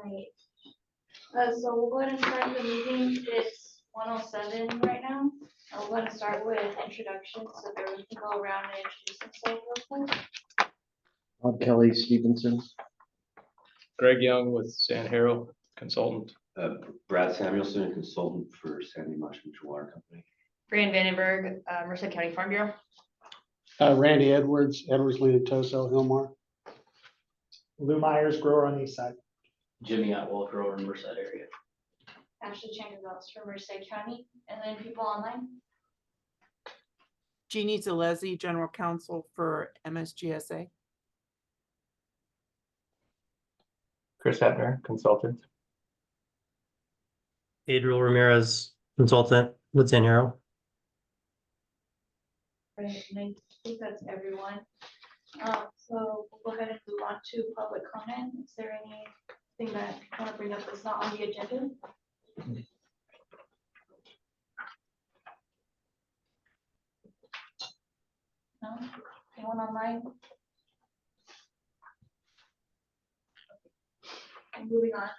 right. So we'll go ahead and start the meeting. It's 1:07 right now. We're going to start with introductions, so everyone can go around and introduce themselves real quick. I'm Kelly Stevenson. Greg Young with Sand Consultant. Brad Samuelson, consultant for Sandy Mush Mutual Water Company. Fran Vandenberg, Merced County Farm Bureau. Randy Edwards, Lead Toso, Hillmar. Lou Myers, grower on the east side. Jimmy Atwell, grower in Merced area. Ashley Chang-Gonzalez from Merced County, and then people online. Jeannie Zalezi, General Counsel for MSGSA. Chris Hebner, Consultant. Adriel Ramirez, consultant with Zanero. Right, and I think that's everyone. So we'll go ahead and move on to public comment. Is there anything that you want to bring up that's not on the agenda? No? Anyone online? And moving on,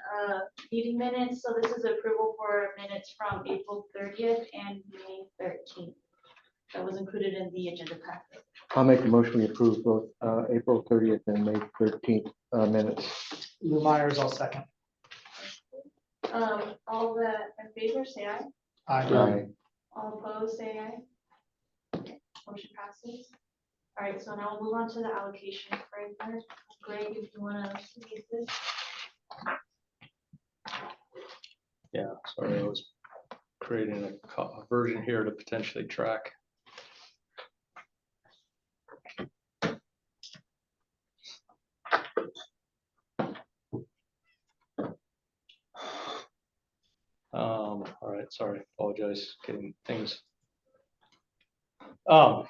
meeting minutes. So this is approval for minutes from April 30th and May 13th. That was included in the agenda packet. I'll make a motion to approve both April 30th and May 13th minutes. Lou Myers, I'll second. All that in favor, say aye. Aye. All opposed, say aye. Okay, motion passes. All right, so now we'll move on to the allocation framework. Greg, if you want to read this. Yeah, sorry, I was creating a version here to potentially track. All right, sorry, apologize, getting things. All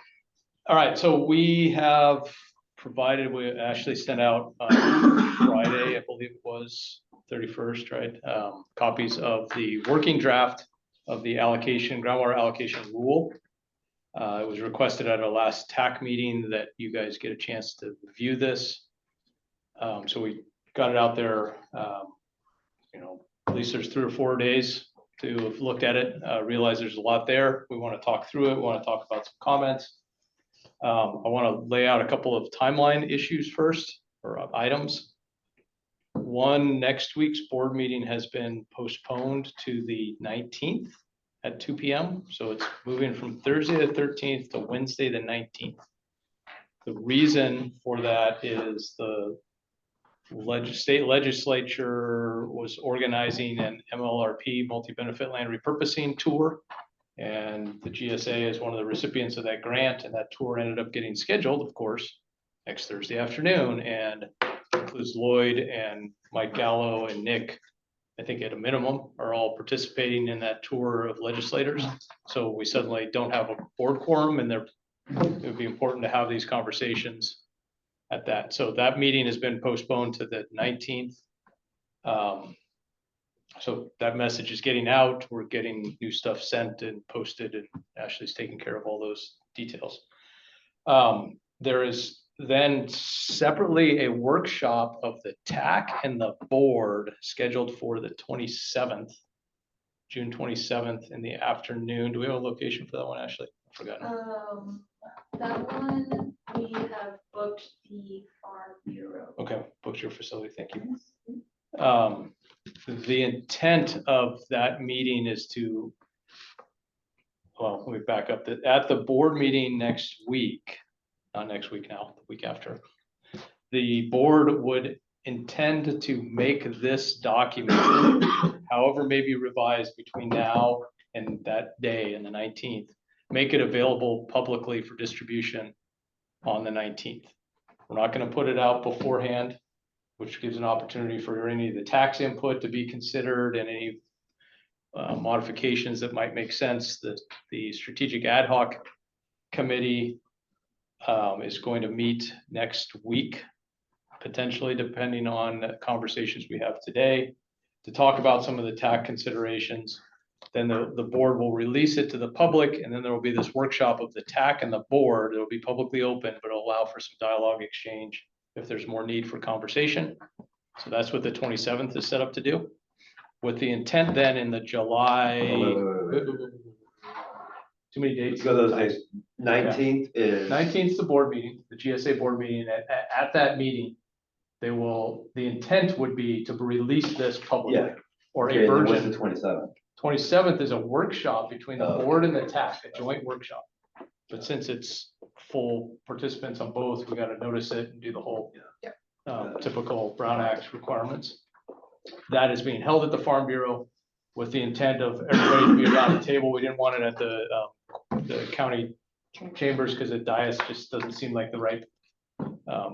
right, so we have provided, we actually sent out Friday, I believe it was 31st, right? Copies of the working draft of the allocation, groundwater allocation rule. It was requested at our last TAC meeting that you guys get a chance to review this. So we got it out there, at least there's 3 or 4 days to have looked at it, realize there's a lot there. We want to talk through it. We want to talk about some comments. I want to lay out a couple of timeline issues first, or items. One, next week's board meeting has been postponed to the 19th at 2 p.m. So it's moving from Thursday the 13th to Wednesday the 19th. The reason for that is the state legislature was organizing an MLRP, multi-benefit land repurposing tour. And the GSA is one of the recipients of that grant, and that tour ended up getting scheduled, of course, next Thursday afternoon, and includes Lloyd and Mike Gallo and Nick, I think at a minimum, are all participating in that tour of legislators. So we suddenly don't have a board quorum, and it would be important to have these conversations at that. So that meeting has been postponed to the 19th. So that message is getting out. We're getting new stuff sent and posted, and Ashley's taking care of all those details. There is then separately a workshop of the TAC and the board scheduled for the 27th, June 27th in the afternoon. Do we have a location for that one, Ashley? I forgot. That one, we have booked the Farm Bureau. Okay, booked your facility, thank you. The intent of that meeting is to, well, let me back up, that at the board meeting next week, not next week now, the week after, the board would intend to make this document, however may be revised between now and that day and the 19th, make it available publicly for distribution on the 19th. We're not going to put it out beforehand, which gives an opportunity for any of the tax input to be considered and any modifications that might make sense. The strategic ad hoc committee is going to meet next week, potentially depending on conversations we have today, to talk about some of the tax considerations. Then the board will release it to the public, and then there will be this workshop of the TAC and the board. It'll be publicly open, but it'll allow for some dialogue exchange if there's more need for conversation. So that's what the 27th is set up to do. With the intent then in the July. Too many dates. Let's go those days. 19th is. 19th is the board meeting, the GSA board meeting. At that meeting, the intent would be to release this publicly. Yeah. Or Okay, a then what's version. the 27th? 27th is a workshop between the Oh, board and the TAC, a joint workshop. But since it's full participants on both, we got to notice it and do the whole typical Brown Act requirements. That is being held at the Farm Bureau with the intent of everybody to be around the table. We didn't want it at the county chambers because the dais just doesn't seem like the right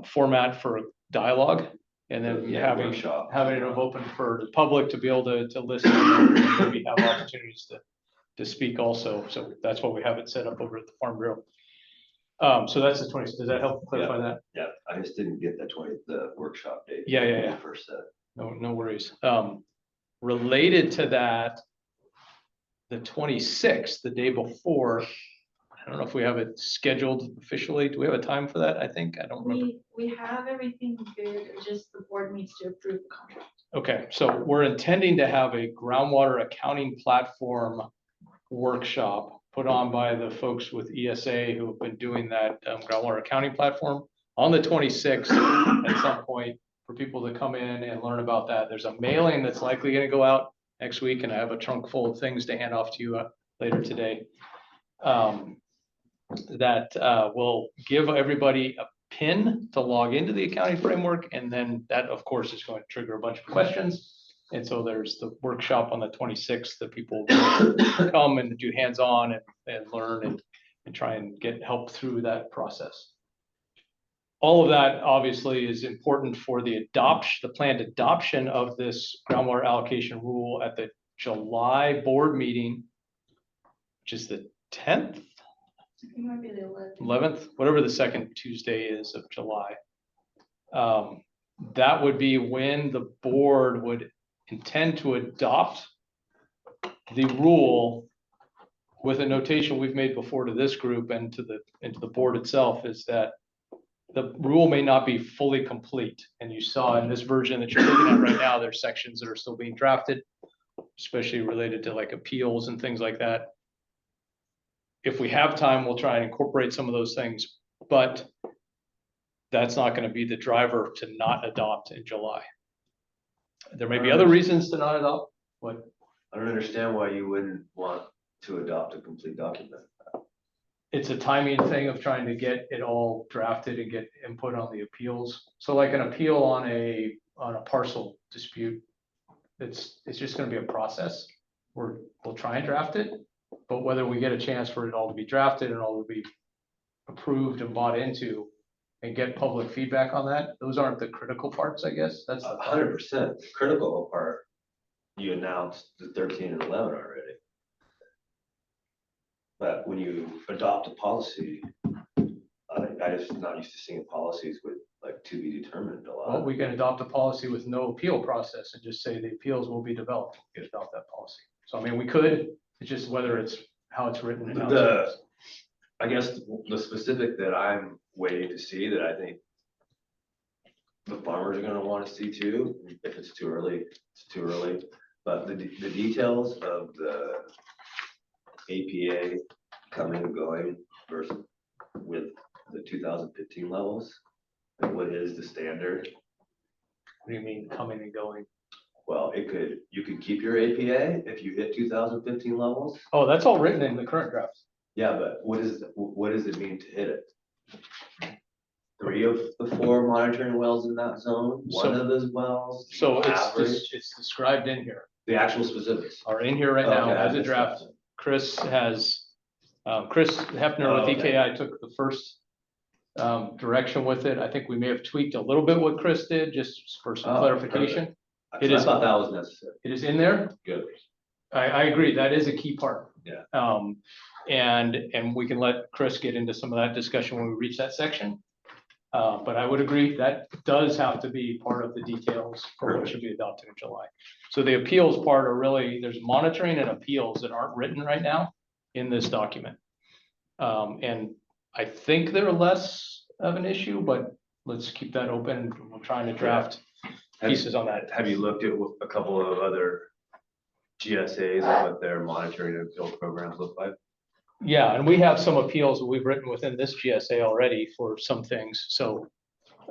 format for dialogue. And then having it open for the public to be able to listen and maybe have opportunities to speak also. So that's why we have it set up over at the Farm Bureau. So that's the 20th. Does that help clarify that? Yeah, I just didn't get the workshop date. Yeah. First set. No worries. Related to that, the 26th, the day before, I don't know if we have it scheduled officially. Do we have a time for that? I think, I don't remember. We have everything good, it's just the board needs to approve the contract. Okay, so we're intending to have a groundwater accounting platform workshop put on by the folks with ESA who have been doing that groundwater accounting platform on the 26th at some point for people to come in and learn about that. There's a mailing that's likely going to go out next week, and I have a trunk full of things to hand off to you later today. That will give everybody a PIN to log into the accounting framework, and then that of course is going to trigger a bunch of questions. And so there's the workshop on the 26th that people come and do hands-on and learn and try and get help through that process. All of that obviously is important for the planned adoption of this groundwater allocation rule at the July board meeting, which is the 10th. It might be the 11th. 11th, whatever the second Tuesday is of July. That would be when the board would intend to adopt the rule with a notation we've made before to this group and to the board itself, is that the rule may not be fully complete. And you saw in this version that you're looking at right now, there's sections that are still being drafted, especially related to like appeals and things like that. If we have time, we'll try and incorporate some of those things, but that's not going to be the driver to not adopt in July. There may be other reasons to not adopt. What? I don't understand why you wouldn't want to adopt a complete document. It's a timing thing of trying to get it all drafted and get input on the appeals. So like an appeal on a parcel dispute, it's just going to be a process. We'll try and draft it. But whether we get a chance for it all to be drafted and all to be approved and bought into and get public feedback on that, those aren't the critical parts, I guess. That's the 100%. The critical part, you announced the 13 and 11 already. But when you adopt a policy, I just not used to seeing policies with like to be determined a lot. Well, we can adopt a policy with no appeal process and just say the appeals will be developed. We could adopt that policy. So I mean, we could. It's just whether it's how it's written. And how it's I guess the specific that I'm waiting to see that I think the farmers are going to want to see too. If it's too early, it's too early. But the details of the APA coming and going versus with the 2015 levels, and what is the standard? What do you mean coming and going? Well, you could keep your APA if you hit 2015 levels. Oh, that's all written in the current draft. Yeah, but what does it mean to hit it? 3 of the 4 monitoring wells in that zone, one of those wells. So average, it's described in here, the actual specifics. are in here right now Okay, I as a missed draft. that. Chris Hefner with Okay. EKI took the first direction with it. I think we may have tweaked a little bit what Chris did, just for some Oh, clarification. I thought that was necessary. It is in there. Good. I agree, that is a key part. Yeah. And we can let Chris get into some of that discussion when we reach that section. But I would agree that does have to be part of the details for what should be adopted in July. So the appeals part are really, there's monitoring and appeals that aren't written right now in this document. And I think they're less of an issue, but let's keep that open. We're trying to draft pieces on that. Have you looked at a couple of other GSAs and what their monitoring and appeal programs look like? Yeah, and we have some appeals that we've written within this GSA already for some things, so.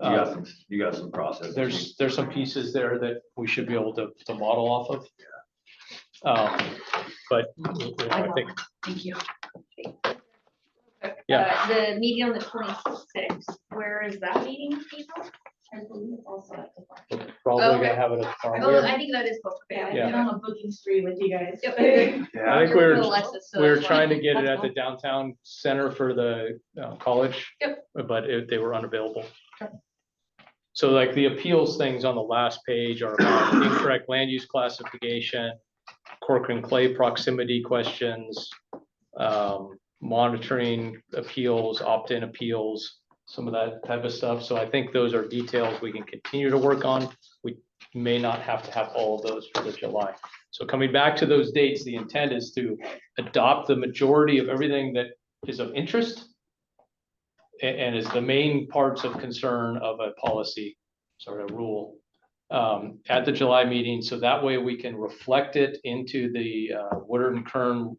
You got some process. There's some pieces there that we should be able to model off of. But I think, Thank you. Yeah. The meeting on the 26th, where is that meeting? April? I believe also at the farm. we're probably Okay. gonna have it at the farm. Oh, I think that is booked. Yeah, Okay. I've been on a booking spree with you guys. Yep. I think You're we were, with Alexis, so we were that's trying to fine. get it That's at the downtown center for the college. Yep. But they were unavailable. So like the appeals things on the last page are about incorrect land use classification, Corcoran Clay proximity questions, monitoring appeals, opt-in appeals, some of that type of stuff. So I think those are details we can continue to work on. We may not have to have all of those for the July. So coming back to those dates, the intent is to adopt the majority of everything that is of interest and is the main parts of concern of a policy, sorry, a rule, at the July meeting. So that way we can reflect it into the Woodard and Kern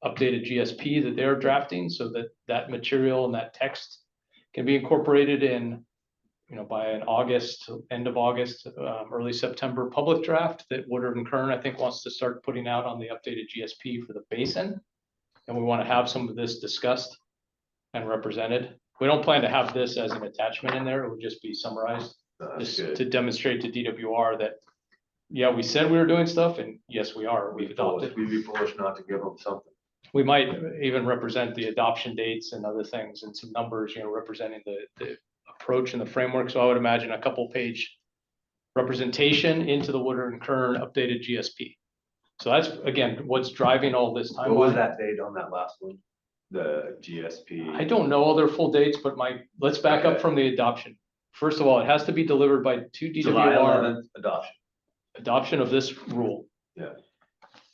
updated GSP that they're drafting, so that that material and that text can be incorporated in, by an August, end of August, early September public draft that Woodard and Kern, I think, wants to start putting out on the updated GSP for the basin. And we want to have some of this discussed and represented. We don't plan to have this as an attachment in there. It would just be summarized, That's just good. to demonstrate to DWR that, yeah, we said we were doing stuff, and yes, we are. We've adopted. We'd be foolish not to give them something. We might even represent the adoption dates and other things and some numbers, representing the approach and the framework. So I would imagine a couple page representation into the Woodard and Kern updated GSP. So that's, again, what's driving all this timeline. What was that date on that last one? The GSP? I don't know all their full dates, but let's back up Okay. from the adoption. First of all, it has to be delivered by July DWR 11th adoption. adoption of this rule. Yeah.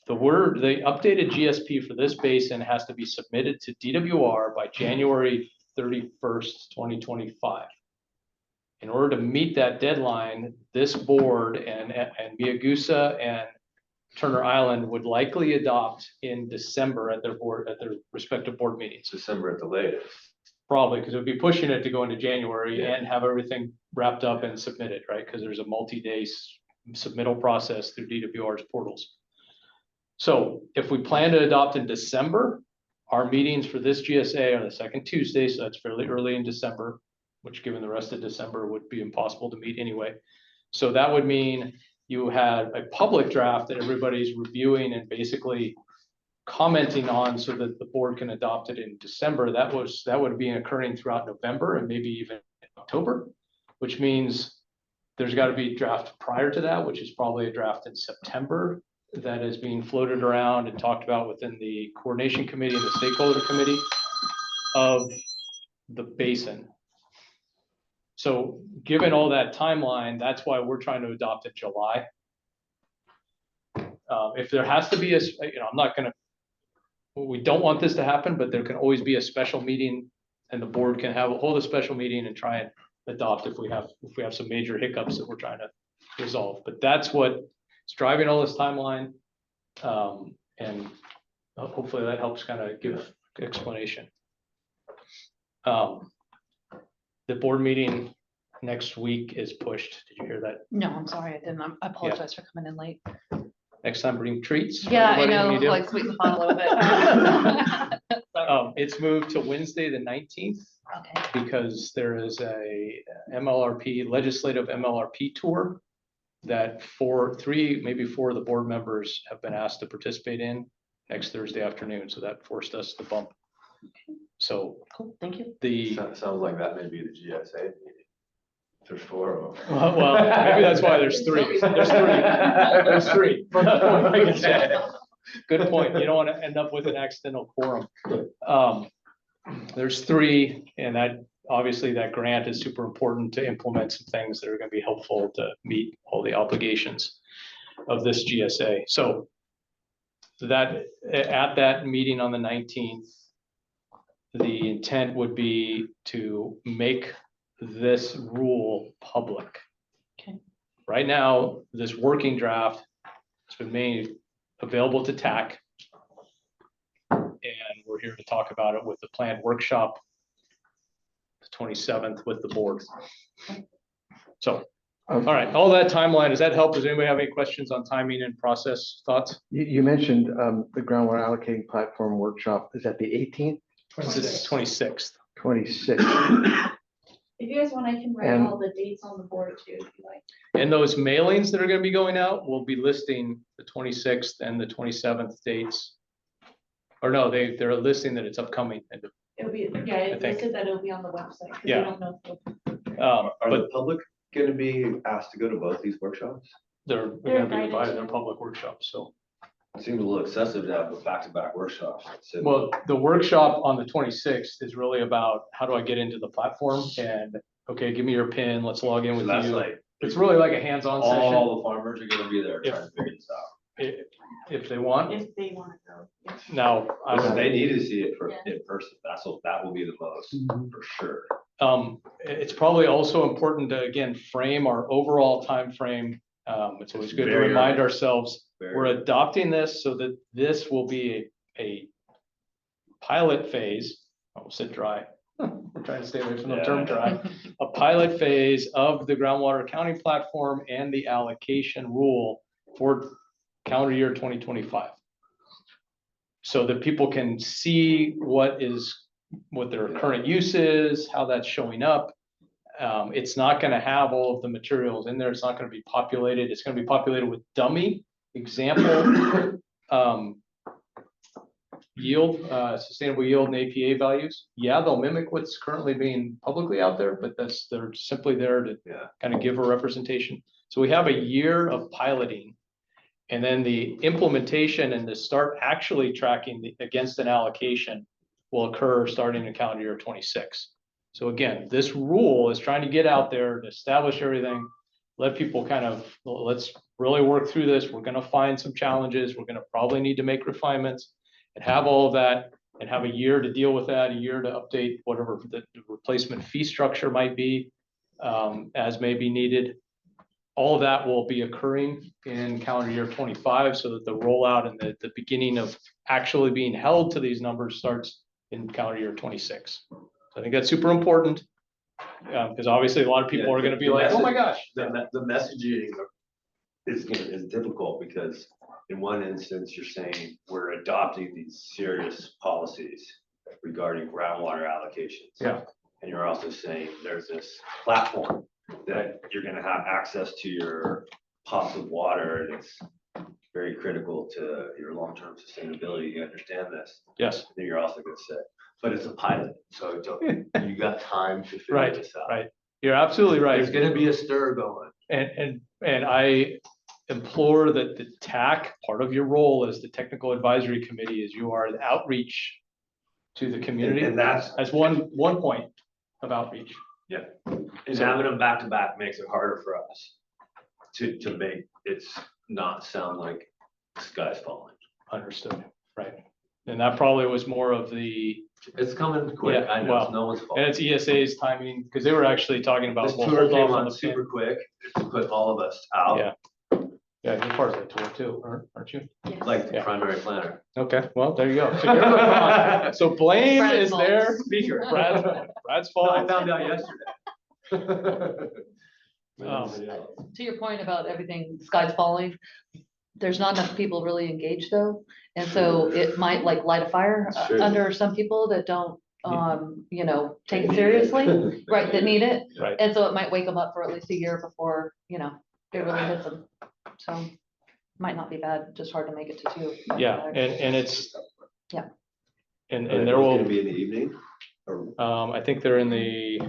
The updated GSP for this basin has to be submitted to DWR by January 31st, 2025. In order to meet that deadline, this board and MSGSA and Turner Island would likely adopt in December at their respective board meetings. December at the latest. Probably, because it would be pushing it to go into January and have everything wrapped up and submitted, right? Because there's a multi-day submittal process through DWR's portals. So if we plan to adopt in December, our meetings for this GSA are the second Tuesday, so that's fairly early in December, which given the rest of December would be impossible to meet anyway. So that would mean you had a public draft that everybody's reviewing and basically commenting on so that the board can adopt it in December. That would be occurring throughout November and maybe even October, which means there's got to be a draft prior to that, which is probably a draft in September that is being floated around and talked about within the coordination committee and the stakeholder committee of the basin. So given all that timeline, that's why we're trying to adopt in July. If there has to be we don't want this to happen, but there can always be a special meeting and the board can hold a special meeting and try and adopt if we have some major hiccups that we're trying to resolve. But that's what's driving all this timeline. And hopefully that helps kind of give explanation. The board meeting next week is pushed. Did you hear that? No, I'm sorry, I didn't. I apologize for coming in late. Next time bring treats. for Yeah, I everybody when know, you do. like sweeten the pot a little bit. Sorry. It's moved to Wednesday, the 19th, Okay. because there is a legislative MLRP tour that maybe four of the board members have been asked to participate in next Thursday afternoon. So that forced us to bump. So Cool, thank you. Sounds like that may be the GSA meeting. There's four of them. well, maybe that's why there's three. There's three. Good point. You don't want to end up with an accidental quorum. There's three, and obviously that grant is super important to implement some things that are going to be helpful to meet all the obligations of this GSA. So that at that meeting on the 19th, the intent would be to make this rule public. Okay. right now, this working draft has been made available to TAC. And we're here to talk about it with the planned workshop, the 27th with the board. So, all right, all that timeline, does that help? Does anybody have any questions on timing and process thoughts? You mentioned the groundwater allocating platform workshop. Is that the 18th, This is 26th. 26th? If you guys want, I can write And- all the dates on the board too, if you like. And those mailings that are gonna be going out, will be listing the 26th and the 27th dates. Or no, they're listing that it's upcoming. It'll be, yeah, it think. listed that it'll be on the website, because Yeah. we don't know if it'll Are But the public gonna be asked to go to both these workshops? they're gonna be Fridays, invited, yeah. they're public workshops, so. It seems a little excessive to have back-to-back workshops. So- Well, the workshop on the 26th is really about how do I get into the platform and, okay, give me your PIN, let's log in So with that's you. like, It's really like a hands-on session all the farmers are gonna be there If- trying to figure this out. if they want. if they want to go. Yeah. Now, I Listen, don't, they need to see it Yeah. in person. That will be the most, for sure. it's probably also important to, again, frame our overall time frame. It's always good to Very remind early. ourselves, Very we're early. adopting this so that this will be a pilot phase. I'll sit dry. We're trying to stay away from the Yeah, I term know. dry. A pilot phase of the groundwater accounting platform and the allocation rule for calendar year 2025. So that people can see what their current use is, how that's showing up. It's not gonna have all of the materials in there. It's not gonna be populated. It's gonna be populated with dummy example yield, sustainable yield and APA values. Yeah, they'll mimic what's currently being publicly out there, but they're simply there to Yeah. kind of give a representation. So we have a year of piloting. And then the implementation and the start actually tracking against an allocation will occur starting in calendar year 26. So again, this rule is trying to get out there to establish everything, let people kind of, let's really work through this. We're gonna find some challenges. We're gonna probably need to make refinements and have all of that and have a year to deal with that, a year to update whatever the replacement fee structure might be, as may be needed. All of that will be occurring in calendar year 25, so that the rollout and the beginning of actually being held to these numbers starts in calendar year 26. So I think that's super important, because obviously a lot of people Yeah, are gonna be the like, oh my message- gosh. The messaging is difficult because in one instance, you're saying we're adopting these serious policies regarding groundwater allocations. Yeah. And you're also saying there's this platform that you're gonna have access to your pots of water, and it's very critical to your long-term sustainability. You understand this? Yes, Then you're also gonna say, but it's a pilot, so you got time to figure Right, this out. right. You're absolutely right. There's gonna be a stir going. And I implore that the TAC, part of your role as the technical advisory committee, is you are the outreach to the community. And that's, As one point of outreach. and having them back to back makes it harder for us to make it not sound like the sky's falling. Understood, right? And that probably was more of the, It's coming quick, Yeah, I know, well, it's no one's fault. and it's ESA's timing, because they were actually talking about. This well, tour hold came off on on the super plan. quick to put all of us out, Yeah. Yeah, you're part of that tour too, aren't you? like the Yeah. primary planner. Okay, well, there you go. So you're gone. So blame Brad's is fault. there. Speaker. Brad's Well, I fault. found out yesterday. To your point about everything, sky's falling, there's not enough people really engaged though. And so it might like light a fire Sure. under some people that don't, take it They need seriously, right, that need it. Right. And so it might wake them up for at least a year before, it really hits them. So might not be bad, just hard to make it to 2. Yeah, and it's. Yeah. And It's there will, gonna be in the evening, or I think they're in the.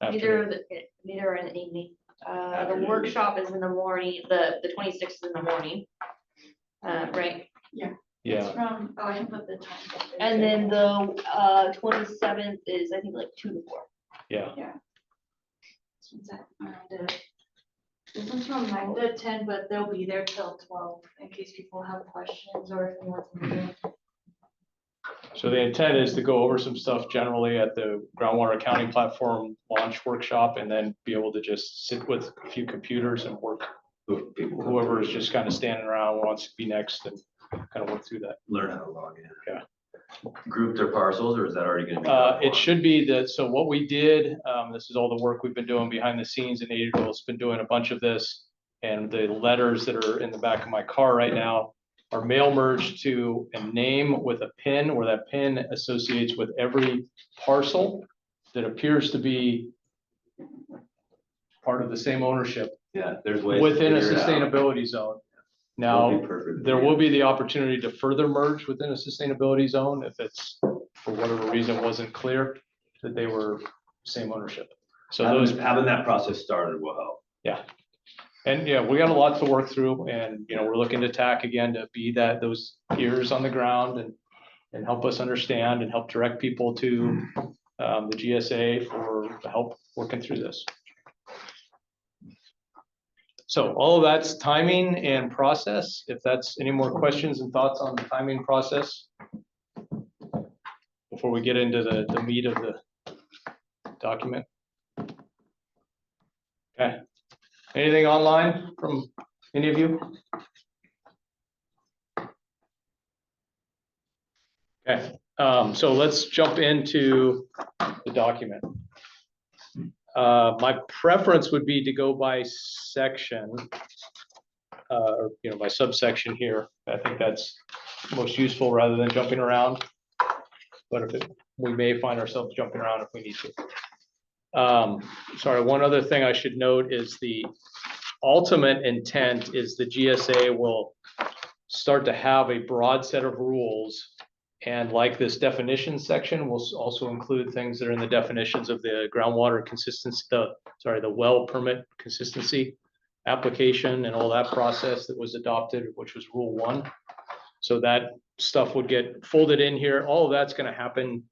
Neither afternoon. neither are in the evening. The Afternoon. workshop is in the morning, the 26th is in the morning. Right, Yeah, From, oh, I can put the time. up there, and too. then the 27th is, I think, like 2 to 4. yeah, This one's at 9 to- This one's from 9 to 10, but they'll be there till 12 in case people have questions or if you want to. So the intent is to go over some stuff generally at the groundwater accounting platform launch workshop, and then be able to just sit with a few computers and work. Whoever is just kind of standing around wants to be next and kind of work through that. Learn how to log in. Yeah. Group their parcels, or is that already gonna be? done for It them? should be that, so what we did, this is all the work we've been doing behind the scenes, and Adriel's been doing a bunch of this. And the letters that are in the back of my car right now are mail merged to a name with a pin, where that pin associates with every parcel that appears to be part of the same ownership Yeah, there's ways. to within a figure it out. sustainability zone. That'll Now, be perfect. there will be the opportunity to further merge within a sustainability zone if it's, for whatever reason, wasn't clear that they were same ownership. So those, Having that process started will help. yeah. And yeah, we got a lot to work through, and, we're looking to TAC again to be those ears on the ground and help us understand and help direct people to the GSA for help working through this. So all of that's timing and process. If that's any more questions and thoughts on the timing process before we get into the meat of the document. Okay. Anything online from any of you? Okay, so let's jump into the document. My preference would be to go by section, or by subsection here. I think that's most useful rather than jumping around. But we may find ourselves jumping around if we need to. Sorry, one other thing I should note is the ultimate intent is the GSA will start to have a broad set of rules. And like this definition section will also include things that are in the definitions of the groundwater consistency, the well permit consistency application and all that process that was adopted, which was Rule 1. So that stuff would get folded in here. All of that's going to happen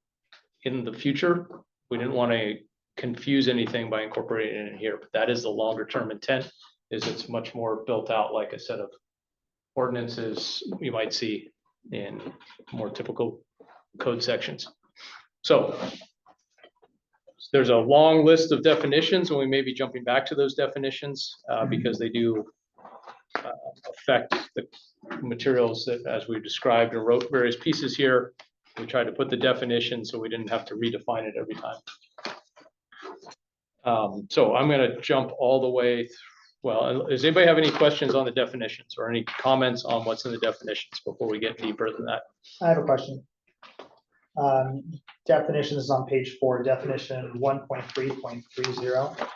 in the future. We didn't want to confuse anything by incorporating it in here, but that is the longer term intent, is it's much more built out like a set of ordinances you might see in more typical code sections. So there's a long list of definitions, and we may be jumping back to those definitions because they do affect the materials that, as we described and wrote various pieces here. We tried to put the definition so we didn't have to redefine it every time. So I'm going to jump all the way. Well, does anybody have any questions on the definitions or any comments on what's in the definitions before we get deeper than that? I have a question. Definitions is on page 4, definition 1.3.30.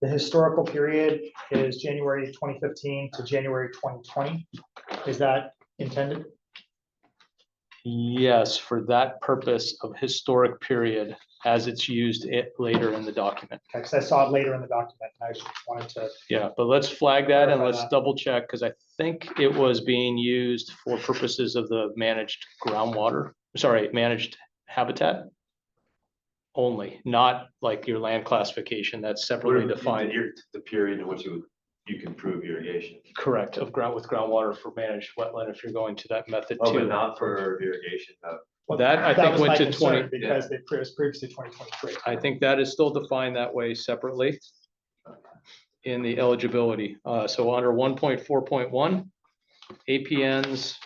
The historical period is January 2015 to January 2020. Is that intended? Yes, for that purpose of historic period, as it's used later in the document. Okay, because I saw it later in the document. I just wanted to. Yeah, but let's flag that and Clarify let's that. double check, because I think it was being used for purposes of the managed groundwater, managed habitat only, not like your land classification. That's separately defined. The period in which you can prove irrigation. Correct, with groundwater for managed wetland, if you're going to that method Oh, but too. not for irrigation. Well, That I think was went my to concern 20. because it was previously 2023. I think that is still defined that way separately in the eligibility. So under 1.4.1, APNs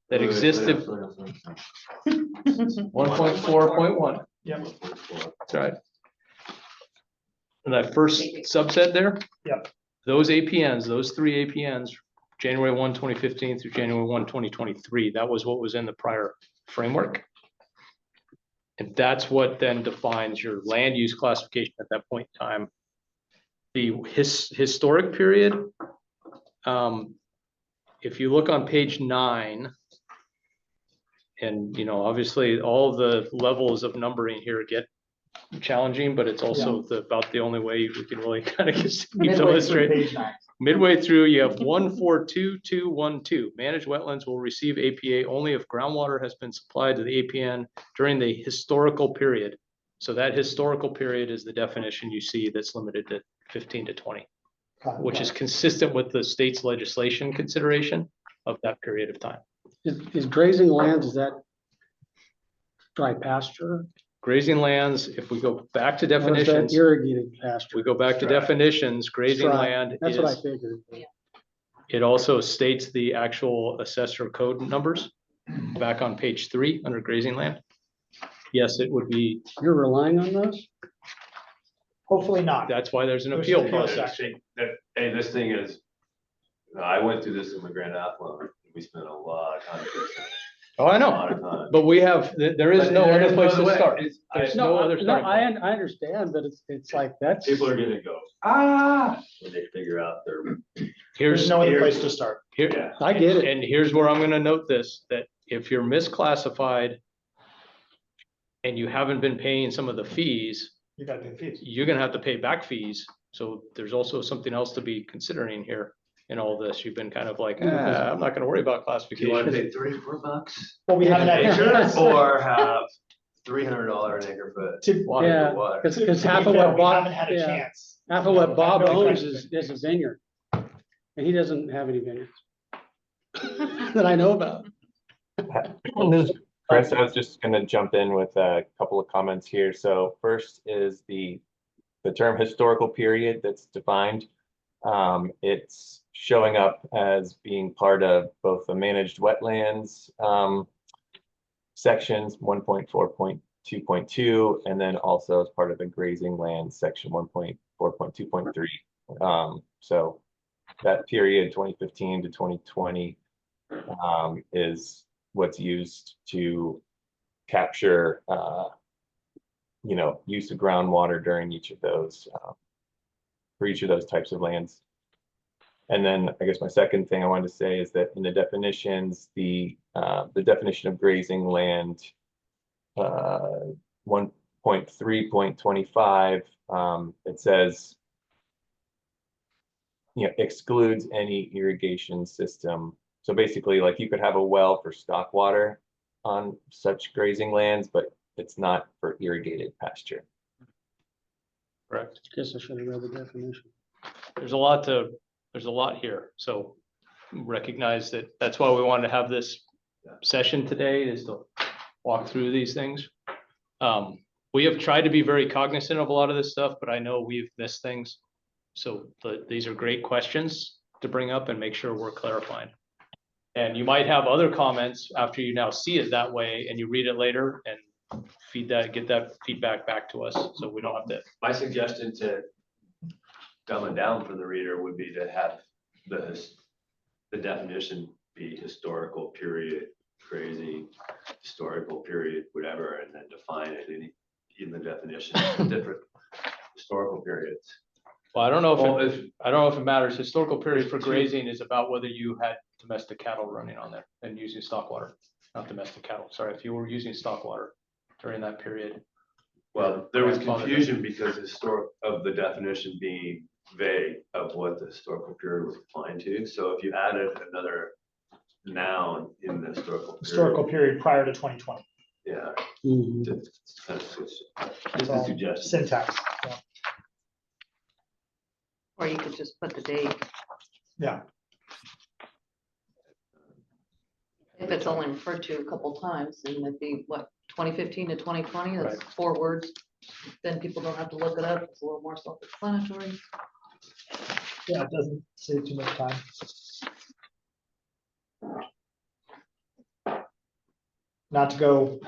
that existed. 1.4.1. Yep. That's right. And that first subset there. Yep. Those APNs, those 3 APNs, January 1, 2015 through January 1, 2023, that was what was in the prior framework. And that's what then defines your land use classification at that point in time. The historic period, if you look on page 9, and obviously all the levels of numbering here get challenging, but it's also about the only way we can really kind of keep illustrate. Page 9. Midway through, you have 142212. Managed wetlands will receive APA only if groundwater has been supplied to the APN during the historical period. So that historical period is the definition you see that's limited to 15 to 20, which is consistent with the state's legislation consideration of that period of time. Is grazing lands, is that Dry pasture. Grazing lands, if we go back to Or is that definitions, irrigated pasture? we go back to definitions, grazing Dry. land That's what I is, figured. it also states the actual assessor code numbers back on page 3 under grazing land. Yes, it would be, You're relying on those? Hopefully not. that's why there's an There's appeal an appeal process. section. Hey, this thing is, I went through this in my Grand Athlon. We spent a lot of time. fixing it. Oh, I A know, lot of time. but we have, there is But no there other is place to way. start. It's- There's No, no other no, starting point. I understand, but it's like, that's. People are gonna go, when they figure out their. There's Here's, no other here- place to start. here, I get it. and here's where I'm gonna note this, that if you're misclassified and you haven't been paying some of the fees, You gotta pay fees. you're gonna have to pay back fees. So there's also something else to be considering here in all this. You've been kind of like, I'm not gonna worry about Do you wanna classification. pay $34 Well, we haven't an had. acre or have $300 an acre foot? To- water Yeah, for water? Because To be half of fair, what we Bob, haven't had a yeah, chance. half of what Bob No owns question. is a vineyard. And he doesn't have any vineyards. That I know about. Chris, I was just gonna jump in with a couple of comments here. So first is the term historical period that's defined. It's showing up as being part of both the managed wetlands sections 1.4.2.2, and then also as part of the grazing land section 1.4.2.3. So that period 2015 to 2020 is what's used to capture use of groundwater during each of those for each of those types of lands. And then I guess my second thing I wanted to say is that in the definitions, the definition of grazing land 1.3.25, it says excludes any irrigation system. So basically, like, you could have a well for stock water on such grazing lands, but it's not for irrigated pasture. Correct. Guess I should have read the definition. There's a lot here. So recognize that that's why we wanted to have this session today, is to walk through these things. We have tried to be very cognizant of a lot of this stuff, but I know we've missed things. So these are great questions to bring up and make sure we're clarifying. And you might have other comments after you now see it that way and you read it later and get that feedback back to us. So we don't have to. My suggestion to dumb it down for the reader would be to have the definition be historical period, crazy, historical period, whatever, and then define it in the definition of different historical periods. Well, I don't know if it matters. Historical period for grazing is about whether you had domestic cattle running on there and using stock water, not domestic cattle. Sorry, if you were using stock water during that period. Well, there was confusion because of the definition being vague of what the historical period was applying to. So if you added another noun in the Historical period prior to 2020. yeah, Mhm. to kind of switch. It's Just a all suggestion. syntax. Yeah. Or you could just put the date. Yeah. If it's only referred to a couple times, then it'd be what, 2015 to 2020, that's Right. 4 words. Then people don't have to look it up, it's a little more self-explanatory. Yeah, it doesn't save too much time. Not to go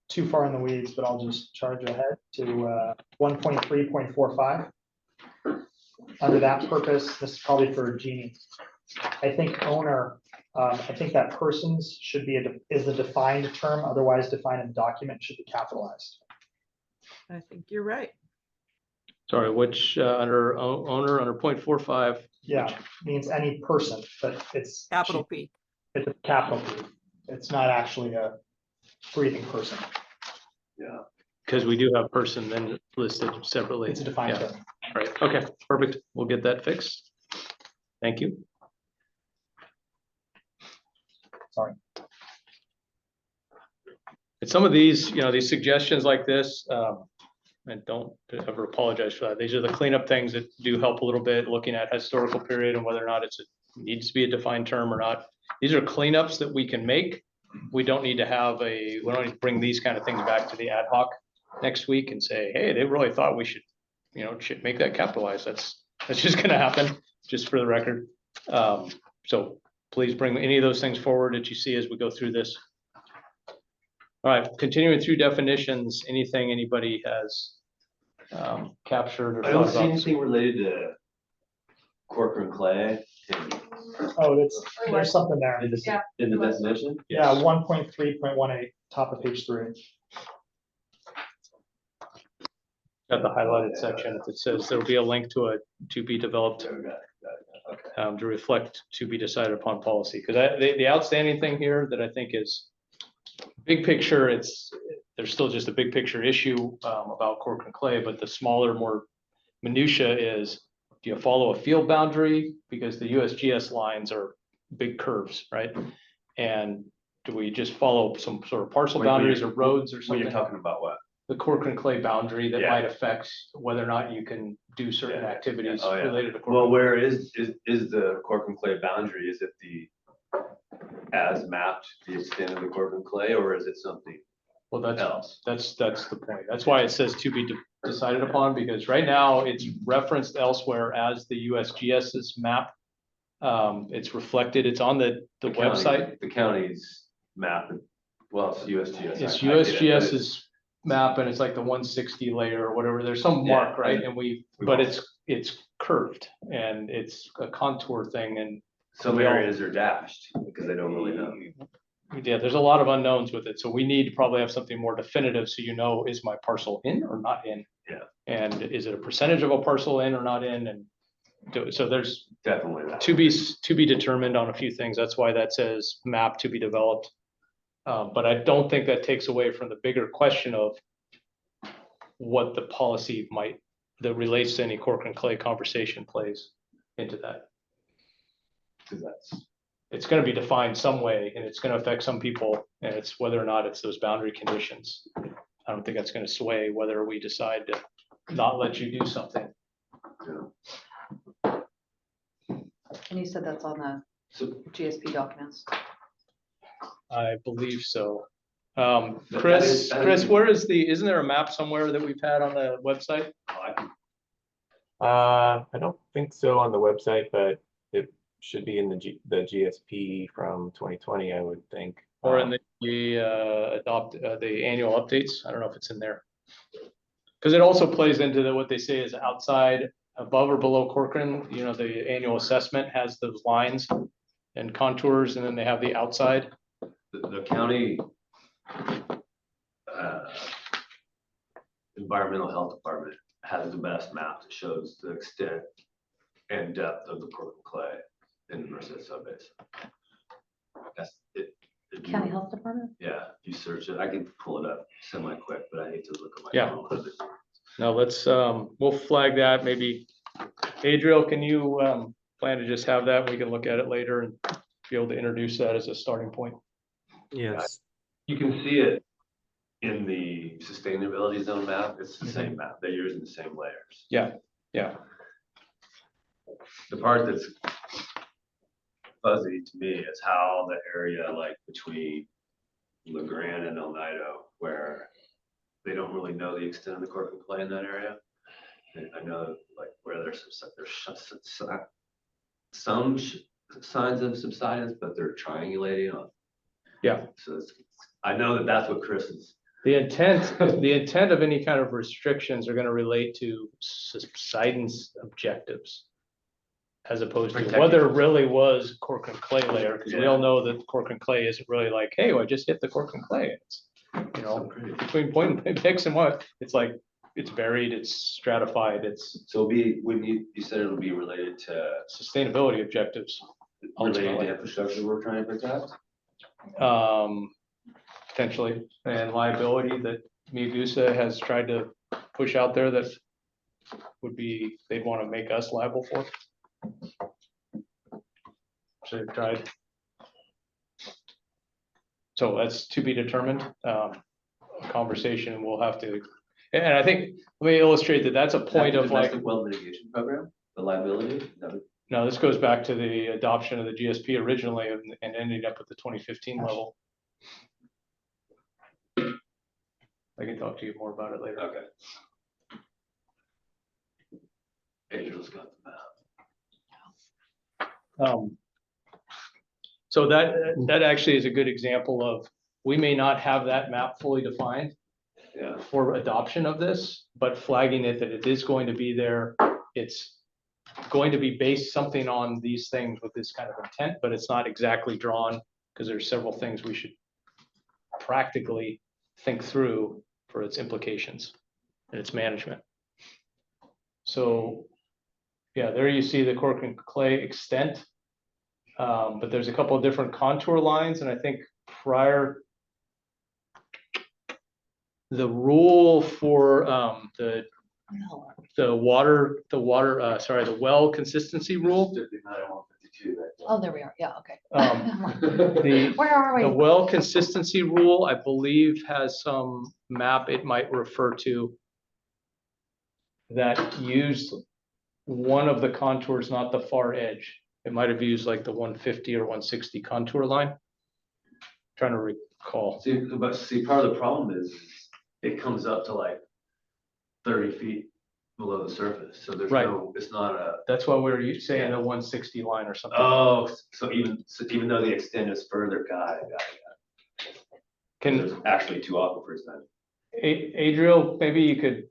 too far in the weeds, but I'll just charge ahead to 1.3.45. Under that purpose, this is probably for Jeannie. I think owner, I think that persons should be, is a defined term, otherwise defined in the document, should be capitalized. I think you're right. Sorry, which under owner under 0.45. Yeah, means any person, but it's. Capital P. It's a capital P. It's not actually a breathing person. Yeah. Because we do have person then listed separately. It's a defined Yeah. term. Right, okay, perfect. We'll get that fixed. Thank you. Sorry. And some of these, these suggestions like this, and don't ever apologize for that. These are the cleanup things that do help a little bit, looking at historical period and whether or not needs to be a defined term or not. These are cleanups that we can make we don't need to have we don't need to bring these kind of things back to the ad hoc next week and say, hey, they really thought we should, should make that capitalized. That's just gonna happen, just for the record. So please bring any of those things forward that you see as we go through this. All right, continuing through definitions, anything anybody has captured or I don't thought see about? anything related to Corcoran clay Oh, there's something there. in the, in the definition. Yeah, 1.3.18, top of page 3. Got the highlighted section. It says there'll be a link to a to be developed There we got it, okay. to reflect to be decided upon policy. Because the outstanding thing here that I think is big picture, there's still just a big picture issue about Corcoran clay, but the smaller, more minutia is, do you follow a field boundary? Because the USGS lines are big curves, right? And do we just follow some sort of parcel When boundaries you're- or roads or When something? you're talking about what? The Corcoran clay boundary that Yeah. might affect whether or not you can do certain Yeah. activities Oh, yeah. related to Well, Corcoran. where is the Corcoran clay boundary? Is it as mapped, the extent of the Corcoran clay, or is it something Well, that's else? That's the point. That's why it says to be decided upon, because right now it's referenced elsewhere as the USGS's map. It's reflected, it's on the county- website. The county's map, well, it's USGS. It's I get it, but USGS's map and it's like the 160 layer or whatever. There's some Yeah, mark, right? and And we've but all- it's curved and it's a contour thing and Some we all- areas are dashed because they don't really know. yeah, there's a lot of unknowns with it. So we need to probably have something more definitive so is my parcel in or not in? Yeah. And is it a percentage of a parcel in or not in? And so there's Definitely that. to be determined on a few things. That's why that says map to be developed. But I don't think that takes away from the bigger question of what the policy that relates to any Corcoran clay conversation plays into that. Because It's gonna be defined some way and it's gonna affect some people and it's whether or not it's those boundary conditions. I don't think that's gonna sway whether we decide to not let you do something. And you said that's on the So GSP documents. I believe so. That Chris, is- where isn't there a map somewhere that we've had on the website? I don't think so on the website, but it should be in the GSP from 2020, I would think. Or in the annual updates? I don't know if it's in there. Because it also plays into what they say is outside, above or below Corcoran, the annual assessment has those lines and contours, and then they have the outside. the county environmental health department has the best map that shows the extent and depth of the Corcoran clay in the Merced subbasin. That's it. County Health Department? Yeah, you search it. I can pull it up semi-quick, but I hate to look at my Yeah. phone. Now let's, we'll flag that, maybe. Adriel, can you plan to just have that? We can look at it later and be able to introduce that as a starting point. Yes. You can see it in the sustainability zone map. It's the same map. They're using the same layers. Yeah. The part that's fuzzy to me is how the area like between LeGrand and El Nido, where they don't really know the extent of the Corcoran clay in that area. And I know like where there's some signs of subsidence, but they're triangulating on. Yeah. So I know that that's what Chris is. The intent of any kind of restrictions are gonna relate to subsidence objectives. As opposed to Protecting. whether it really was Corcoran clay layer, because we all know that Corcoran clay isn't really like, hey, I just hit the Corcoran clay. It's, So pretty. between point and picks and what, it's like, it's varied, it's stratified, it's So when you said it'll be related to sustainability objectives. Ultimately. infrastructure we're trying to protect? Potentially, and liability that MSGSA has tried to push out there that they'd want to make us liable for. So they've tried. So that's to be determined. A conversation we'll have to, and I think, let me illustrate that that's a point of like. Domestic well mitigation program, the liability? Is that what- No, this goes back to the adoption of the GSP originally and ending up at the 2015 level. I can talk to you more about it later. Okay. Angel's got the map. So that actually is a good example of, we may not have that map fully defined Yeah. for adoption of this, but flagging it that it is going to be there. It's going to be based something on these things with this kind of intent, but it's not exactly drawn, because there's several things we should practically think through for its implications and its management. So, yeah, there you see the cork and clay extent. But there's a couple of different contour lines, and I think prior, the rule for the well consistency rule. Oh, there we are. Yeah, okay. The Where are we? well consistency rule, I believe, has some map it might refer to that used one of the contours, not the far edge. It might have used like the 150 or 160 contour line. Trying to recall. See, part of the problem is it comes up to like 30 feet below the surface. So there's Right. it's not a. That's why we're saying the 160 line or something. Oh, so even though the extent is further, got it. There's actually two aquifers then. Adriel, maybe you could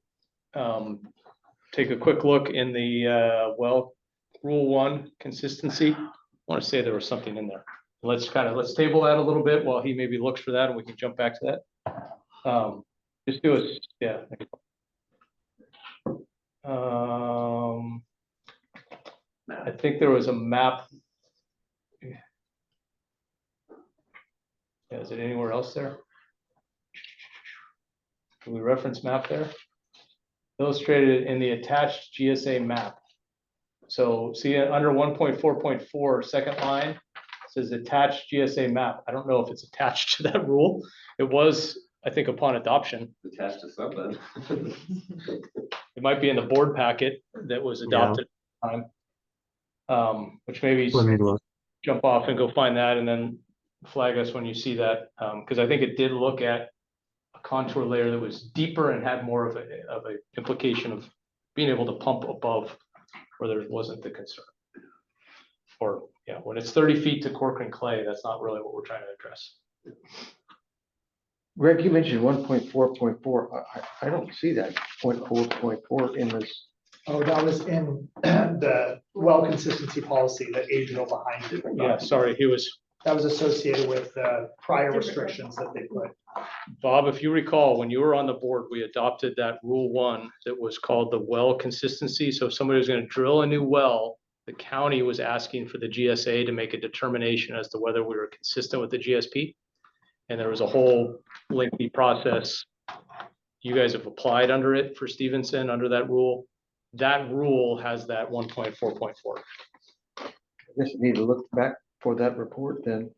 take a quick look in the well rule 1 consistency. I want to say there was something in there. Let's table that a little bit while he maybe looks for that, and we can jump back to that. Just do it. Yeah. I think there was a map. Yeah, is it anywhere else there? Can we reference map there? Illustrated in the attached GSA map. So see under 1.4.4, second line, it says attached GSA map. I don't know if it's attached to that rule. It was, I think, upon adoption. Attached to something. It might be in the board packet that was adopted at the time. Which maybe jump off and go find that and then flag us when you see that. Because I think it did look at a contour layer that was deeper and had more of a implication of being able to pump above where there wasn't the concern. Or, yeah, when it's 30 feet to cork and clay, that's not really what we're trying to address. Greg, you mentioned 1.4.4. I don't see that 0.4.4 in this. Oh, that was in the well consistency policy that Adriel behind it. Yeah, sorry, That was associated with prior restrictions that they put. Bob, if you recall, when you were on the board, we adopted that rule 1 that was called the well consistency. So if somebody was going to drill a new well, the county was asking for the GSA to make a determination as to whether we were consistent with the GSP. And there was a whole lengthy process. You guys have applied under it for Stevenson under that rule. That rule has that 1.4.4. I guess you need to look back for that report then.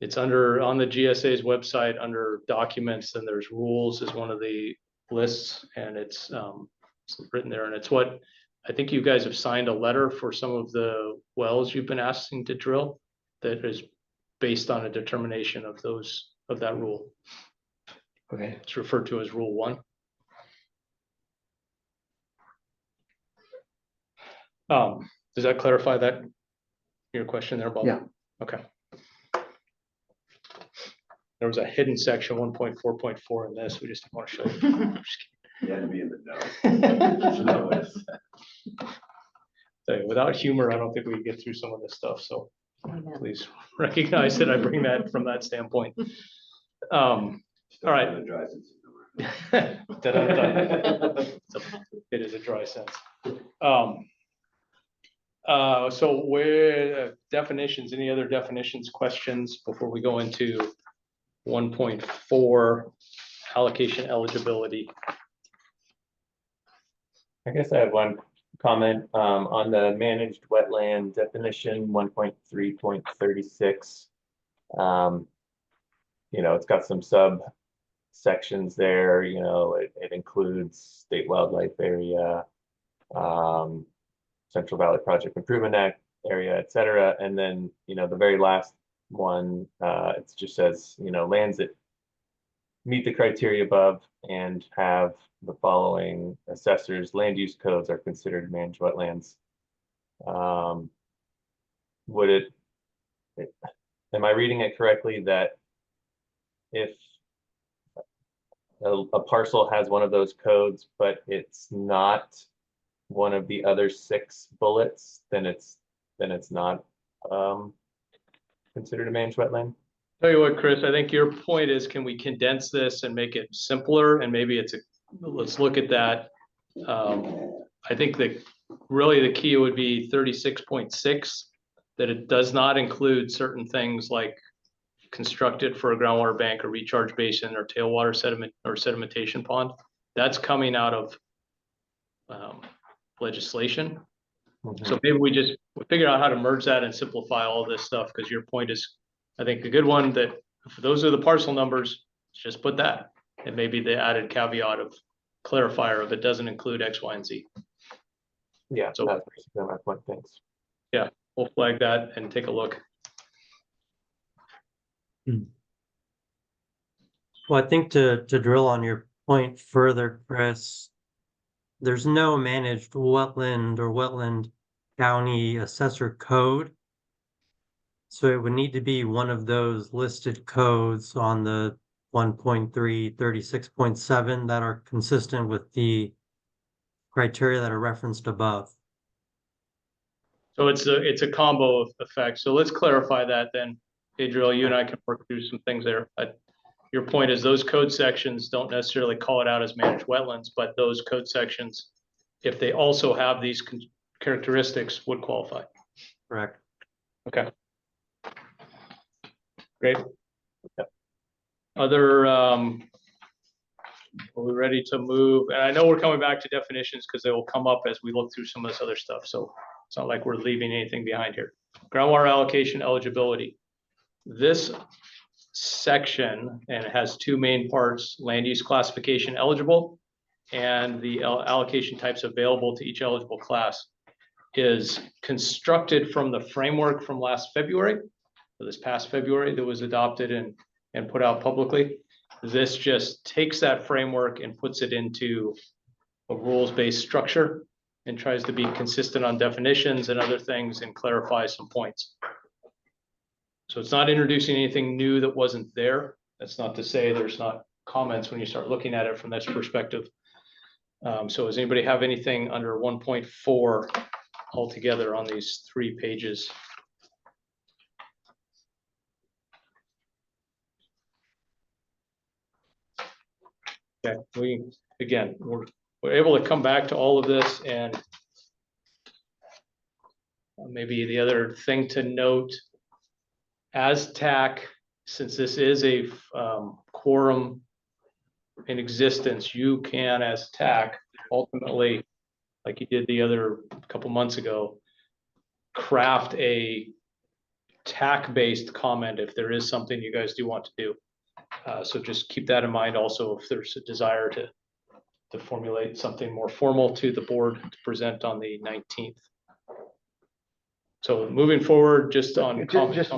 It's on the GSA's website under documents, and there's rules is one of the lists, and it's written there, and it's what I think you guys have signed a letter for some of the wells you've been asking to drill that is based on a determination of that rule. Okay. It's referred to as rule 1. Does that clarify your question there, Bob? Yeah. Okay. There was a hidden section 1.4.4 in this. We just didn't want to show you. You had to be in the know. So without humor, I don't think we can get through some of this stuff. So please recognize that I bring that from that standpoint. All right. It is a dry sense. So where definitions, any other definitions, questions before we go into 1.4 allocation eligibility? I guess I have one comment on the managed wetland definition 1.3.36. It's got some sub sections there. It includes state wildlife area, Central Valley Project Improvement Act area, et cetera. And then, the very last one, it just says, lands that meet the criteria above and have the following assessors, land use codes are considered managed wetlands. Would it, am I reading it correctly that if a parcel has one of those codes, but it's not one of the other 6 bullets, then it's not considered a managed wetland? Tell you what, Chris, I think your point is, can we condense this and make it simpler? And maybe let's look at that. I think that really the key would be 36.6, that it does not include certain things like constructed for a groundwater bank or recharge basin or tailwater sediment or sedimentation pond. That's coming out of legislation. So maybe we figure out how to merge that and simplify all this stuff, because your point is, I think, a good one, that if those are the parcel numbers, just put that. And maybe the added caveat of clarifier of it doesn't include X, Y, and Z. Yeah, So that's basically my point. Thanks. yeah, we'll flag that and take a look. Well, I think to drill on your point further, Chris, there's no managed wetland or wetland county assessor code. So it would need to be one of those listed codes on the 1.3, 36.7 that are consistent with the criteria that are referenced above. So it's a combo of effects. So let's clarify that then. Adriel, you and I can work through some things there. Your point is those code sections don't necessarily call it out as managed wetlands, but those code sections, if they also have these characteristics, would qualify. Correct. Okay. Great. Other, are we ready to move? And I know we're coming back to definitions because they will come up as we look through some of this other stuff. So it's not like we're leaving anything behind here. Groundwater allocation eligibility. This section, and it has 2 main parts: land use classification eligible and the allocation types available to each eligible class, is constructed from the framework from last February, or this past February, that was adopted and put out publicly. This just takes that framework and puts it into a rules-based structure and tries to be consistent on definitions and other things and clarify some points. So it's not introducing anything new that wasn't there. That's not to say there's not comments when you start looking at it from this perspective. So does anybody have anything under 1.4 altogether on these 3 pages? Okay, we're able to come back to all of this, and maybe the other thing to note, as TAC, since this is a quorum in existence, you can, as TAC, ultimately, like you did the other couple months ago, craft a TAC-based comment if there is something you guys do want to do. So just keep that in mind also if there's a desire to formulate something more formal to the board to present on the 19th. So moving forward, just on Just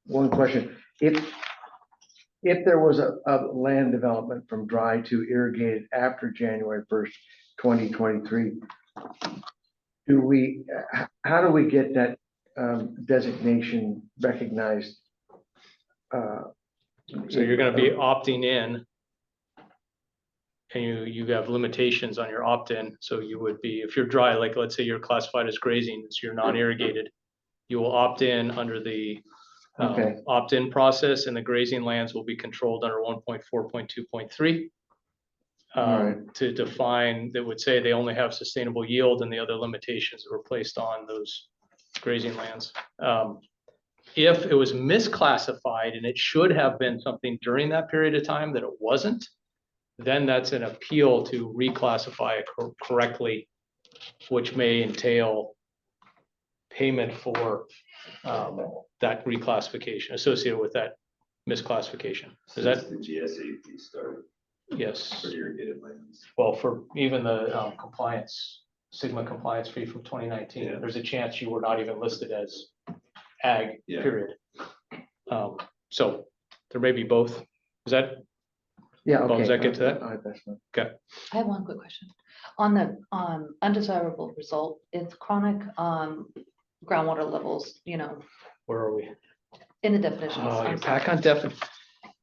one question. If there was a land development from dry to irrigated after January 1st, 2023, how do we get that designation recognized? So you're going to be opting in, and you have limitations on your opt-in. So you would be, if you're dry, like let's say you're classified as grazing, so you're non-irrigated, you will opt in under the opt-in process, and the grazing lands will be controlled under 1.4.2.3 to define, that would say they only have sustainable yield and the other limitations that were placed on those grazing lands. If it was misclassified and it should have been something during that period of time that it wasn't, then that's an appeal to reclassify it correctly, which may entail payment for that reclassification associated with that misclassification. Is that the GSA fee started? Yes. For irrigated lands. Well, for even the compliance, Sigma compliance fee from 2019, there's a chance you were not even listed as ag, Yeah. period. So there may be both. Is that, Yeah, Bob, okay. does that get to that? All right, that's fine. I have one quick question. On the undesirable result, it's chronic groundwater levels, where are we? in the definitions. Oh, I'm you're sorry. back on definite.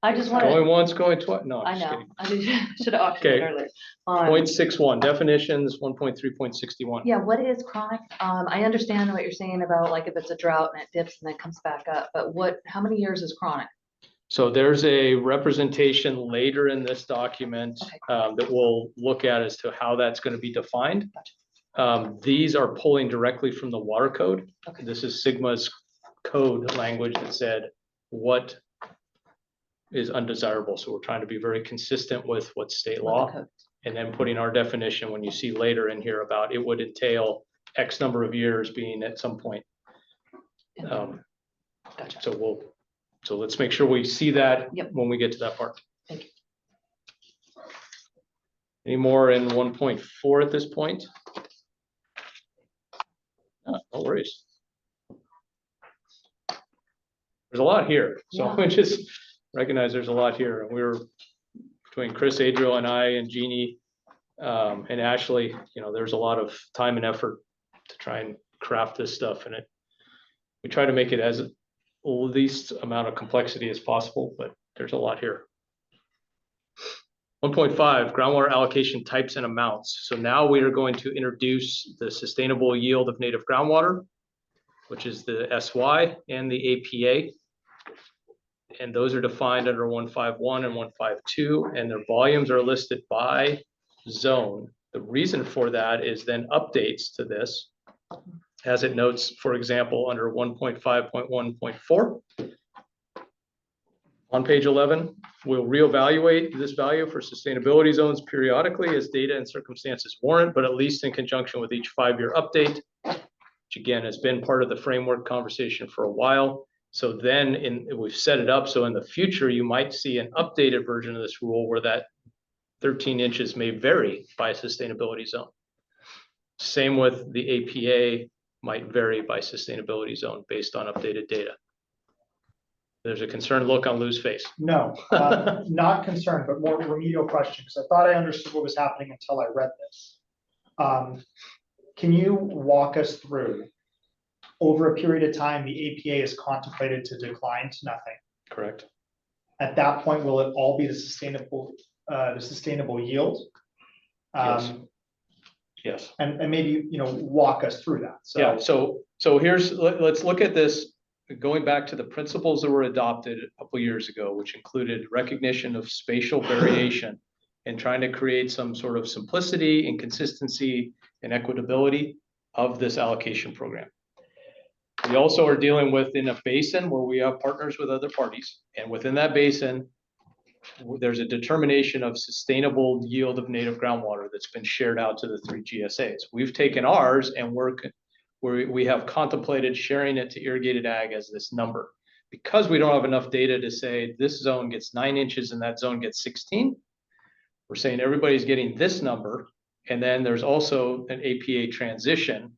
I just Going want once, going twice. No, I I'm just know, kidding. I should have optioned it Okay. earlier. 0.61 definitions, 1.3.61. Yeah, what is chronic? I understand what you're saying about like if it's a drought and it dips and then comes back up, but how many years is chronic? So there's a representation later in this document Okay. that we'll look at as to how that's going to be defined. These are pulling directly from the water code. Okay. This is Sigma's code language that said what is undesirable. So we're trying to be very consistent with what's state What the law. code- And then putting our definition when you see later in here about it would entail X number of years being at some point. Gotcha. So let's make sure we see that Yep. when we get to that part. Thank you. Any more in 1.4 at this point? No worries. There's a lot here, so Yeah. we just recognize there's a lot here. And we were between Chris, Adriel, and I, and Jeannie, and Ashley, there's a lot of time and effort to try and craft this stuff, and we try to make it as least amount of complexity as possible, but there's a lot here. 1.5, groundwater allocation types and amounts. So now we are going to introduce the sustainable yield of native groundwater, which is the SY and the APA. And those are defined under 151 and 152, and their volumes are listed by zone. The reason for that is then updates to this, as it notes, for example, under 1.5.1.4. On page 11, we'll reevaluate this value for sustainability zones periodically as data and circumstances warrant, but at least in conjunction with each 5-year update, which again has been part of the framework conversation for a while. So then we've set it up so in the future, you might see an updated version of this rule where that 13 inches may vary by sustainability zone. Same with the APA might vary by sustainability zone based on updated data. There's a concerned look on Lou's face. No, not concerned, but more remedial question, because I thought I understood what was happening until I read this. Can you walk us through, over a period of time, the APA is contemplated to decline to nothing? Correct. At that point, will it all be the sustainable yield? Yes. Yes. And maybe, walk us through that. Yeah, so let's look at this, going back to the principles that were adopted a couple years ago, which included recognition of spatial variation and trying to create some sort of simplicity and consistency and equitability of this allocation program. We also are dealing with in a basin where we have partners with other parties, and within that basin, there's a determination of sustainable yield of native groundwater that's been shared out to the 3 GSAs. We've taken ours and we have contemplated sharing it to irrigated ag as this number. Because we don't have enough data to say this zone gets 9 inches and that zone gets 16, we're saying everybody's getting this number. And then there's also an APA transition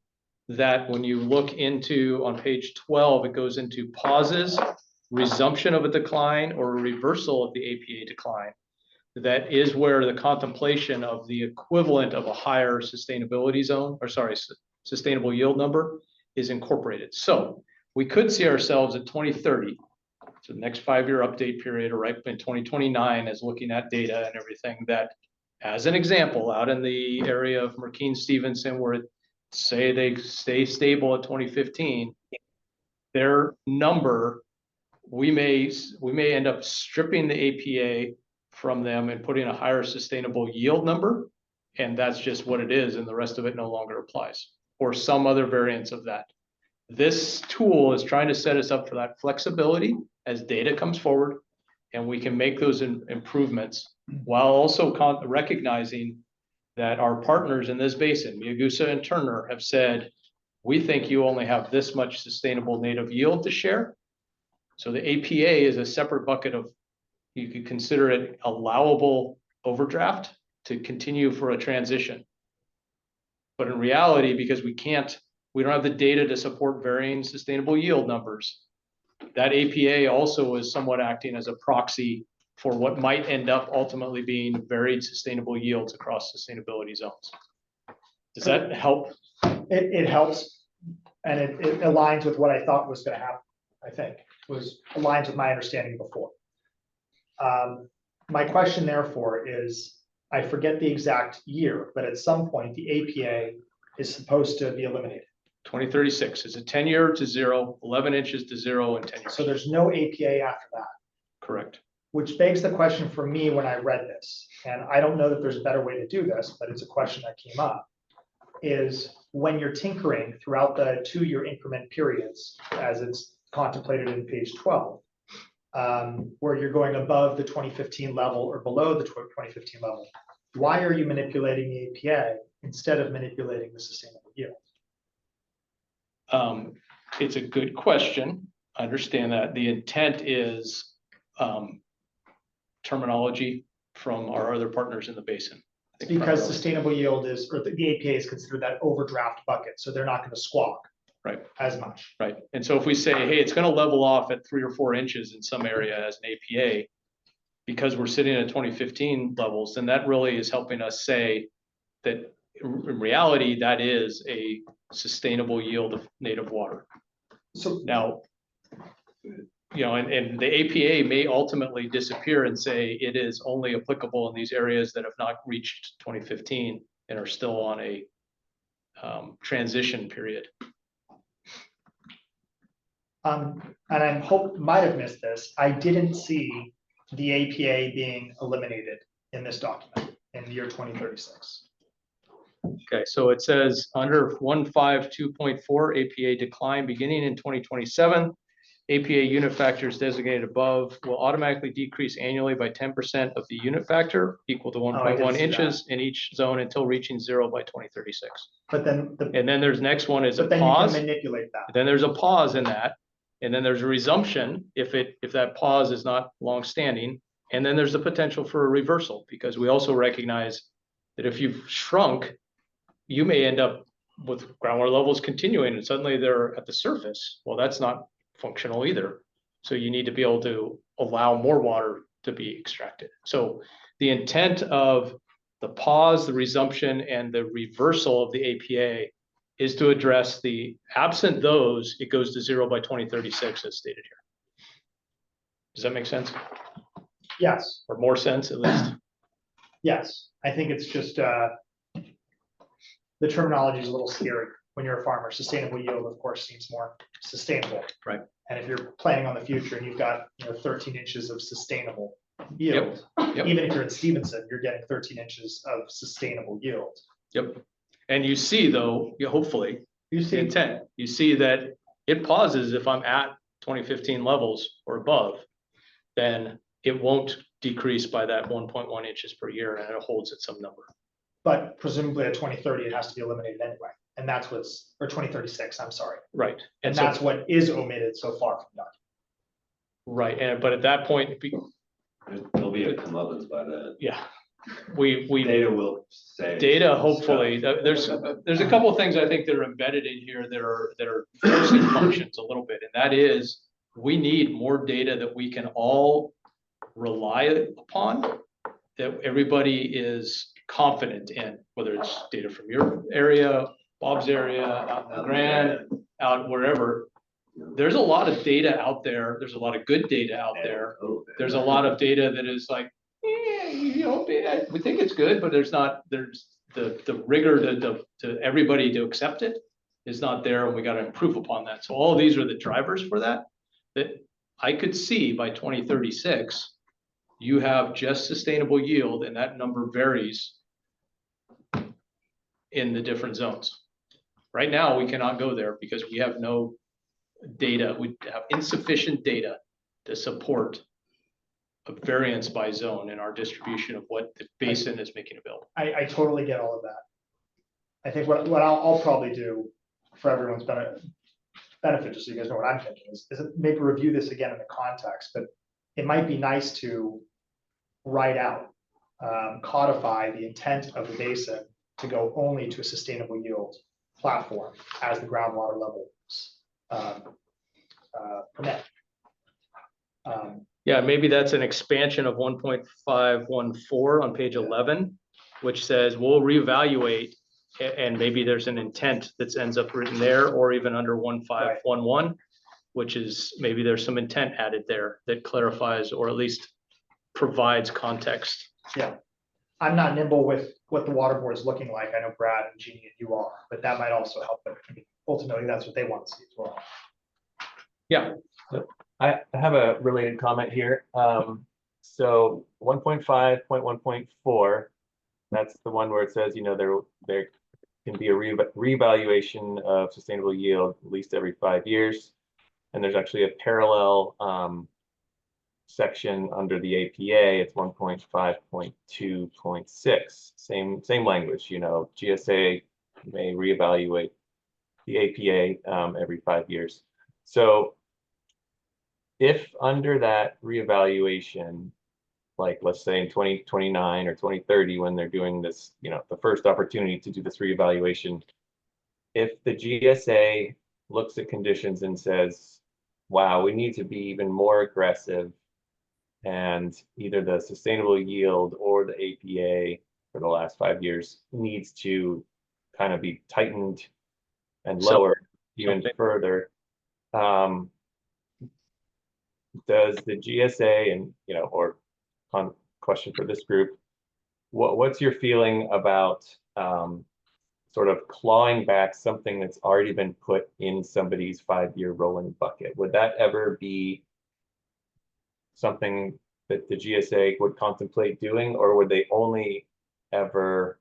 that when you look into on page 12, it goes into pauses, resumption of a decline, or a reversal of the APA decline. That is where the contemplation of the equivalent of a higher sustainability zone, sustainable yield number is incorporated. So we could see ourselves at 2030, so the next 5-year update period, or right in 2029, as looking at data and everything that, as an example, out in the area of Merkeen Stevenson, where say they stay stable at 2015, their number, we may end up stripping the APA from them and putting a higher sustainable yield number. And that's just what it is. And the rest of it no longer applies, or some other variance of that. This tool is trying to set us up for that flexibility as data comes forward, and we can make those improvements while also recognizing that our partners in this basin, Miagusa and Turner, have said, we think you only have this much sustainable native yield to share. So the APA is a separate bucket of, you could consider it allowable overdraft to continue for a transition. But in reality, because we can't We don't have the data to support varying sustainable yield numbers. That APA also is somewhat acting as a proxy for what might end up ultimately being varied sustainable yields across sustainability zones. Does that help? It helps, and it aligns with what I thought was gonna happen, I think, aligns with my understanding before. My question therefore is, I forget the exact year, but at some point, the APA is supposed to be eliminated. 2036 is a 10-year to 0, 11 inches to 0, and 10 years. So there's no APA after that, Correct. which begs the question for me when I read this, and I don't know that there's a better way to do this, but it's a question that came up, is when you're tinkering throughout the 2-year increment periods, as it's contemplated in page 12, where you're going above the 2015 level or below the 2015 level, why are you manipulating the APA instead of manipulating the sustainable yield? It's a good question. I understand that. The intent is terminology from our other partners in the basin. I think Because primarily. sustainable yield is, or the APA is considered that overdraft bucket, so they're not going to squawk Right. as much. Right. And so if we say, hey, it's going to level off at 3 or 4 inches in some area as an APA, because we're sitting at 2015 levels, then that really is helping us say that in reality, that is a sustainable yield of native water. So Now, and the APA may ultimately disappear and say it is only applicable in these areas that have not reached 2015 and are still on a transition period. and I might have missed this. I didn't see the APA being eliminated in this document in the year 2036. Okay, so it says under 152.4 APA decline beginning in 2027. APA unit factors designated above will automatically decrease annually by 10% of the unit factor equal to 1.1 inches in each zone until reaching 0 by 2036. But then, And then there's next one is a but then you pause. can manipulate that. Then there's a pause in that. And then there's a resumption if that pause is not long-standing. And then there's the potential for a reversal, because we also recognize that if you've shrunk, you may end up with groundwater levels continuing and suddenly they're at the surface. Well, that's not functional either. So you need to be able to allow more water to be extracted. So the intent of the pause, the resumption, and the reversal of the APA is to address the absent those, it goes to 0 by 2036 as stated here. Does that make sense? Yes, Or more sense at least? yes. I think it's just, the terminology is a little scary when you're a farmer. Sustainable yield, of course, seems more sustainable. Right. And if you're planning on the future and you've got, 13 inches of sustainable yield, Yep. even if you're in Stevenson, you're getting 13 inches of sustainable yield. Yep. And you see though, hopefully, You the see, intent, you see that it pauses if I'm at 2015 levels or above, then it won't decrease by that 1.1 inches per year and it holds at some number. but presumably at 2030, it has to be eliminated anyway. And that's or 2036, I'm sorry. Right. And so, that's what is omitted so far from that. right. But at that point, There'll be a comeuppance by then. yeah, we Data will say. data, hopefully, there's a couple of things I think that are embedded in here that are forcing functions a little bit. And that is, we need more data that we can all rely upon, that everybody is confident in, whether it's data from your area, Bob's area, out in the Grand, out wherever. There's a lot of data out there. There's a lot of good data out there. There's a lot of data that is like, we think it's good, but there's the rigor to everybody to accept it is not there, and we got to improve upon that. So all of these are the drivers for that I could see by 2036, you have just sustainable yield, and that number varies in the different zones. Right now, we cannot go there because we have no data. We have insufficient data to support a variance by zone in our distribution of what the basin is making available. I totally get all of that. I think what I'll probably do for everyone's benefit, just so you guys know what I'm thinking, is maybe review this again in the context, but it might be nice to write out, codify the intent of the basin to go only to a sustainable yield platform as the groundwater levels permit. Yeah, maybe that's an expansion of 1.514 on page 11, which says we'll reevaluate. And maybe there's an intent that ends up written there, or even under 1511, which is maybe there's some intent added there that clarifies or at least provides context. Yeah, I'm not nimble with what the water board is looking like. I know Brad and Jeannie and you are, but that might also help. But ultimately, that's what they want to see as well. Yeah. I have a related comment here. So 1.5.1.4, that's the one where it says, you know, there can be a reevaluation of sustainable yield at least every 5 years. And there's actually a parallel section under the APA. It's 1.5.2.6, same language, you know, GSA may reevaluate the APA every 5 years. So if under that reevaluation, like let's say in 2029 or 2030, when they're doing this, you know, the first opportunity to do this reevaluation, if the GSA looks at conditions and says, wow, we need to be even more aggressive, and either the sustainable yield or the APA for the last 5 years needs to kind of be tightened and lowered even further, does the GSA, and you know, or on question for this group, what's your feeling about sort of clawing back something that's already been put in somebody's 5-year rolling bucket? Would that ever be something that the GSA would contemplate doing, or would they only ever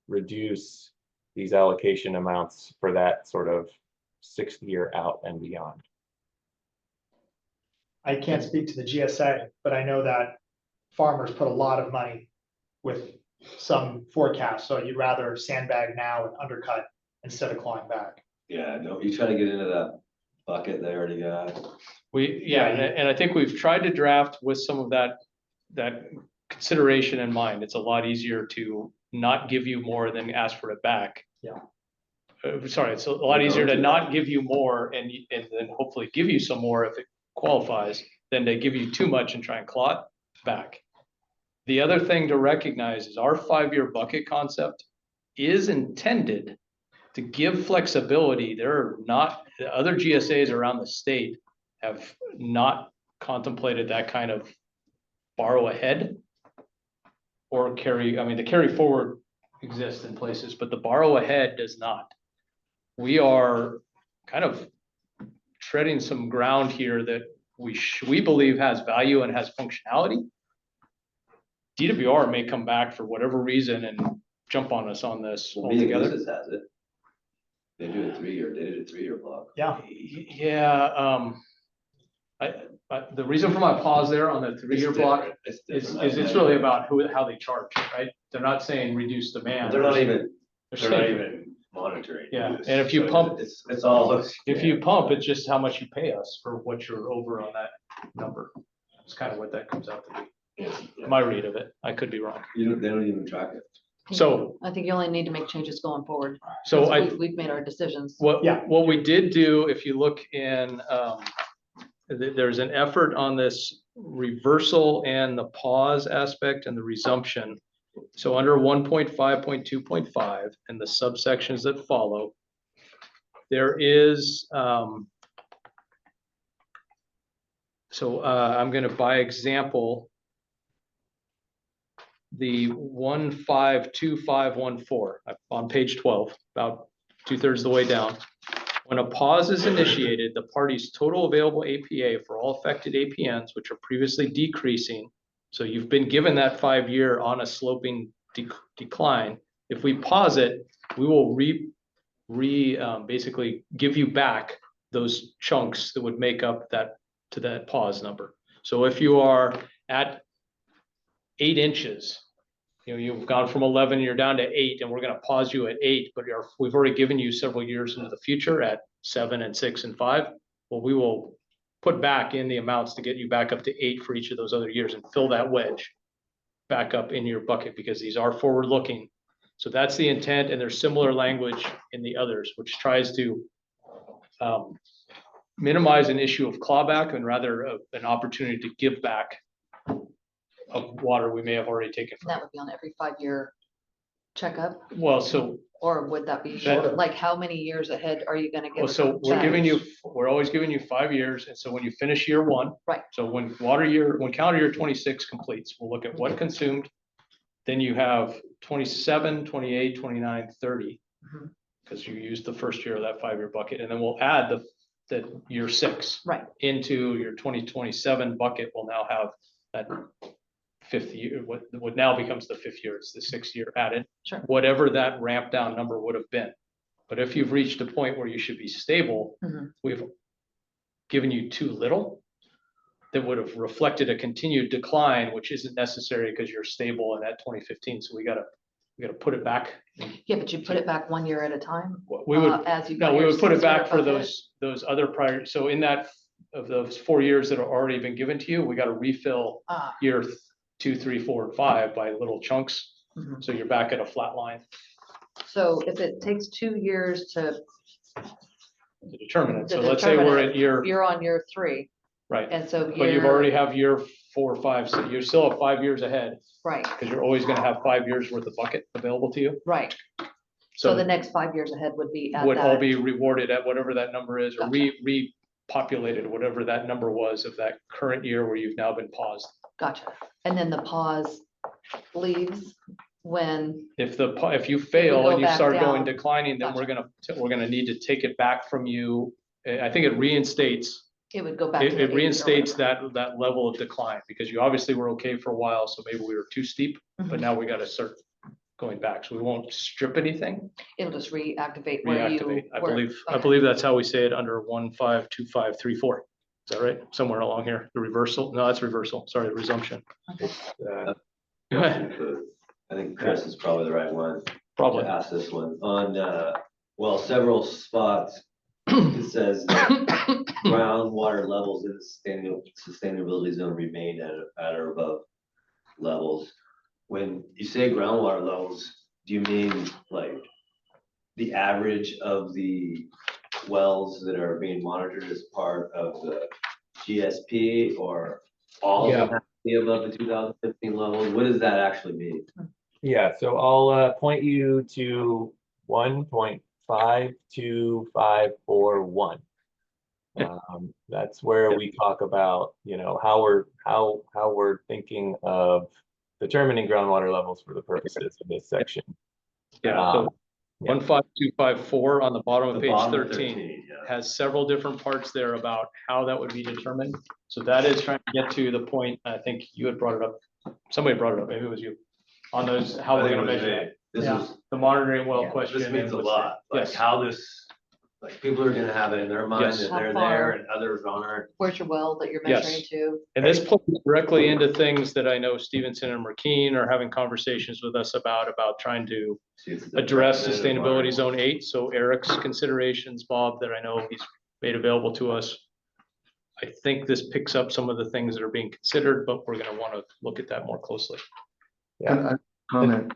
reduce these allocation amounts for that sort of 6th year out and beyond? I can't speak to the GSA, but I know that farmers put a lot of money with some forecast. So you'd rather sandbag now and undercut instead of clawing back. Yeah, no, you try to get into that bucket they already got. And I think we've tried to draft with some of that consideration in mind. It's a lot easier to not give you more than ask for it back. Yeah. Sorry, it's a lot easier to not give you more and then hopefully give you some more if it qualifies, than to give you too much and try and claw it back. The other thing to recognize is our 5-year bucket concept is intended to give flexibility. There are not, the other GSAs around the state have not contemplated that kind of borrow ahead or carry, I mean, the carry forward exists in places, but the borrow ahead does not. We are kind of treading some ground here that we believe has value and has functionality. DWR may come back for whatever reason and jump on us on this altogether. Has it. They do a 3-year block. Yeah. Yeah. The reason for my pause there on the 3-year block is it's really about how they charge, right? They're not saying reduce demand. They're not even monitoring. Yeah, and if you pump, it's all. If you pump, it's just how much you pay us for what you're over on that number. It's kind of what that comes out to be. My read of it. I could be wrong. They don't even track it. So I think you only need to make changes going forward. So We've made our decisions. What we did do, if you look in, there's an effort on this reversal and the pause aspect and the resumption. So under 1.5.2.5 and the subsections that follow, there is, I'm going to, by example, the 1.5.2.5.1.4 on page 12, about 2/3 of the way down. When a pause is initiated, the party's total available APA for all affected APNs, which are previously decreasing, so you've been given that 5-year on a sloping decline. If we pause it, we will basically give you back those chunks that would make up that pause number. So if you are at 8 inches, you've gone from 11, you're down to 8, and we're going to pause you at 8, but we've already given you several years into the future at 7 and 6 and 5. Well, we will put back in the amounts to get you back up to 8 for each of those other years and fill that wedge back up in your bucket, because these are forward looking So that's the intent, and there's similar language in the others, which tries to minimize an issue of clawback and rather an opportunity to give back of water we may have already taken from. That would be on every 5-year checkup, Well, so, or would that be That- like how many years ahead are you gonna give? well, us so a we're check? giving you, we're always giving you 5 years, and so when you finish year one. Right. So when calendar year 26 completes, we'll look at what consumed. Then you have 27, 28, 29, 30. Mhm. Because you used the first year of that 5-year bucket, and then we'll add the year 6. Right. Into your 2027 bucket, we'll now have that 5th year, what now becomes the 5th year, it's the 6th year added. Sure. Whatever that ramp down number would have been. But if you've reached a point where you should be stable, Mhm. we've given you too little. That would have reflected a continued decline, which isn't necessary because you're stable in that 2015, so we gotta put it back. Yeah, but you put it back 1 year at a time? We would, As you. no, got we your would put it 6-year back for bucket? those other prior, so in that, of those 4 years that have already been given to you, we gotta refill Ah, year 2, 3, 4, and 5 by little chunks, mhm. so you're back at a flat line So if it takes 2 years to, to determine it. To So let's say determine we're it, at year, you're on year 3, right, and so but you've year- already have year 4 or 5, so you still have 5 years ahead, Right, because you're always gonna have 5 years worth of bucket available to you. right. So the So next 5 years ahead would be at would all that, be rewarded at whatever that number is, or Gotcha. repopulated, whatever that number was of that current year where you've now been paused. gotcha. And then the pause leaves when, If you fail go and you back start going down. declining, then we're gonna need to take it back from you. I think it reinstates, it would go back to it the 80 or reinstates whatever. that level of decline, because you obviously were okay for a while, so maybe we were too steep, but Mhm. now we gotta start going back, so we won't strip anything, It'll just reactivate where you. reactivate. I were- believe okay. that's how we say it under 1, 5, 2, 5, 3, 4. Is that right? Somewhere along here, the reversal, no, that's reversal, sorry, resumption. Go ahead, I think Chris is probably the right one probably. to ask this one. On, well, several spots, it says that groundwater levels in the sustainability zone remain at or above levels. When you say groundwater levels, do you mean like the average of the wells that are being monitored as part of the GSP, or all of them have to be above the 2015 levels? What does that actually mean? Yeah, so I'll point you to 1.52541. That's where we talk about, how we're thinking of determining groundwater levels for the purposes of this section. Yeah, so Yeah. 15254 on the bottom of The page bottom of 13 yeah. has several different parts there about how that would be determined. So that is trying to get to the point, I think you had brought it up, somebody brought it up, maybe it was you, on those, how I we're think gonna it was measure me. that. This Yeah. is, The monitoring well Yeah. question. this means a and lot, like Yes. how this, like people are gonna have it in their mind Yes. that How they're far? there and others aren't. Where's your well that you're Yes. measuring to? And this plays directly into things that I know Stevenson and Merkeen are having conversations with us about trying to See, it's the address representative sustainability article. zone 8. So Eric's considerations, Bob, that I know he's made available to us. I think this picks up some of the things that are being considered, but we're gonna wanna look at that more closely. Yeah. Comment.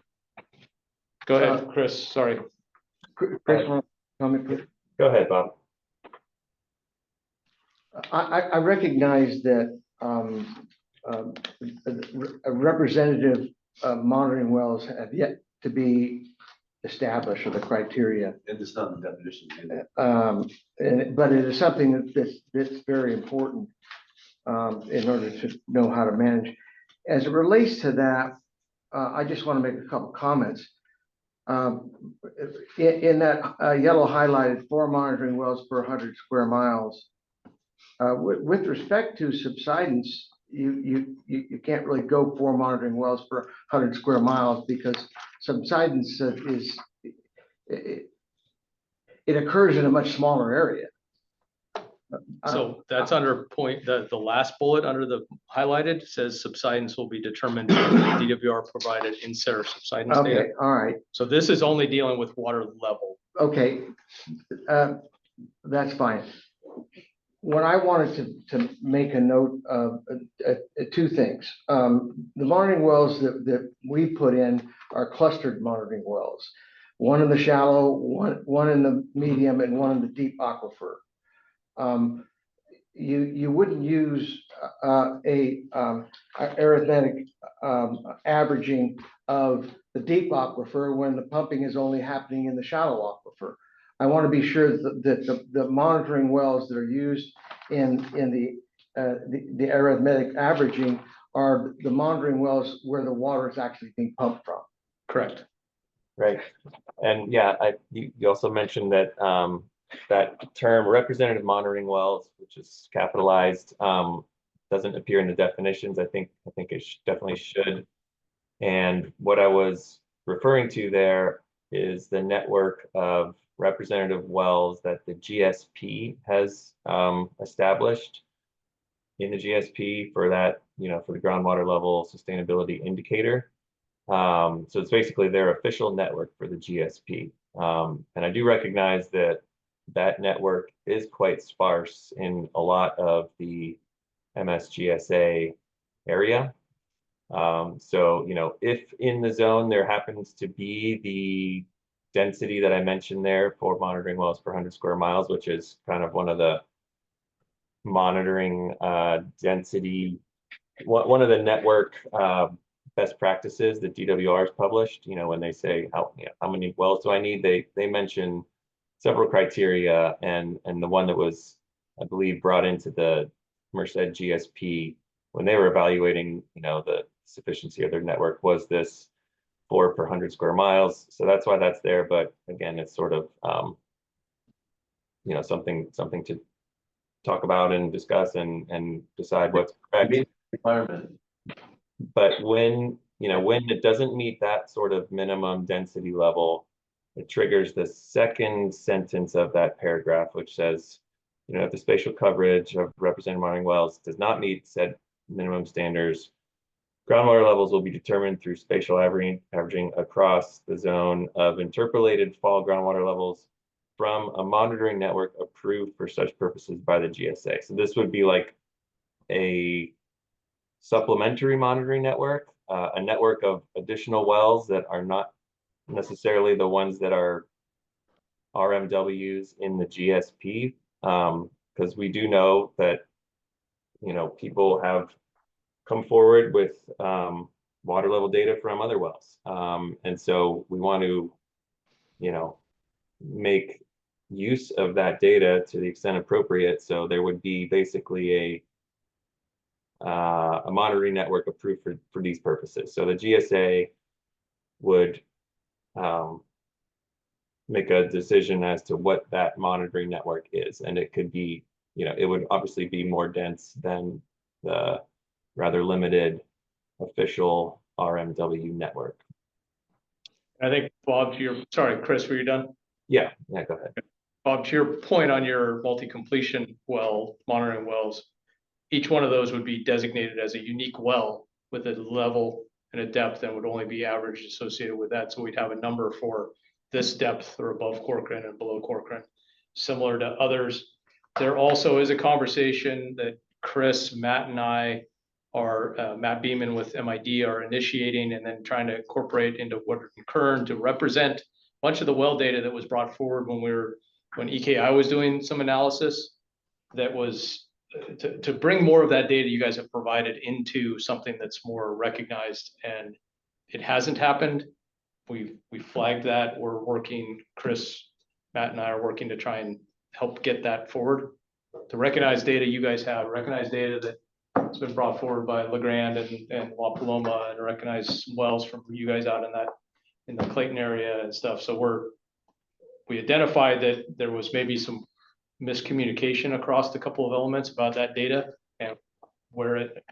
Go ahead, Chris, sorry. Chris, comment, please. Go ahead, Bob. I recognize that a representative monitoring wells have yet to be established, or the criteria. And it's not in the definition either. But it is something that's very important in order to know how to manage. As it relates to that, I just want to make a couple comments. In that yellow highlighted 4 monitoring wells per 100 square miles, with respect to subsidence, you can't really go 4 monitoring wells per 100 square miles, because subsidence it occurs in a much smaller area. So that's under point, the last bullet under the highlighted says subsidence will be determined by the DWR provided in SARE subsidence data. Okay, all right, So this is only dealing with water level. okay, that's fine. what I wanted to make a note of, two things. The monitoring wells that we put in are clustered monitoring wells. One in the shallow, one in the medium, and one in the deep aquifer. You wouldn't use a arithmetic averaging of the deep aquifer when the pumping is only happening in the shallow aquifer. I want to be sure that the monitoring wells that are used in the arithmetic averaging are the monitoring wells where the water is actually being pumped from. Correct. Right. And yeah, you also mentioned that that term representative monitoring wells, which is capitalized, doesn't appear in the definitions. I think it definitely should. And what I was referring to there is the network of representative wells that the GSP has established in the GSP for that, for the groundwater level sustainability indicator. So it's basically their official network for the GSP. And I do recognize that that network is quite sparse in a lot of the MSGSA area. So, if in the zone there happens to be the density that I mentioned there for monitoring wells per 100 square miles, which is kind of one of the monitoring density, one of the network best practices that DWR has published, when they say how many wells do I need, they mention several criteria, and the one that was, I believe, brought into the Merced GSP when they were evaluating, the sufficiency of their network was this 4 per 100 square miles. So that's why that's there. But again, it's sort of, something to talk about and discuss and decide what's correct. Requirement. But when it doesn't meet that sort of minimum density level, it triggers the second sentence of that paragraph, which says, if the spatial coverage of representative monitoring wells does not meet said minimum standards, groundwater levels will be determined through spatial averaging across the zone of interpolated fall groundwater levels from a monitoring network approved for such purposes by the GSA. So this would be like a supplementary monitoring network, a network of additional wells that are not necessarily the ones that are RMWs in the GSP, because we do know that people have come forward with water level data from other wells, and so we want to make use of that data to the extent appropriate. So there would be basically a monitoring network approved for these purposes. So the GSA would make a decision as to what that monitoring network is. And it could be, it would obviously be more dense than the rather limited official RMW network. I think, Bob, sorry, Chris, were you done? Yeah, go ahead. Bob, to your point on your multi-completion well, monitoring wells, each one of those would be designated as a unique well with a level and a depth that would only be averaged associated with that. So we'd have a number for this depth or above Corcoran and below Corcoran, similar to others. There also is a conversation that Chris, Matt, and I are, Matt Beeman with MID are initiating and then trying to incorporate into Woodward and Kern to represent a bunch of the well data that was brought forward when EKI was doing some analysis. That was to bring more of that data you guys have provided into something that's more recognized, and it hasn't happened. We flagged that. We're working, Chris, Matt, and I are working to try and help get that forward. To recognize data you guys have, recognize data that's been brought forward by LeGrand and La Paloma, and recognize wells from you guys out in the Clayton area and stuff. So we identified that there was maybe some miscommunication across a couple of elements about that data and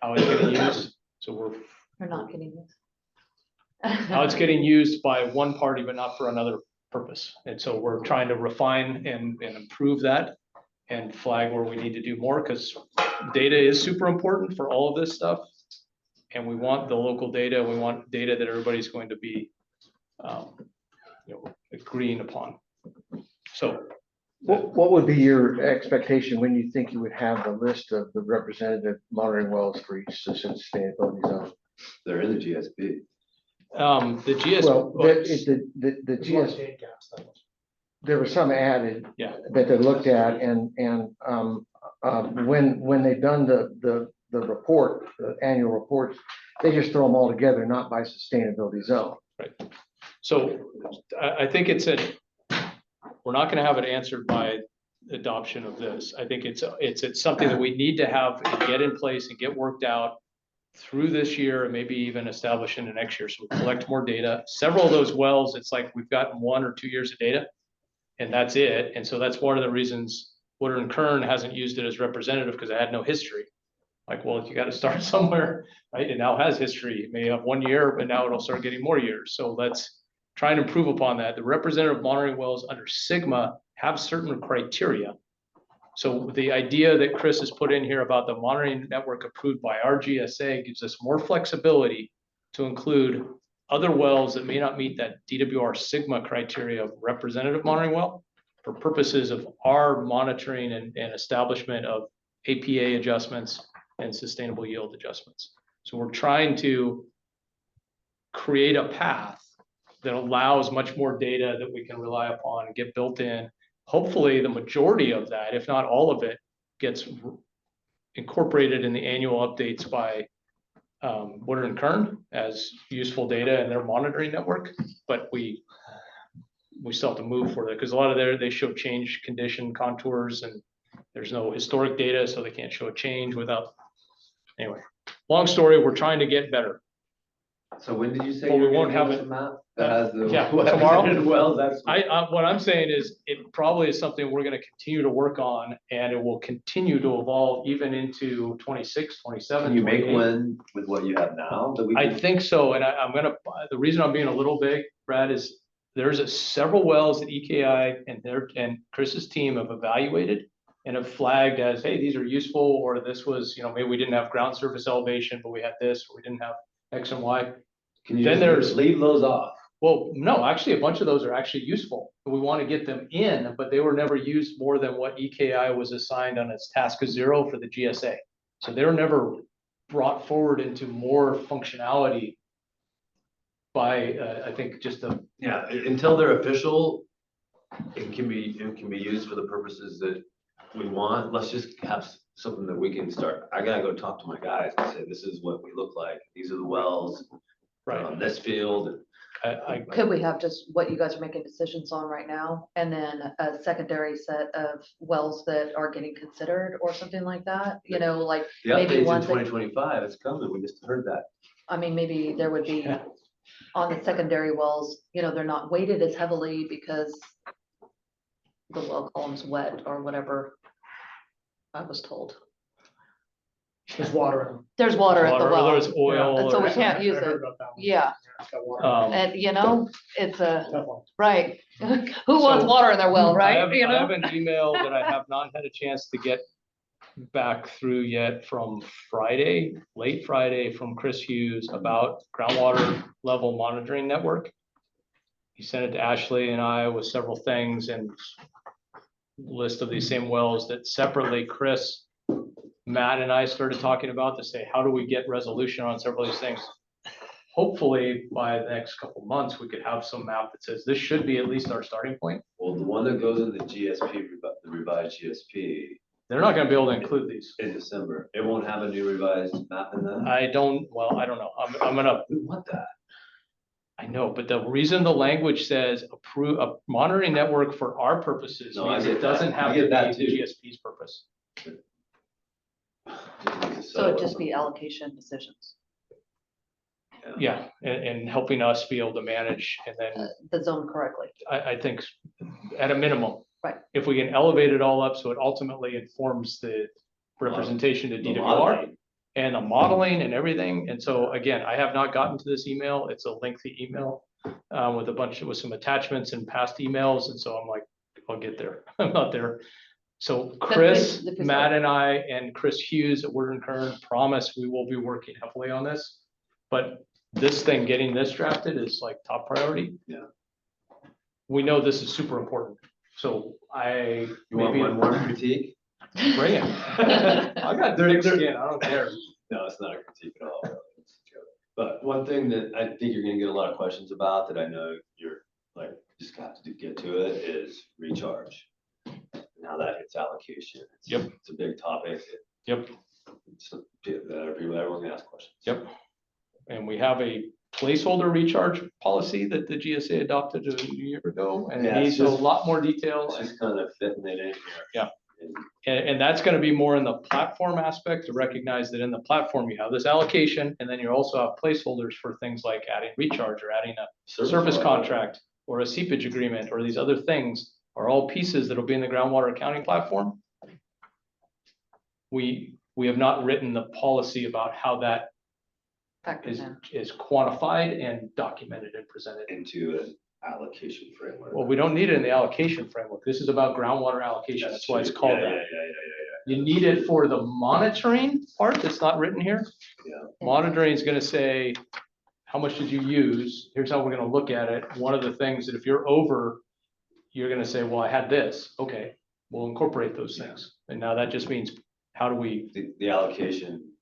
how it's getting used. So We're not getting this. how it's getting used by one party, but not for another purpose. And so we're trying to refine and improve that and flag where we need to do more, because data is super important for all of this stuff. And we want the local data. We want data that everybody's going to be agreeing upon. So What would be your expectation when you think you would have the list of the representative monitoring wells for each sustainability zone? They're in the GSP. The GS. Well, the GS, Shade gaps, that was- there were some added. Yeah. That they looked at and, when they've done the report, the annual reports, they just throw them all together, not by sustainability zone. So I think we're not gonna have it answered by adoption of this. I think it's something that we need to have and get in place and get worked out through this year and maybe even establish in the next year. So we collect more data. Several of those wells, it's like we've gotten 1 or 2 years of data and that's it. And so that's one of the reasons Woodard and Kern hasn't used it as representative because it had no history. Like, well, you got to start somewhere, right? It now has history. It may have 1 year, but now it'll start getting more years. So let's try and improve upon that. The representative monitoring wells under Sigma have certain criteria. So the idea that Chris has put in here about the monitoring network approved by our GSA gives us more flexibility to include other wells that may not meet that DWR Sigma criteria of representative monitoring well for purposes of our monitoring and establishment of APA adjustments and sustainable yield adjustments. So we're trying to create a path that allows much more data that we can rely upon and get built in. Hopefully the majority of that, if not all of it, gets incorporated in the annual updates by Woodard and Kern as useful data in their monitoring network. But we still have to move for that because a lot of they show change condition contours and there's no historic data, so they can't show a change without. Anyway, long story, we're trying to get better. So when did you say? But we you're won't gonna have give us it- a map that has the. Yeah, tomorrow. Wells, that's. What I'm saying is it probably is something we're gonna continue to work on and it will continue to evolve even into 26, 27, Can you make 28. one with what you have now that we I can? think so, and the reason I'm being a little big, Brad, is there's several wells that EKI and Chris's team have evaluated and have flagged as, hey, these are useful, or this was, maybe we didn't have ground surface elevation, but we had this, or we didn't have X and Y. Can you Then just there's- leave those off? Well, no, actually, a bunch of those are actually useful. We want to get them in, but they were never used more than what EKI was assigned on its task of 0 for the GSA. So they were never brought forward into more functionality by, I think, just the. Yeah, until they're official, it can be used for the purposes that we want. Let's just have something that we can start. I gotta go talk to my guys and say, this is what we look like. These are the wells Right. on this field. Could we have just what you guys are making decisions on right now, and then a secondary set of wells that are getting considered or something like that? Like The maybe updates in ones that, 2025, it's coming. We just heard that. I mean, maybe there would be on the secondary wells, they're not weighted as heavily because the well column's wet or whatever I was told. There's water in them. There's water at the Or well. there's oil. And so we or- can't use I heard it. about that one. Yeah, It's got water. and it's a, Tough one. right. Who wants water in their well, I right? have an email that I have not had a chance to get back through yet from Friday, late Friday, from Chris Hughes about groundwater level monitoring network. He sent it to Ashley and I with several things and list of these same wells that separately Chris, Matt and I started talking about to say, how do we get resolution on several of these things? Hopefully by the next couple of months, we could have some map that says this should be at least our starting point. Well, the one that goes in the GSP, the revised GSP They're not gonna be able to include these. in December, it won't have a new revised map in that? I don't know. I'm gonna, We want that. I know, but the reason the language says approve a monitoring network for our purposes No, I means get it doesn't that. have I to get that be the too. GSP's purpose. So it'd just be allocation decisions, Yeah, and helping us be able to manage and then the zone correctly. I think at a minimum. Right. If we can elevate it all up, so it ultimately informs the representation to The DWR modeling. and the modeling and everything. And so again, I have not gotten to this email. It's a lengthy email with some attachments and past emails. And so I'm like, I'll get there. I'm not there. So Chris, if we Matt start. and I, and Chris Hughes at Woodard and Kern promise we will be working heavily on this. But this thing, getting this drafted is like top priority. Yeah. We know this is super important. So I, You want maybe, one more critique? bring it. I got thick skin, I don't care. No, it's not a critique at all. It's a joke. But one thing that I think you're gonna get a lot of questions about that I know you're like, just got to get to it is recharge. And how that hits allocation. Yep. It's a big topic. Yep, So everyone's gonna ask questions. yep. And we have a placeholder recharge policy that the GSA adopted a year ago, and it Yeah, it's needs a just- lot more detail. It's just kind of fitting it in here. Yeah. And And that's gonna be more in the platform aspect, to recognize that in the platform, you have this allocation, and then you also have placeholders for things like adding recharge or adding a service level. contract or a seepage agreement, or these other things are all pieces that'll be in the groundwater accounting platform. We have not written the policy about how that Factors in. is quantified and documented and presented. Into an allocation framework. Well, we don't need it in the allocation framework. This is about groundwater allocation. That's why it's called Yeah, that. yeah. You need it for the monitoring part that's not written here. Yeah. Monitoring is gonna say, how much did you use? Here's how we're gonna look at it. One of the things that if you're over, you're gonna say, well, I had this. Okay, we'll incorporate those things. And now that just means, how do we, The allocation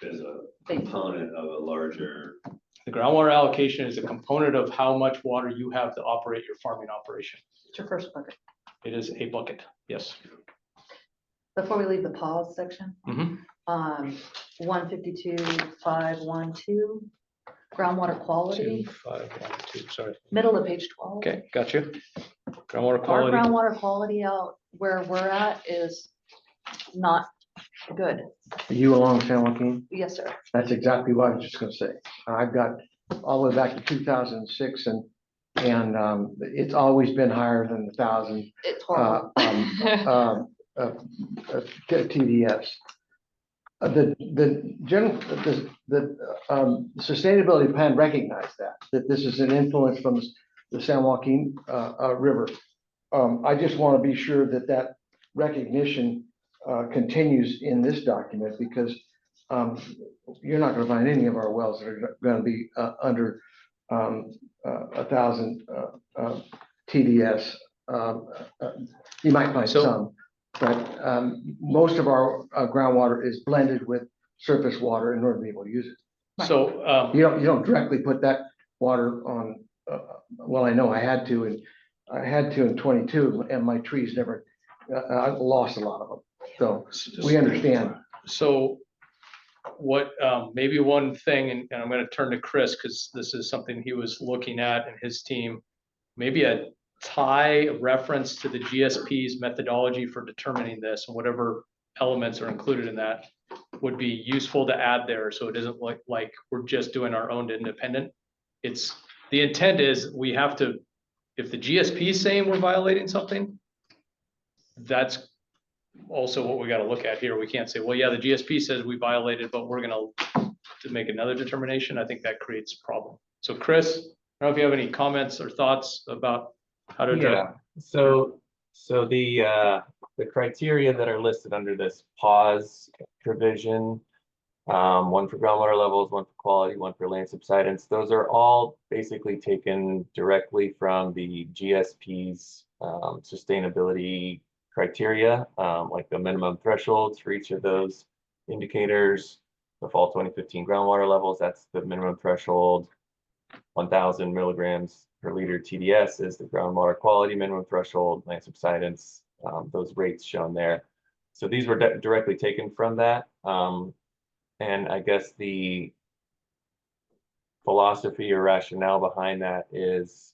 is a Base. component of a larger, the groundwater allocation is a component of how much water you have to operate your farming operation. It's your first bucket. It is a bucket, yes. Before we leave the pause section, Mhm. 152.512, groundwater quality, 2, 5, 1, 2, sorry. middle of page 12. Okay, got you. Groundwater Our quality. groundwater quality out where we're at is not good. Are you along San Joaquin? Yes, sir. That's exactly what I was just gonna say. I've got all the way back to 2006 and it's always been higher than 1,000 It's horrible. TDS. The general, the sustainability plan recognized that this is an influence from the San Joaquin River. I just want to be sure that recognition continues in this document, because you're not going to find any of our wells that are going to be under 1,000 TDS. You might find So- some, but most of our groundwater is blended with surface water in order to be able to use it. So, You don't directly put that water on, well, I know I had to in 22, and my trees never, I lost a lot of them. So we understand. So what, maybe one thing, and I'm gonna turn to Chris, because this is something he was looking at and his team, maybe a tie reference to the GSP's methodology for determining this, and whatever elements are included in that would be useful to add there, so it isn't like we're just doing our own independent. It's, the intent is, we have to, if the GSP is saying we're violating something, that's also what we gotta look at here. We can't say, well, yeah, the GSP says we violated, but we're gonna to make another determination. I think that creates a problem. So Chris, I don't know if you have any comments or thoughts about how to address. So the criteria that are listed under this pause provision, one for groundwater levels, one for quality, one for land subsidence, those are all basically taken directly from the GSP's sustainability criteria, like the minimum thresholds for each of those indicators. The fall 2015 groundwater levels, that's the minimum threshold. 1,000 milligrams per liter TDS is the groundwater quality minimum threshold. Land subsidence, those rates shown there. So these were directly taken from that. And I guess the philosophy or rationale behind that is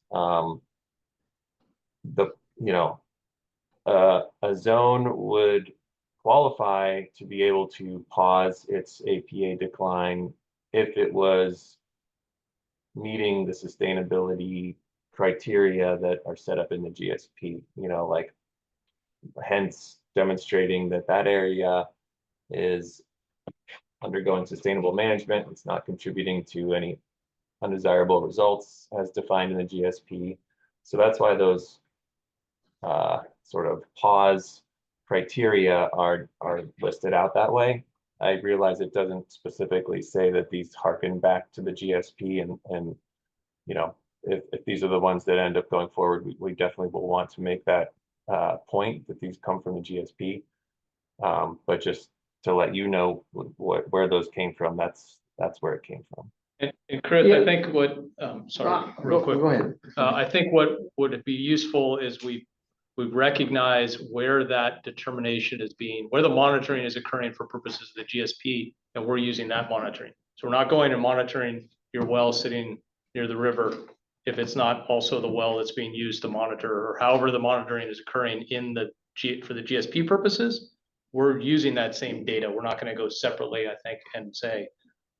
a zone would qualify to be able to pause its APA decline if it was meeting the sustainability criteria that are set up in the GSP, like hence demonstrating that that area is undergoing sustainable management. It's not contributing to any undesirable results as defined in the GSP. So that's why those sort of pause criteria are listed out that way. I realize it doesn't specifically say that these harken back to the GSP, and if these are the ones that end up going forward, we definitely will want to make that point that these come from the GSP. But just to let you know where those came from, that's where it came from. And Chris, Yeah. I think what, sorry, real quick. Go ahead. I think what would be useful is we recognize where that determination is where the monitoring is occurring for purposes of the GSP, and we're using that monitoring. So we're not going and monitoring your well sitting near the river if it's not also the well that's being used to monitor, or however the monitoring is occurring for the GSP purposes. We're using that same data. We're not going to go separately, I think, and say,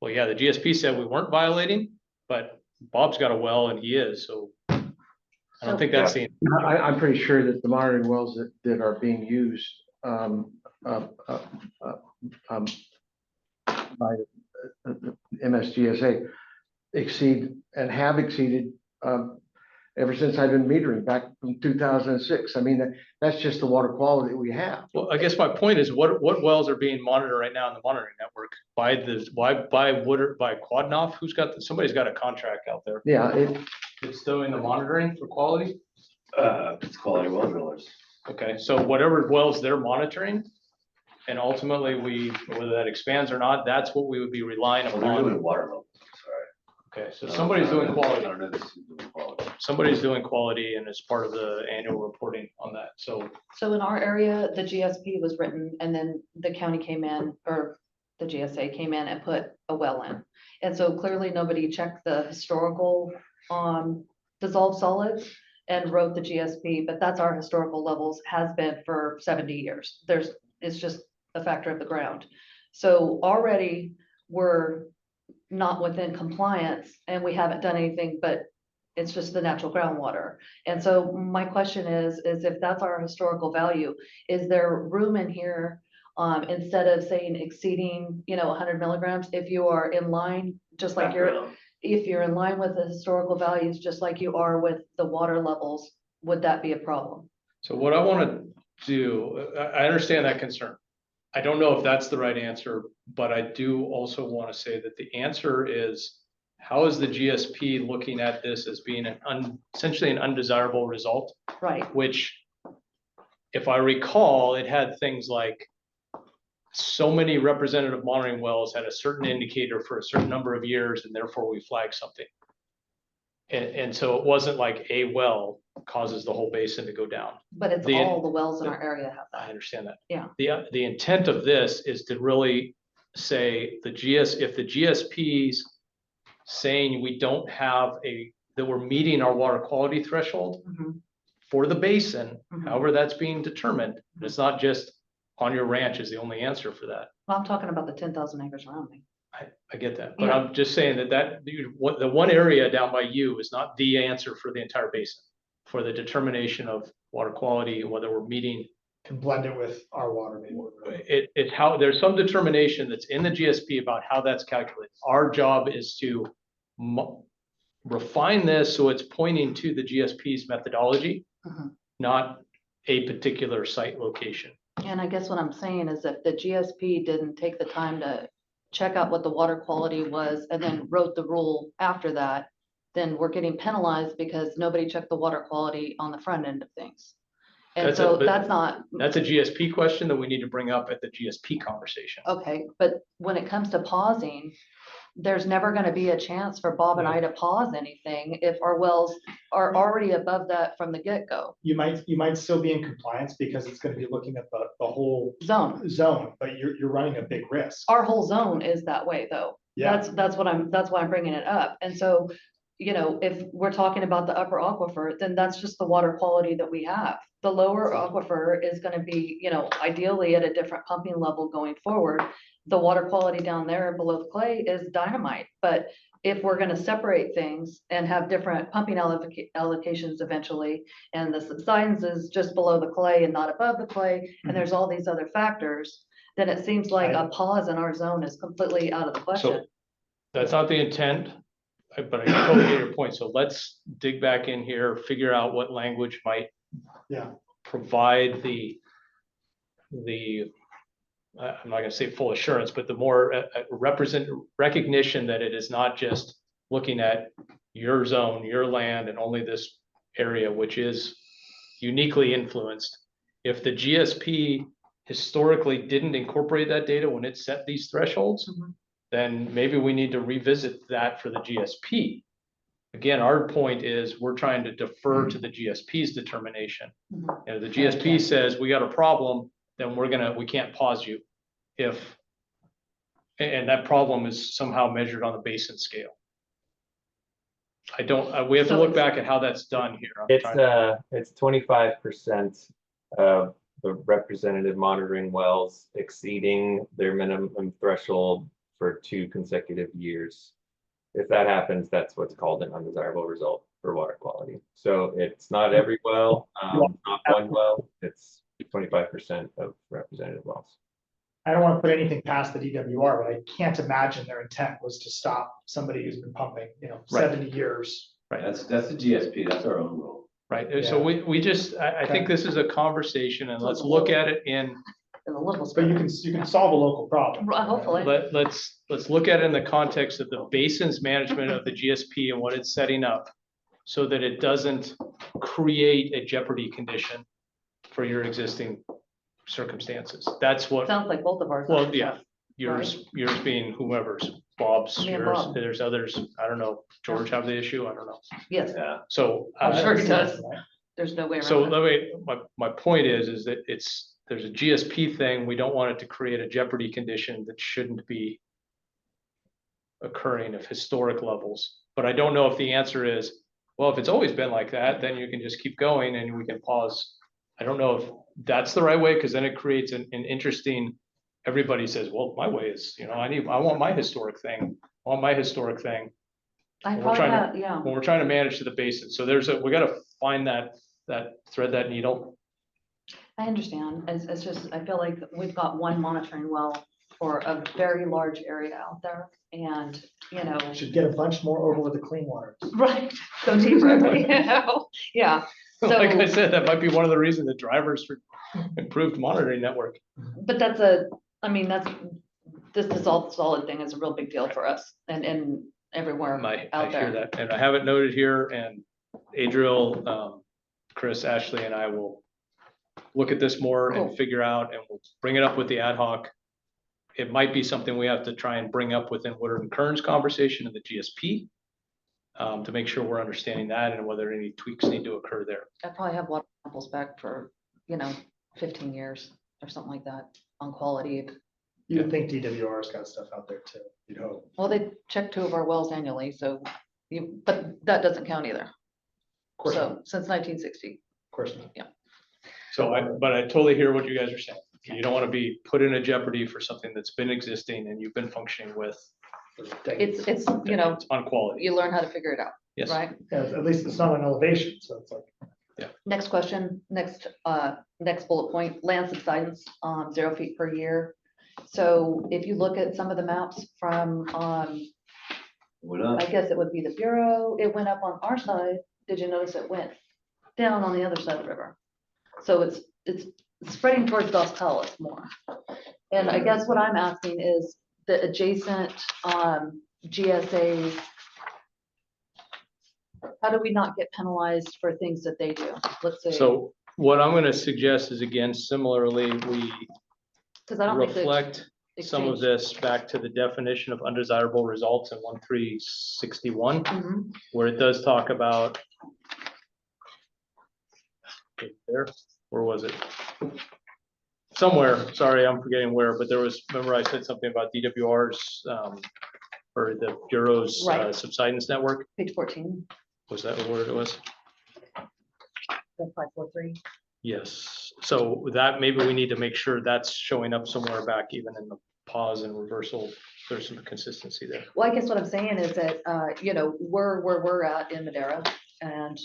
well, yeah, the GSP said we weren't violating, but Bob's got a well and he is, so I don't think that's the. I'm pretty sure that the monitoring wells that are being used by the MSGSA exceed and have exceeded ever since I've been metering back from 2006. I mean, that's just the water quality that we have. Well, I guess my point is what wells are being monitored right now in the monitoring network by Quadnoff? Somebody's got a contract out there. Yeah, It's doing the monitoring for quality. It's quality well drillers. Okay, so whatever wells they're monitoring, and ultimately whether that expands or not, that's what we would be relying Well, they're doing upon. water levels, Okay, so somebody's doing quality. I don't know this is doing quality. Somebody's doing quality, and it's part of the annual reporting on that. So So in our area, the GSP was written and then the county came in, or the GSA came in and put a well in. And so clearly nobody checked the historical dissolved solids and wrote the GSP, but that's our historical levels, has been for 70 years. It's just a factor of the ground. So already we're not within compliance and we haven't done anything, but it's just the natural groundwater. And so my question is if that's our historical value, is there room in here, instead of saying exceeding, 100 milligrams, if you are in line, just like if you're in line with the historical values, just like you are with the water levels, would that be a problem? So what I want to do, I understand that concern. I don't know if that's the right answer, but I do also want to say that the answer is, how is the GSP looking at this as being essentially an undesirable result? Right. Which, if I recall, it had things like so many representative monitoring wells had a certain indicator for a certain number of years, and therefore we flagged something. And so it wasn't like a well causes the whole basin to go down. But it's all the wells in our area have I that. understand that. Yeah. The intent of this is to really say if the GSP's saying we don't have that we're meeting our water quality threshold Mhm. for the basin, Mhm. however that's being determined, it's not just on your ranch is the only answer for that. Well, I'm talking about the 10,000 acres around me. I get that, but Yeah. I'm just saying that the one area down by you is not the answer for the entire basin for the determination of water quality, whether we're meeting. Can blend it with our water maybe. It's how there's some determination that's in the GSP about how that's calculated. Our job is to refine this so it's pointing to the GSP's methodology, Mhm. not a particular site location. And I guess what I'm saying is if the GSP didn't take the time to check out what the water quality was and then wrote the rule after that, then we're getting penalized because nobody checked the water quality on the front end of things. And so that's not. That's a GSP question that we need to bring up at the GSP conversation. Okay, but when it comes to pausing, there's never gonna be a chance for Bob and I to pause anything if our wells are already above that from the get-go. You might still be in compliance because it's gonna be looking at the whole Zone. but you're running a big risk. Our whole zone is that way, though. Yeah. That's why I'm bringing it up. And so, if we're talking about the upper aquifer, then that's just the water quality that we have. The lower aquifer is gonna be, ideally at a different pumping level going forward. The water quality down there below the clay is dynamite, but if we're gonna separate things and have different pumping allocations eventually, and the subsidence is just below the clay and not above the clay, and there's all these other factors, then it seems like a pause in our zone is completely out of the question. That's not the intent, but I totally get your point. So let's dig back in here, figure out what language might provide I'm not gonna say full assurance, but the more recognition that it is not just looking at your zone, your land, and only this area, which is uniquely influenced. If the GSP historically didn't incorporate that data when it set these thresholds, then maybe we need to revisit that for the GSP. Again, our point is we're trying to defer to the GSP's determination. If the GSP says we got a problem, then we can't pause you. And that problem is somehow measured on the basin scale. We have to look back at how that's done here. It's 25% of the representative monitoring wells exceeding their minimum threshold for 2 consecutive years. If that happens, that's what's called an undesirable result for water quality. So it's not every well, not one well, it's 25% of representative wells. I don't want to put anything past the DWR, but I can't imagine their intent was to stop somebody who's been pumping, 70 years. Right. That's the GSP, that's our own rule. Right. So I think this is a conversation, and let's look at it in a little. But you can solve a local problem. Hopefully. let's look at it in the context of the basin's management of the GSP and what it's setting up, so that it doesn't create a jeopardy condition for your existing circumstances. That's what. Sounds like both of ours. Well, yeah, yours being whomever's, Bob's, Me and yours. Bob. There's others. I don't know. George have the issue. I don't know. Yes, Yeah. So I'm sure he does. There's no way around So it. let me, my point is that there's a GSP thing. We don't want it to create a jeopardy condition that shouldn't be occurring of historic levels. But I don't know if the answer is, well, if it's always been like that, then you can just keep going and we can pause. I don't know if that's the right way, because then it creates an interesting, everybody says, well, my way is, I want my historic thing, I we're probably trying have, yeah. when we're trying to manage to the basin. So we got to find that thread, that needle. I understand. It's just, I feel like we've got one monitoring well for a very large area out there, and, Should get a bunch more over with the clean water. right, go deeper, yeah. Like I So, said, that might be one of the reasons the drivers for improved monitoring network. but that's this dissolved solid thing is a real big deal for us and everywhere I out hear there. that, and I have it noted here, and Adriel, Chris, Ashley, and I will look at this more and Cool. figure out, and we'll bring it up with the ad hoc. It might be something we have to try and bring up within Woodard and Kern's conversation in the GSP, to make sure we're understanding that and whether any tweaks need to occur there. I probably have water samples back for, 15 years or something like that on quality. You would think DWR's got stuff out there too, you'd hope. Well, they check 2 of our wells annually, so but that doesn't count either. Of course, not. So since 1960. Of course not. So but I totally hear what you guys are saying. You don't want to be put in a jeopardy for something that's been existing and you've been functioning with. It's On quality. you learn how to figure it out, Yes. right? Yeah, at least it's not an elevation, so it's like. Next question, next bullet point, land subsidence, 0 feet per year. So if you look at some of the maps from, What up? I guess it would be the Bureau, it went up on our side. Did you notice it went down on the other side of the river? So it's spreading towards Dos Palace more. And I guess what I'm asking is the adjacent GSAs, how do we not get penalized for things that they do? Let's say, So what I'm going to suggest is, again, similarly, we because I don't think reflect some of exchange- this back to the definition of undesirable results in 1361, Mhm. where it does talk about. There, where was it? Somewhere, sorry, I'm forgetting where, but there was, remember I said something about DWR's, or the Bureau's Right. subsidence network? Page 14, Was that what it was? 543. Yes, so that maybe we need to make sure that's showing up somewhere back, even in the pause and reversal. There's some consistency there. Well, I guess what I'm saying is that, we're where we're at in Madera. And,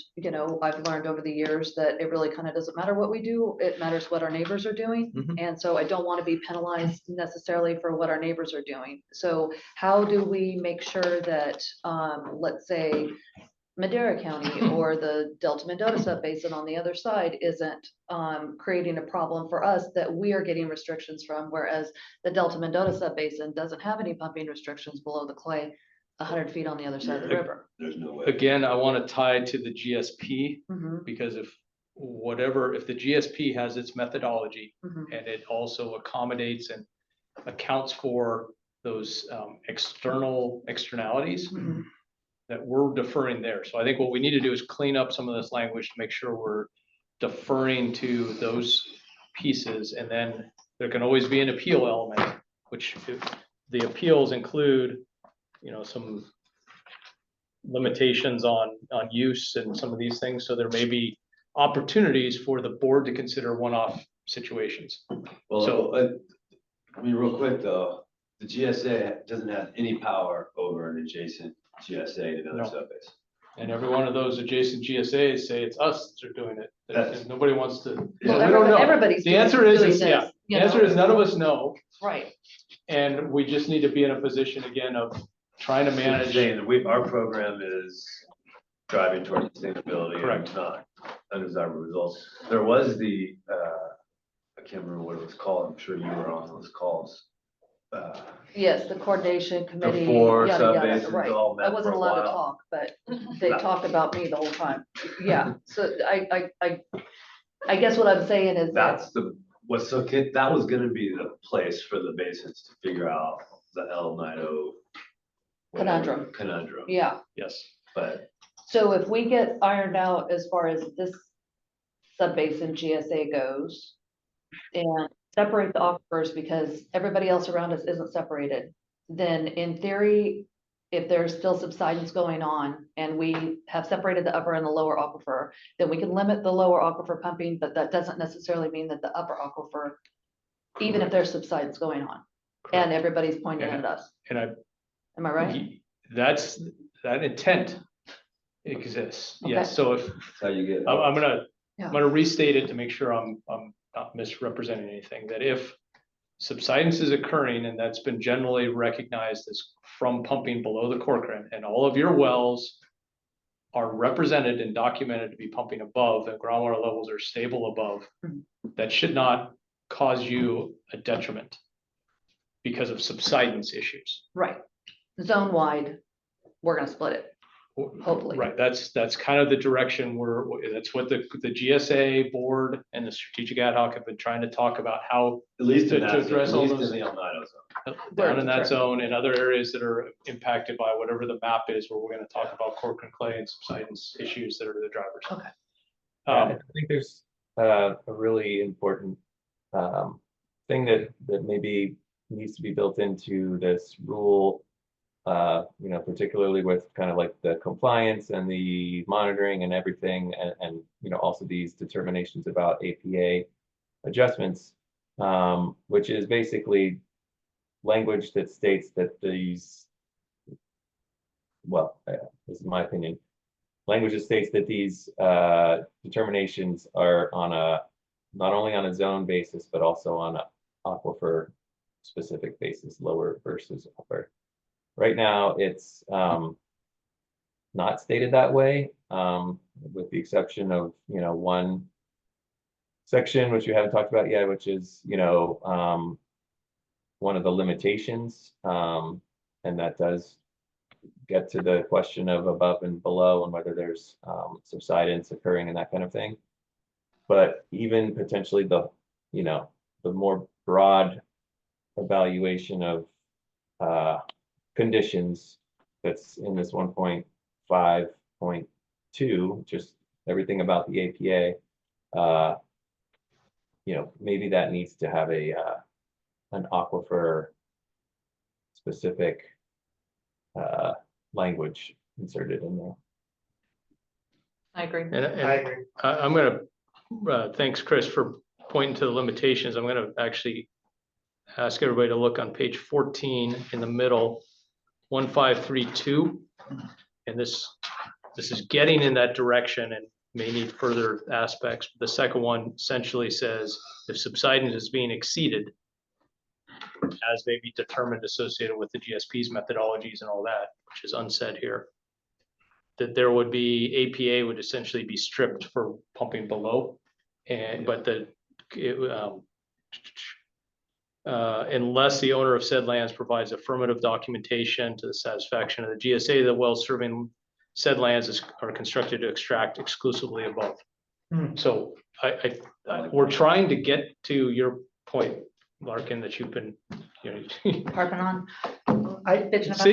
I've learned over the years that it really kind of doesn't matter what we do. It matters what our neighbors are doing. Mhm. And so I don't want to be penalized necessarily for what our neighbors are doing. So how do we make sure that, let's say, Madera County or the Delta Mendota Subbasin on the other side isn't creating a problem for us that we are getting restrictions from, whereas the Delta Mendota Subbasin doesn't have any pumping restrictions below the clay 100 feet on the other side of the river. There's no way. Again, I want to tie to the GSP, Mhm. because if whatever, if the GSP has its methodology Mhm. and it also accommodates and accounts for those externalities, Mhm. that we're deferring there. So I think what we need to do is clean up some of this language to make sure we're deferring to those pieces. And then there can always be an appeal element, which the appeals include, some limitations on use and some of these things. So there may be opportunities for the board to consider one-off situations. Well, So- I mean, real quick though, the GSA doesn't have any power over an adjacent GSA to another No. subbase. And every one of those adjacent GSAs say it's us that are doing it. That's- Nobody wants to. Well, We don't know. everybody's The doing- answer is, doing yeah, this, the you answer know? is none of us know. Right, And we just need to be in a position again of trying to manage. Saying that our program is driving towards sustainability. Correct. And not undesirable results. There was I can't remember what it was called. I'm sure you were on those calls. yes, the coordination committee. four yada, yada, sub-basins right. all met I wasn't for a allowed to while. talk, but they talked about me the whole time. Yeah, so I guess what I'm saying is that, That's that was gonna be the place for the basins to figure out the El Conundrum. Conundrum, yeah. Yes. but So if we get ironed out as far as this sub-basin GSA goes and separate the aquifers because everybody else around us isn't separated, then in theory, if there's still subsidence going on and we have separated the upper and the lower aquifer, then we can limit the lower aquifer pumping, but that doesn't necessarily mean that the upper aquifer, even if there's subsidence going on and everybody's pointing at us. And Am I right? that intent exists. Okay. Yes. So if, that's how you get. I'm gonna Yeah. restate it to make sure I'm not misrepresenting anything, that if subsidence is occurring, and that's been generally recognized as from pumping below the Corcoran, and all of your wells are represented and documented to be pumping above, and groundwater levels are stable above, that should not cause you a detriment because of subsidence issues. Right. Zone wide, we're gonna split it. Hopefully. Right, that's kind of the direction that's what the GSA board and the strategic ad hoc have been trying to talk about, how At least to in that, address at all least those in the El Nido zone. down in that zone and other areas that are impacted by whatever the map is, where we're gonna talk about Corcoran clay and subsidence issues that are the drivers. Okay. I think there's a really important thing that maybe needs to be built into this rule, particularly with kind of like the compliance and the monitoring and everything, and also these determinations about APA adjustments, which is basically language that states that these, this is my opinion, language that states that these determinations are not only on a zone basis, but also on a aquifer specific basis, lower versus upper. Right now, it's not stated that way, with the exception of, one section, which we haven't talked about yet, which is, one of the limitations, and that does get to the question of above and below and whether there's subsidence occurring and that kind of thing. But even potentially the more broad evaluation of conditions that's in this 1.5.2, just everything about the APA, maybe that needs to have an aquifer specific language inserted in there. I agree. And I agree. I'm gonna, thanks, Chris, for pointing to the limitations. I'm gonna actually ask everybody to look on page 14 in the middle, 1532. And this is getting in that direction and may need further aspects. The second one essentially says, if subsidence is being exceeded, as may be determined associated with the GSP's methodologies and all that, which is unsaid here, that there would be, APA would essentially be stripped for pumping below. Unless the owner of said lands provides affirmative documentation to the satisfaction of the GSA, the wells serving said lands are constructed to extract exclusively above. So we're trying to get to your point, Larkin, that you've been, you know, Harping on. I, bitching about.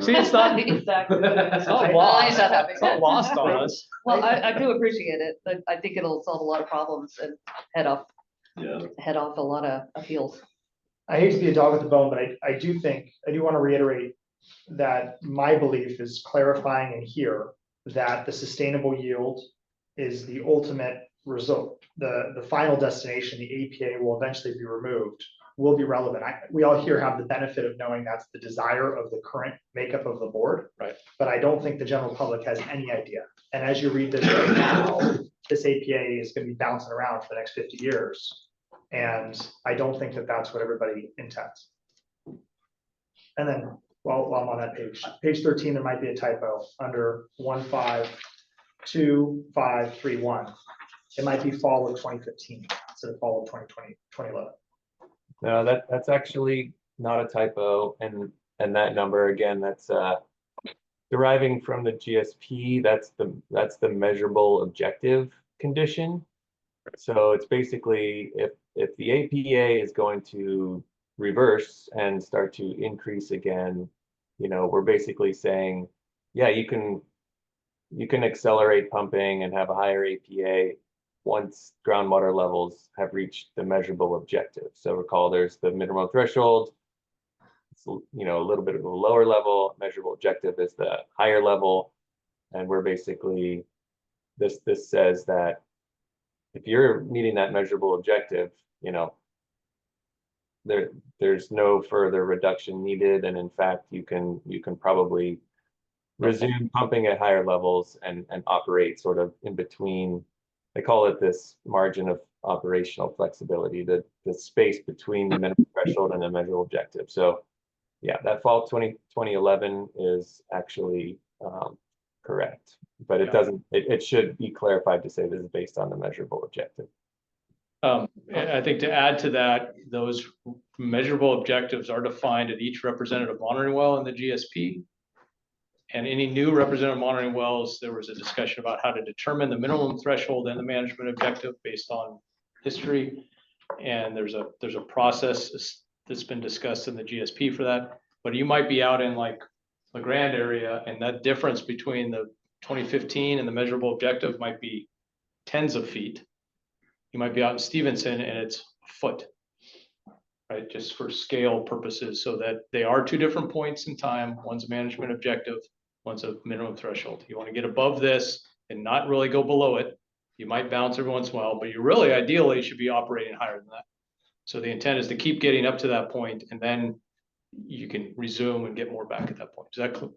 see, it's not, Exactly. it's not I- lost, He's not happy. it's not lost on us. Well, I do appreciate it. I think it'll solve a lot of problems and head off a lot of appeals. I hate to be a dog with the bone, but I do want to reiterate that my belief is clarifying in here that the sustainable yield is the ultimate result. The final destination, the APA will eventually be removed, will be relevant. We all here have the benefit of knowing that's the desire of the current makeup of the board. Right. But I don't think the general public has any idea. And as you read this right now, this APA is going to be bouncing around for the next 50 years. And I don't think that that's what everybody intends. And then, while I'm on that page 13, there might be a typo under 152531. It might be fall of 2015 instead of fall of 2011. No, that's actually not a typo, and that number again, that's deriving from the GSP. That's the measurable objective condition. So it's basically if the APA is going to reverse and start to increase again, you know, we're basically saying, yeah, you can accelerate pumping and have a higher APA once groundwater levels have reached the measurable objective. So recall there's the minimum threshold, it's, you know, a little bit of a lower level, measurable objective is the higher level. And we're basically, this says that if you're meeting that measurable objective, you know, there's no further reduction needed. And in fact, you can probably resume pumping at higher levels and operate sort of in between. They call it this margin of operational flexibility, the space between the minimum threshold and the measurable objective. So yeah, that fall 2011 is actually correct, but it doesn't, it should be clarified to say this is based on the measurable objective. I think to add to that, those measurable objectives are defined at each representative monitoring well in the GSP. And any new representative monitoring wells, there was a discussion about how to determine the minimum threshold and the management objective based on history. And there's a process that's been discussed in the GSP for that. But you might be out in like the Grand area, and that difference between the 2015 and the measurable objective might be tens of feet. You might be out in Stevenson and it's a foot, right? Just for scale purposes, so that they are two different points in time. One's a management objective, one's a minimum threshold. You want to get above this and not really go below it. You might bounce every once in a while, but you really ideally should be operating higher than that. So the intent is to keep getting up to that point, and then you can resume and get more back at that point. Is that clear?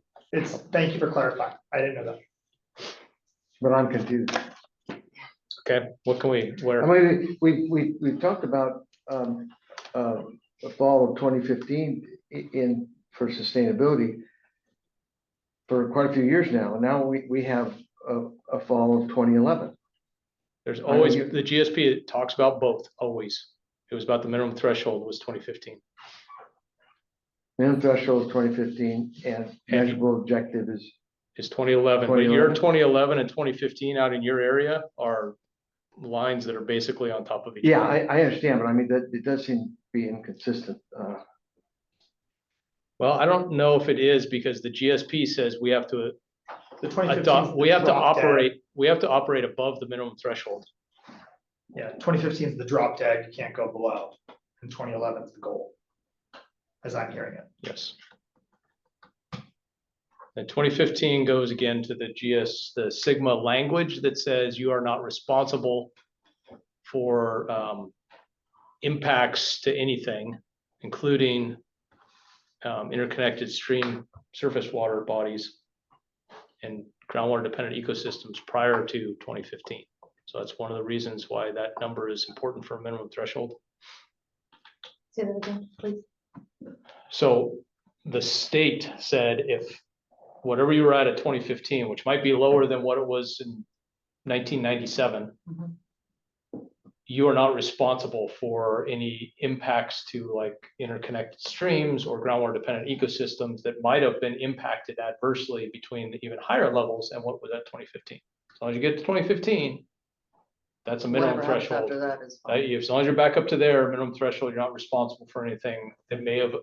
Thank you for clarifying. I didn't know that. But I'm confused. Okay, what can we, I mean, we've talked about the fall of 2015 for sustainability for quite a few years now. And now we have a fall of 2011. There's always, the GSP talks about both, always. It was about the minimum threshold was 2015. Minimum threshold is 2015 and measurable objective is 2011. But your 2011 and 2015 out in your area are lines that are basically on top of each other. Yeah, I understand, but I mean, that it does seem to be inconsistent. Well, I don't know if it is, because the GSP says we have to The 2015 adopt, we have to drop dead. operate above the minimum threshold. Yeah, 2015 is the drop dead, you can't go below, and 2011 is the goal, as I'm hearing it. Yes. And 2015 goes again to the Sigma language that says you are not responsible for impacts to anything, including interconnected stream surface water bodies and groundwater dependent ecosystems prior to 2015. So that's one of the reasons why that number is important for a minimum threshold. Say that again, please. So the state said if whatever you were at 2015, which might be lower than what it was in 1997, you are not responsible for any impacts to like interconnected streams or groundwater dependent ecosystems that might have been impacted adversely between the even higher levels and what was at 2015. As long as you get to 2015, That's a minimum Whatever happens threshold. after that is fine. As long as you're back up to their minimum threshold, you're not responsible for anything that may have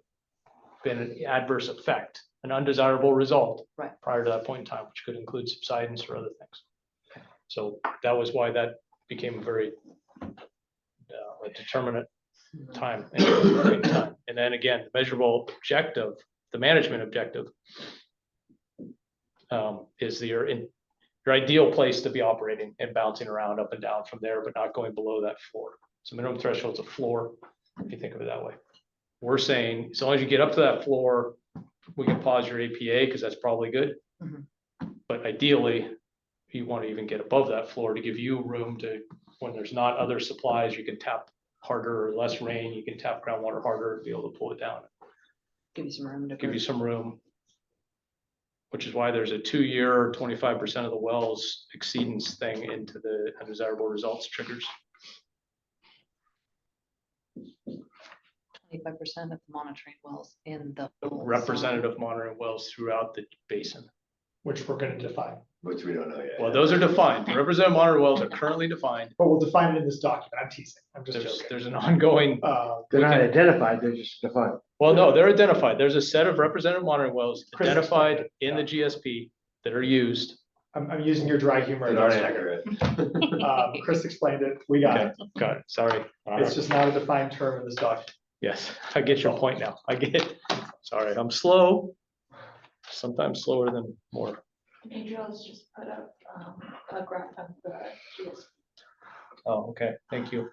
been an adverse effect, an undesirable result. Right. Prior to that point in time, which could include subsidence or other things. So that was why that became a very a determinate time. And then again, the measurable objective, the management objective is your ideal place to be operating and bouncing around up and down from there, but not going below that floor. So minimum threshold's a floor, if you think of it that way. We're saying, as long as you get up to that floor, we can pause your APA because that's probably good. Mhm. But ideally, you want to even get above that floor to give you room to, when there's not other supplies, you can tap harder or less rain, you can tap groundwater harder to be able to pull it down, Give you some room to. give you breathe. some room. Which is why there's a 2-year, 25% of the wells exceedance thing into the undesirable results triggers. 25% of the monitoring wells in the. whole zone. Representative monitoring wells throughout the basin. Which we're gonna define, Which we don't know yet. Well, those are defined. The representative monitoring wells are currently defined. but we'll define it in this document. I'm teasing. I'm just There's, joking. there's an ongoing, They're We not can- identified, they're just defined. well, no, they're identified. There's a set of representative monitoring wells Chris identified explained it, in the GSP that are used. I'm using your dry humor. That aren't against accurate. it. Chris explained it. We got Okay, it. got it. Sorry. It's just not a defined term in this document. Yes, I get your point now. I get it. Sorry, I'm slow. Sometimes slower than more. Adriel's just put up a graph of the GS. Oh, okay, thank you.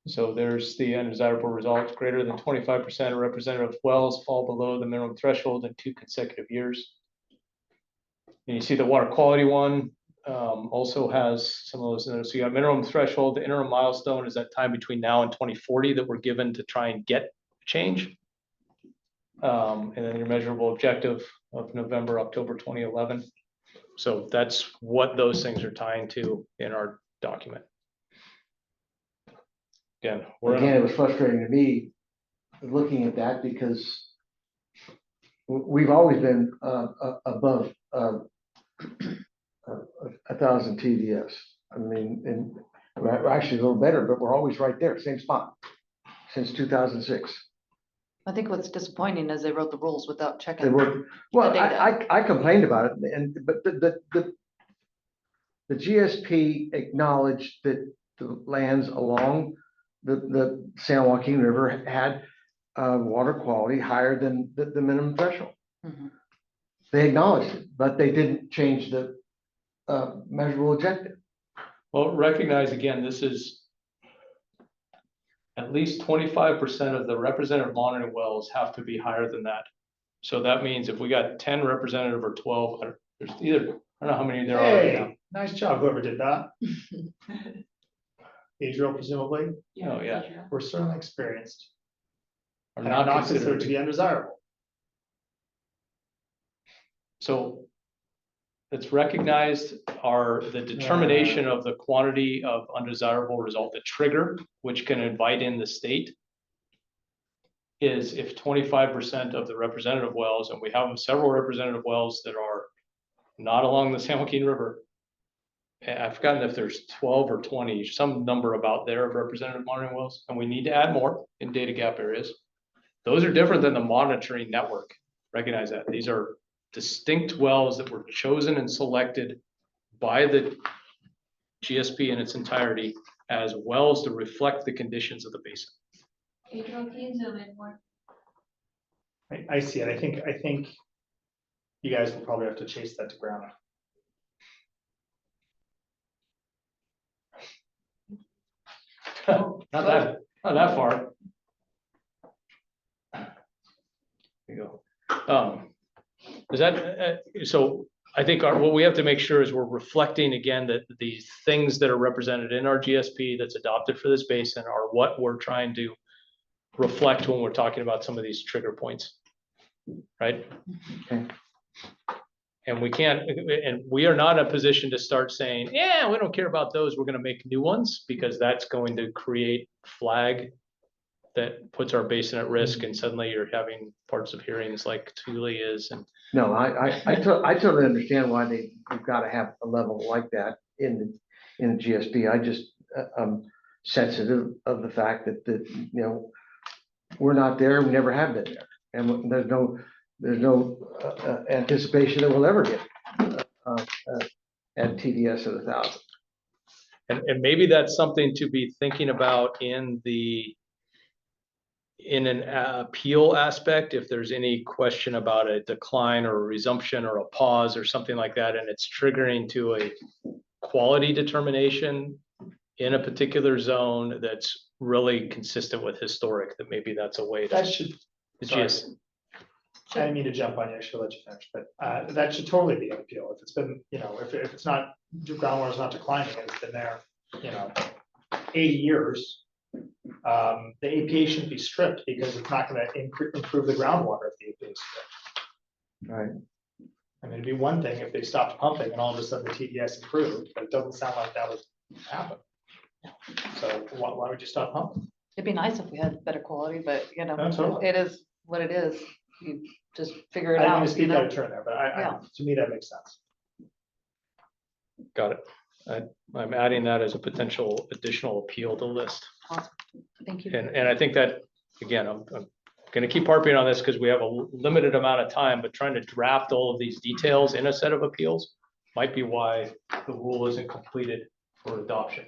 So there's the undesirable results, greater than 25% of representative wells fall below the minimum threshold in 2 consecutive years. And you see the water quality one also has some of those. So you got minimum threshold, the interim milestone is that time between now and 2040 that we're given to try and get change. And then your measurable objective of November, October 2011. So that's what those things are tying to in our document. Again, Again, it was frustrating to me looking at that because we've always been above 1,000 TDS. I mean, and we're actually a little better, but we're always right there, same spot since 2006. I think what's disappointing is they wrote the rules without They checking. were, well, The data. I complained about it, and but the GSP acknowledged that the lands along the San Joaquin River had water quality higher than the minimum threshold. Mhm. They acknowledged it, but they didn't change the measurable objective. well, recognize again, this is at least 25% of the representative monitoring wells have to be higher than that. So that means if we got 10 representative or 12, there's either, I don't know how many there are right now. Hey, nice job, whoever did that. Adriel, presumably. Oh, yeah. We're certainly experienced. Are And are not not considered to be undesirable. So it's recognized the determination of the quantity of undesirable result, the trigger, which can invite in the state, is if 25% of the representative wells, and we have several representative wells that are not along the San Joaquin River. I've forgotten if there's 12 or 20, some number about there of representative monitoring wells, and we need to add more in data gap areas. Those are different than the monitoring network. Recognize that. These are distinct wells that were chosen and selected by the GSP in its entirety as wells to reflect the conditions of the basin. Adriel, can you zoom in more? I see it. I think you guys will probably have to chase that to ground. Not that far. There you go. Is that, so I think what we have to make sure is we're reflecting again that these things that are represented in our GSP that's adopted for this basin are what we're trying to reflect when we're talking about some of these trigger points. Right? Okay. And we can't, and we are not in a position to start saying, yeah, we don't care about those. We're going to make new ones because that's going to create flag that puts our basin at risk. And suddenly you're having parts of hearings like Thule is. And No, I totally understand why they've got to have a level like that in in GSP. I just, I'm sensitive of the fact that, we're not there, we never have been there. And there's no anticipation that we'll ever get at TDS at 1,000. And maybe that's something to be thinking about in an appeal aspect, if there's any question about a decline or a resumption or a pause or something like that, and it's triggering to a quality determination in a particular zone that's really consistent with historic, that maybe that's a way That to. should, It's sorry. just, I didn't mean to jump on you, I should let you finish, but that should totally be an appeal. If it's been, if it's not, groundwater is not declining, it's been there, 80 years. The APA shouldn't be stripped because it's not gonna improve the groundwater if the APA is stripped. Right. I mean, it'd be one thing if they stopped pumping and all of a sudden the TDS improved, but it doesn't sound like that would happen. So why would you stop pumping? It'd be nice if we had better quality, but Totally. it is what it is. You just figure it I didn't out. mean to speak out of turn there, but Yeah. to me, that makes sense. got it. I'm adding that as a potential additional appeal to list. Awesome. Thank you. And I think that, again, I'm gonna keep harping on this because we have a limited amount of time, but trying to draft all of these details in a set of appeals might be why the rule isn't completed for adoption.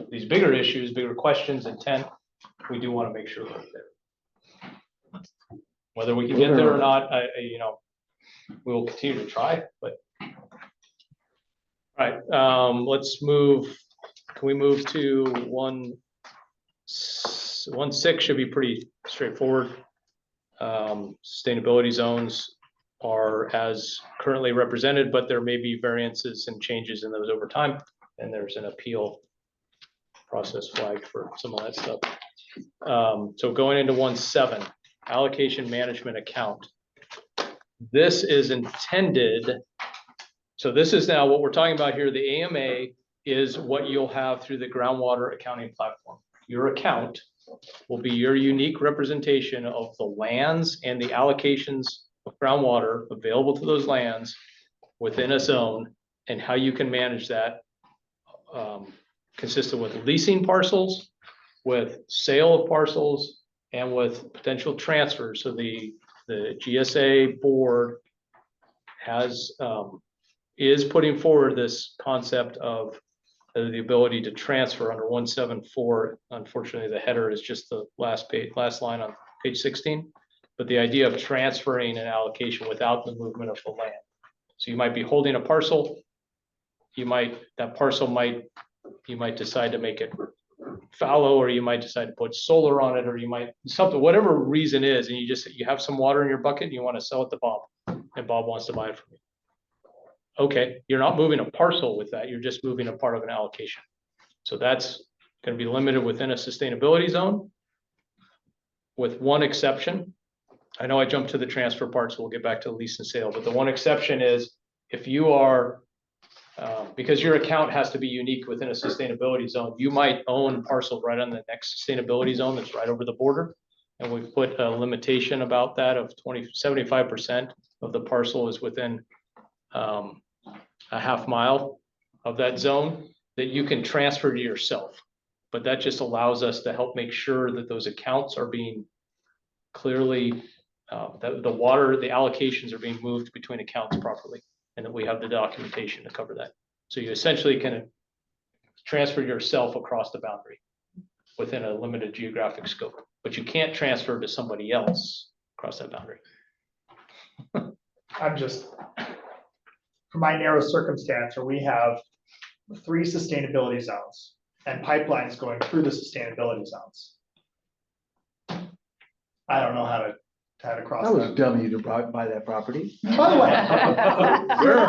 These bigger issues, bigger questions, intent, we do want to make sure we're there. Whether we can get there or not, we will continue to try, but. All right, let's move, can we move to 1.6 should be pretty straightforward. Sustainability zones are as currently represented, but there may be variances and changes in those over time. And there's an appeal process flagged for some of that stuff. So going into 1.7, allocation management account. This is intended, so this is now what we're talking about here. The AMA is what you'll have through the groundwater accounting platform. Your account will be your unique representation of the lands and the allocations of groundwater available to those lands within a zone, and how you can manage that, consistent with leasing parcels, with sale of parcels, and with potential transfers. So the GSA board is putting forward this concept of the ability to transfer under 174. Unfortunately, the header is just the last line on page 16. But the idea of transferring an allocation without the movement of the land. So you might be holding a parcel. You might decide to make it fallow, or you might decide to put solar on it, or you might whatever reason is, and you have some water in your bucket and you want to sell it to Bob, and Bob wants to buy it from you. Okay, you're not moving a parcel with that, you're just moving a part of an allocation. So that's going to be limited within a sustainability zone, with one exception. I know I jumped to the transfer part, so we'll get back to lease and sale, but the one exception is if you are, because your account has to be unique within a sustainability zone, you might own parcel right on the next sustainability zone that's right over the border. And we've put a limitation about that of 75% of the parcel is within a half mile of that zone that you can transfer to yourself. But that just allows us to help make sure that those accounts are being clearly, that the allocations are being moved between accounts properly, and that we have the documentation to cover that. So you essentially can transfer yourself across the boundary within a limited geographic scope, but you can't transfer to somebody else across that boundary. I'm just, for my narrow circumstance where we have 3 sustainability zones and pipelines going through the sustainability zones. I don't know how to cross That was that. dumb of you to buy that property. By the way,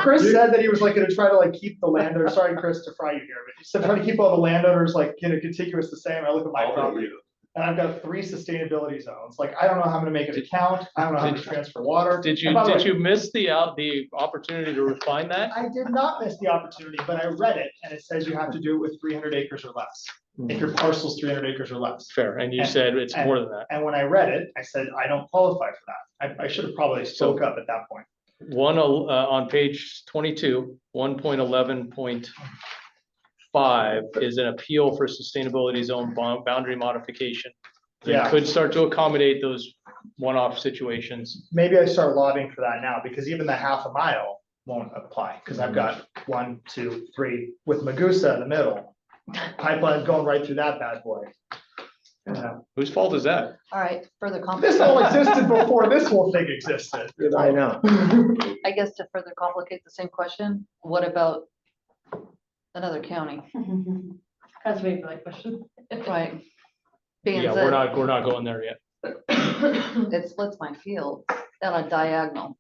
Chris said that he was like gonna try to keep the landowner, sorry, Chris, to fry you here, but he said trying to keep all the landowners contiguous the same. I look at my property and I've got 3 sustainability zones. I don't know how I'm gonna make an account. I don't know how to transfer water. Did you miss the opportunity to refine that? I did not miss the opportunity, but I read it and it says you have to do it with 300 acres or less. If your parcel's 300 acres or less. Fair, and you said it's more than that. And when I read it, I said, I don't qualify for that. I should have probably spoke up at that point. On page 22, 1.11. 5 is an appeal for sustainability zone boundary modification. They Yeah. could start to accommodate those one-off situations. Maybe I start lobbying for that now, because even the half a mile won't apply, because I've got 1, 2, 3 with Magusa in the middle. Pipeline going right through that bad boy. Yeah. Whose fault is that? All right, further This complicate, all existed before this whole thing existed. I know. I guess to further complicate the same question, what about another county? That's maybe my question. Right. Being Yeah, said, we're not going there yet. it splits my field on a diagonal.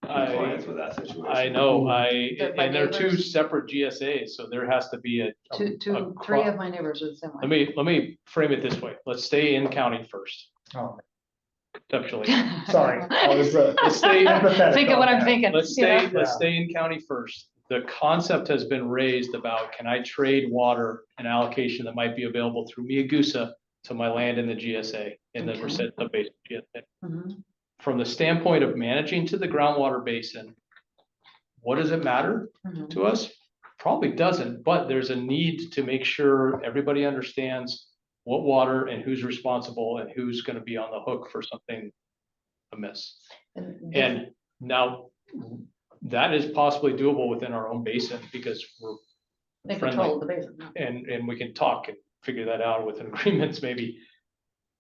Compliance with that situation. I know, They're my and they're 2 neighbors. separate GSAs, so there has to be a. Three of my neighbors are the same way. Let me frame it this way. Let's stay in county first, Oh, conceptually. sorry, I was Let's stay, empathetic. Thinking what I'm thinking. let's you know? stay, let's stay in county first. The concept has been raised about, can I trade water and allocation that might be available through Miagusa to my land in the GSA, in the Okay. percent of base GSA? Mhm. From the standpoint of managing to the groundwater basin, what does it matter Mhm. to us? Probably doesn't, but there's a need to make sure everybody understands what water and who's responsible and who's gonna be on the hook for something amiss. And now, that is possibly doable within our own basin, because we're They friendly. control the basin. and we can talk and figure that out with agreements maybe.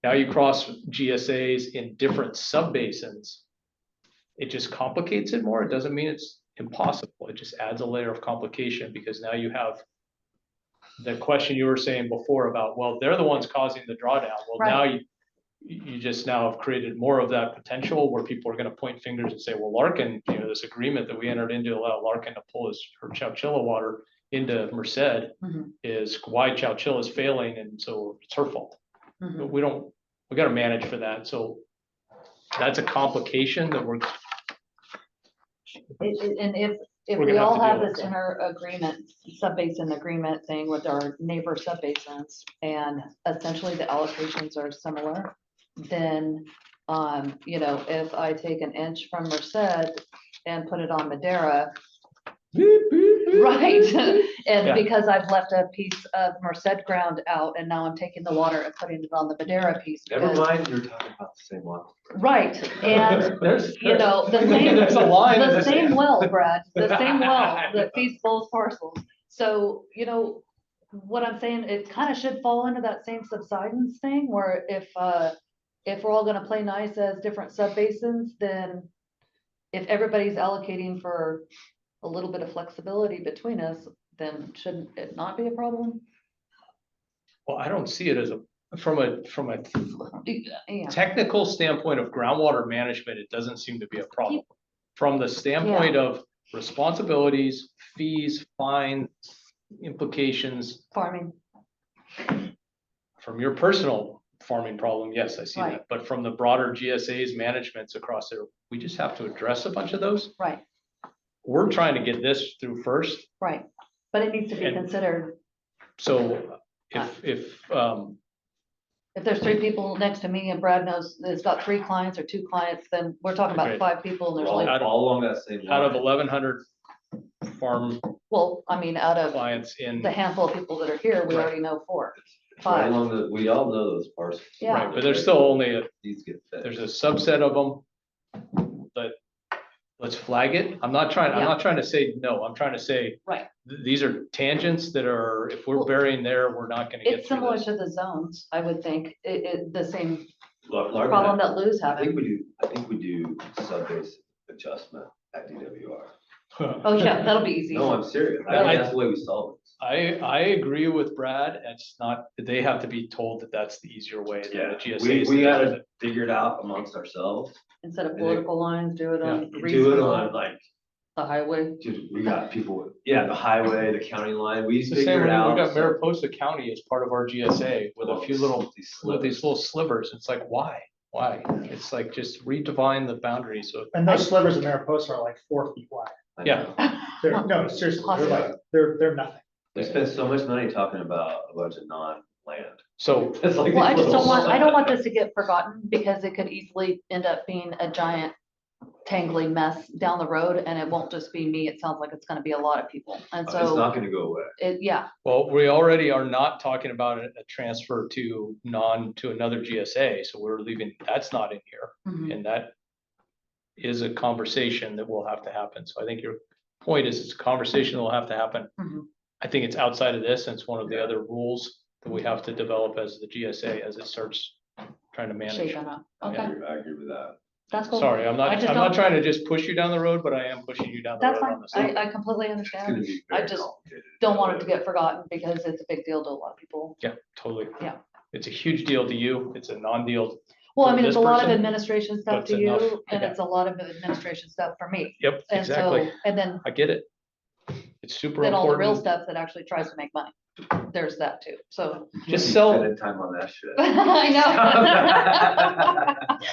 Now you cross GSAs in different sub-basins. It just complicates it more. It doesn't mean it's impossible. It just adds a layer of complication, because now you have the question you were saying before about, well, they're the ones causing the drawdown. Well, now you just now have created more of that potential where people are gonna point fingers and say, well, Larkin, this agreement that we entered into to allow Larkin to pull her Chowchilla water into Merced Mhm. is why Chowchilla is failing, and so it's her fault. Mhm. But we gotta manage for that, so that's a complication that we're, And if We're we gonna have all to have deal with this inter-agreement, sub-basin agreement thing with our neighbor sub-basins, and essentially the allocations are similar, then, if I take an inch from Merced and put it on Madera, right? And Yeah. because I've left a piece of Merced ground out, and now I'm taking the water and putting it on the Madera piece. Never because- mind, you're talking about the same one. Right, and there's, the same, there's a line. in the this- same well, Brad, the same well that feeds both parcels. So, what I'm saying, it kind of should fall into that same subsidence thing, where if we're all gonna play nice as different subbasins, then if everybody's allocating for a little bit of flexibility between us, then shouldn't it not be a problem? Well, I don't see it as from a Yeah, technical standpoint of groundwater management, it doesn't seem to be a problem. From the standpoint of responsibilities, fees, fines, implications, farming, from your personal farming problem, yes, I see Right. that. But from the broader GSA's managements across there, we just have to address a bunch of those. right, We're trying to get this through first, right, but it needs to be And- considered. so If there's 3 people next to me and Brad knows that it's got 3 clients or 2 clients, then we're talking about Agreed. 5 people and there's All only, all along that same out of line. 1,100 farm out of clients in, the handful of people that are here, we Right. already know 4, Right 5. along we all know those parcels. Yeah. right, but there's still only These get fixed. there's a subset of them that, let's flag it. I'm not trying to say no, I'm trying to say. Right. These are tangents that are, if we're Well, burying there, we're not gonna get It's through similar this. to the zones, I would think, the same Larkin, problem that Lou's I think having. I think we do sub-base adjustment at DWR. Oh, yeah, that'll be easy. No, I'm serious. I think that's the way we solve it. I agree with Brad. It's not, they have to be told that that's the easier way than the GSA. We gotta figure it out amongst ourselves. Instead of political lines, do it on Do it reasonable, on like, the highway. dude, we got people, the highway, the county line, we It's the same, figure we it out. got Mariposa County as part of our GSA with a few little, These with these slivers. little slivers. It's like, why? Why? It's like, just redefine the boundaries. So, And those slivers in Mariposa are like 4 feet wide. I yeah. know. No, seriously, they're like, they're nothing. We spend so much money talking about a bunch of non-land. So It's like Well, I these just don't little- want this to get forgotten, because it could easily end up being a giant tangly mess down the road, and it won't just be me. It sounds like it's gonna be a lot of people. And It's so not gonna go away. yeah, Well, we already are not talking about a transfer to another GSA, so we're leaving, that's not in here. mhm. And that is a conversation that will have to happen. So I think your point is it's a conversation that will have to happen. Mhm. I think it's outside of this, and it's one of the other rules that we have to develop as the GSA as it starts trying to manage. Shaping up. I Okay, agree with that. that's cool. Sorry, I'm I not, just I'm not don't- trying to just push you down the road, but I am pushing you down the That's road fine. on this. I completely It's gonna understand. be I very just complicated. don't want it to get forgotten because it's a big deal to a lot of people. Yeah, totally. Yeah. It's a huge deal to you. It's a non-deal. Well, I For mean, it's this a lot of person, administration but stuff it's to enough. you, and Yeah. it's a lot of administration stuff for me. Yep, And exactly. so, and then, I get it. It's super then all the real important. stuff that actually tries to make money. There's that too. So, Just Keep sell, spending time on that shit. I know.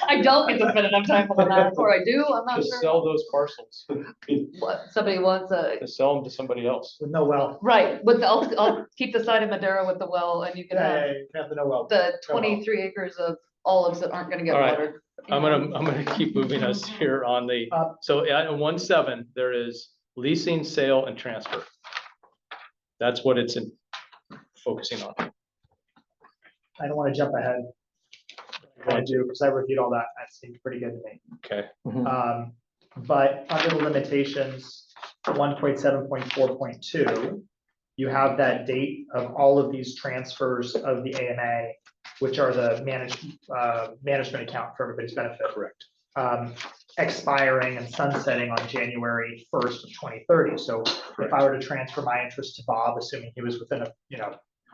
I don't get to spend enough time on that, or I do, I'm not just sure. sell those parcels, What, somebody wants a, just sell them to somebody else. With no well. right, I'll keep the side of Madera with the well, and you can have You can have the no well. the 23 acres of olives that aren't gonna get All right. watered. I'm gonna keep moving us here on the, so at 1.7, there is leasing, sale, and transfer. That's what it's focusing on. I don't want to jump ahead. I do, because I reviewed all that. That seemed pretty good to me. Okay, But under the limitations, 1.7.4.2, you have that date of all of these transfers of the AMA, which are the management account for everybody's benefit. correct. Expiring and sunsetting on January 1st of 2030. So if I were to transfer my interest to Bob, assuming he was within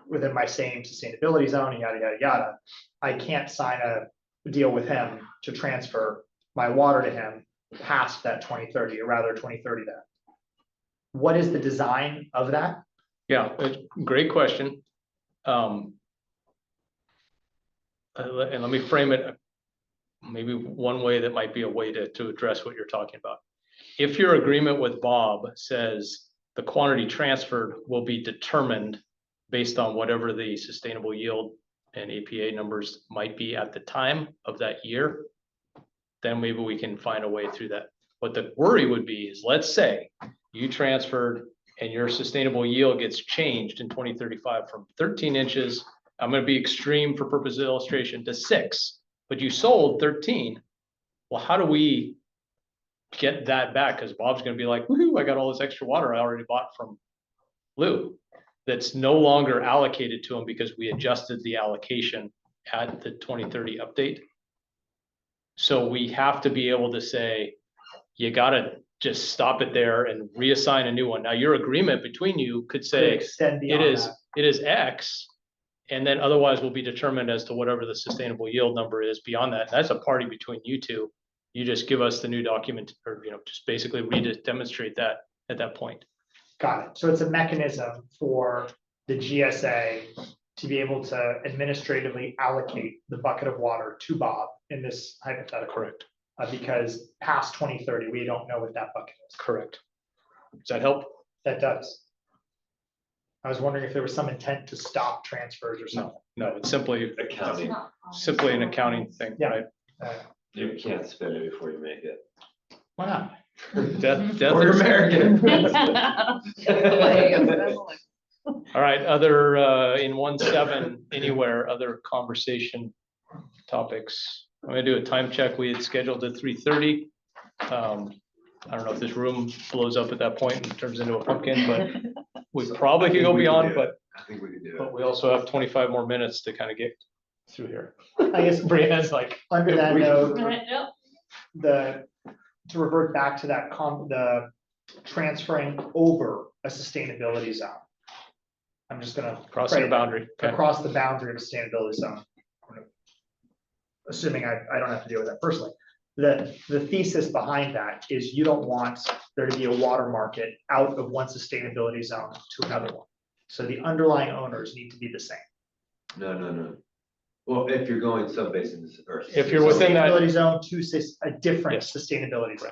within my same sustainability zone, yada, yada, yada, I can't sign a deal with him to transfer my water to him past that 2030, or rather 2030 then. What is the design of that? Yeah, great question. And let me frame it maybe one way that might be a way to address what you're talking about. If your agreement with Bob says the quantity transferred will be determined based on whatever the sustainable yield and APA numbers might be at the time of that year, then maybe we can find a way through that. What the worry would be is, let's say you transferred and your sustainable yield gets changed in 2035 from 13 inches, I'm gonna be extreme for purposes of illustration, to 6, but you sold 13. Well, how do we get that back? Because Bob's gonna be like, woohoo, I got all this extra water I already bought from Lou. That's no longer allocated to him because we adjusted the allocation at the 2030 update. So we have to be able to say, you gotta just stop it there and reassign a new one. Now, your agreement between you could say, Extend beyond that. it is X, and then otherwise will be determined as to whatever the sustainable yield number is beyond that. And that's a party between you two. You just give us the new document, or just basically read it, demonstrate that at that point. Got it. So it's a mechanism for the GSA to be able to administratively allocate the bucket of water to Bob in this hypothetical. Correct. Because past 2030, we don't know what that bucket is. Correct. Does that help? That does. I was wondering if there was some intent to stop transfers or something. No, it's simply Accounting, an accounning thing, Yeah. right? you can't spend it before you make it. Why not? Death Or you're is- American. All right, other, in 1.7, anywhere, other conversation topics. I'm gonna do a time check. We had scheduled at 3:30. I don't know if this room blows up at that point and turns into a pumpkin, but we probably could go beyond, but I think we could do but it. we also have 25 more minutes to kind of get through here. I guess Brianna's like, under that note, Yep. to revert back to that the transferring over a sustainability zone. I'm just gonna. crossing a frame it. boundary. Okay. Across the boundary of a sustainability zone. Assuming I don't have to deal with that personally. The thesis behind that is you don't want there to be a water market out of one sustainability zone to another one. So the underlying owners need to be the same. No. Well, if you're going sub-basins or. If you're within that- Sustainability zone to a different Yes. sustainability zone.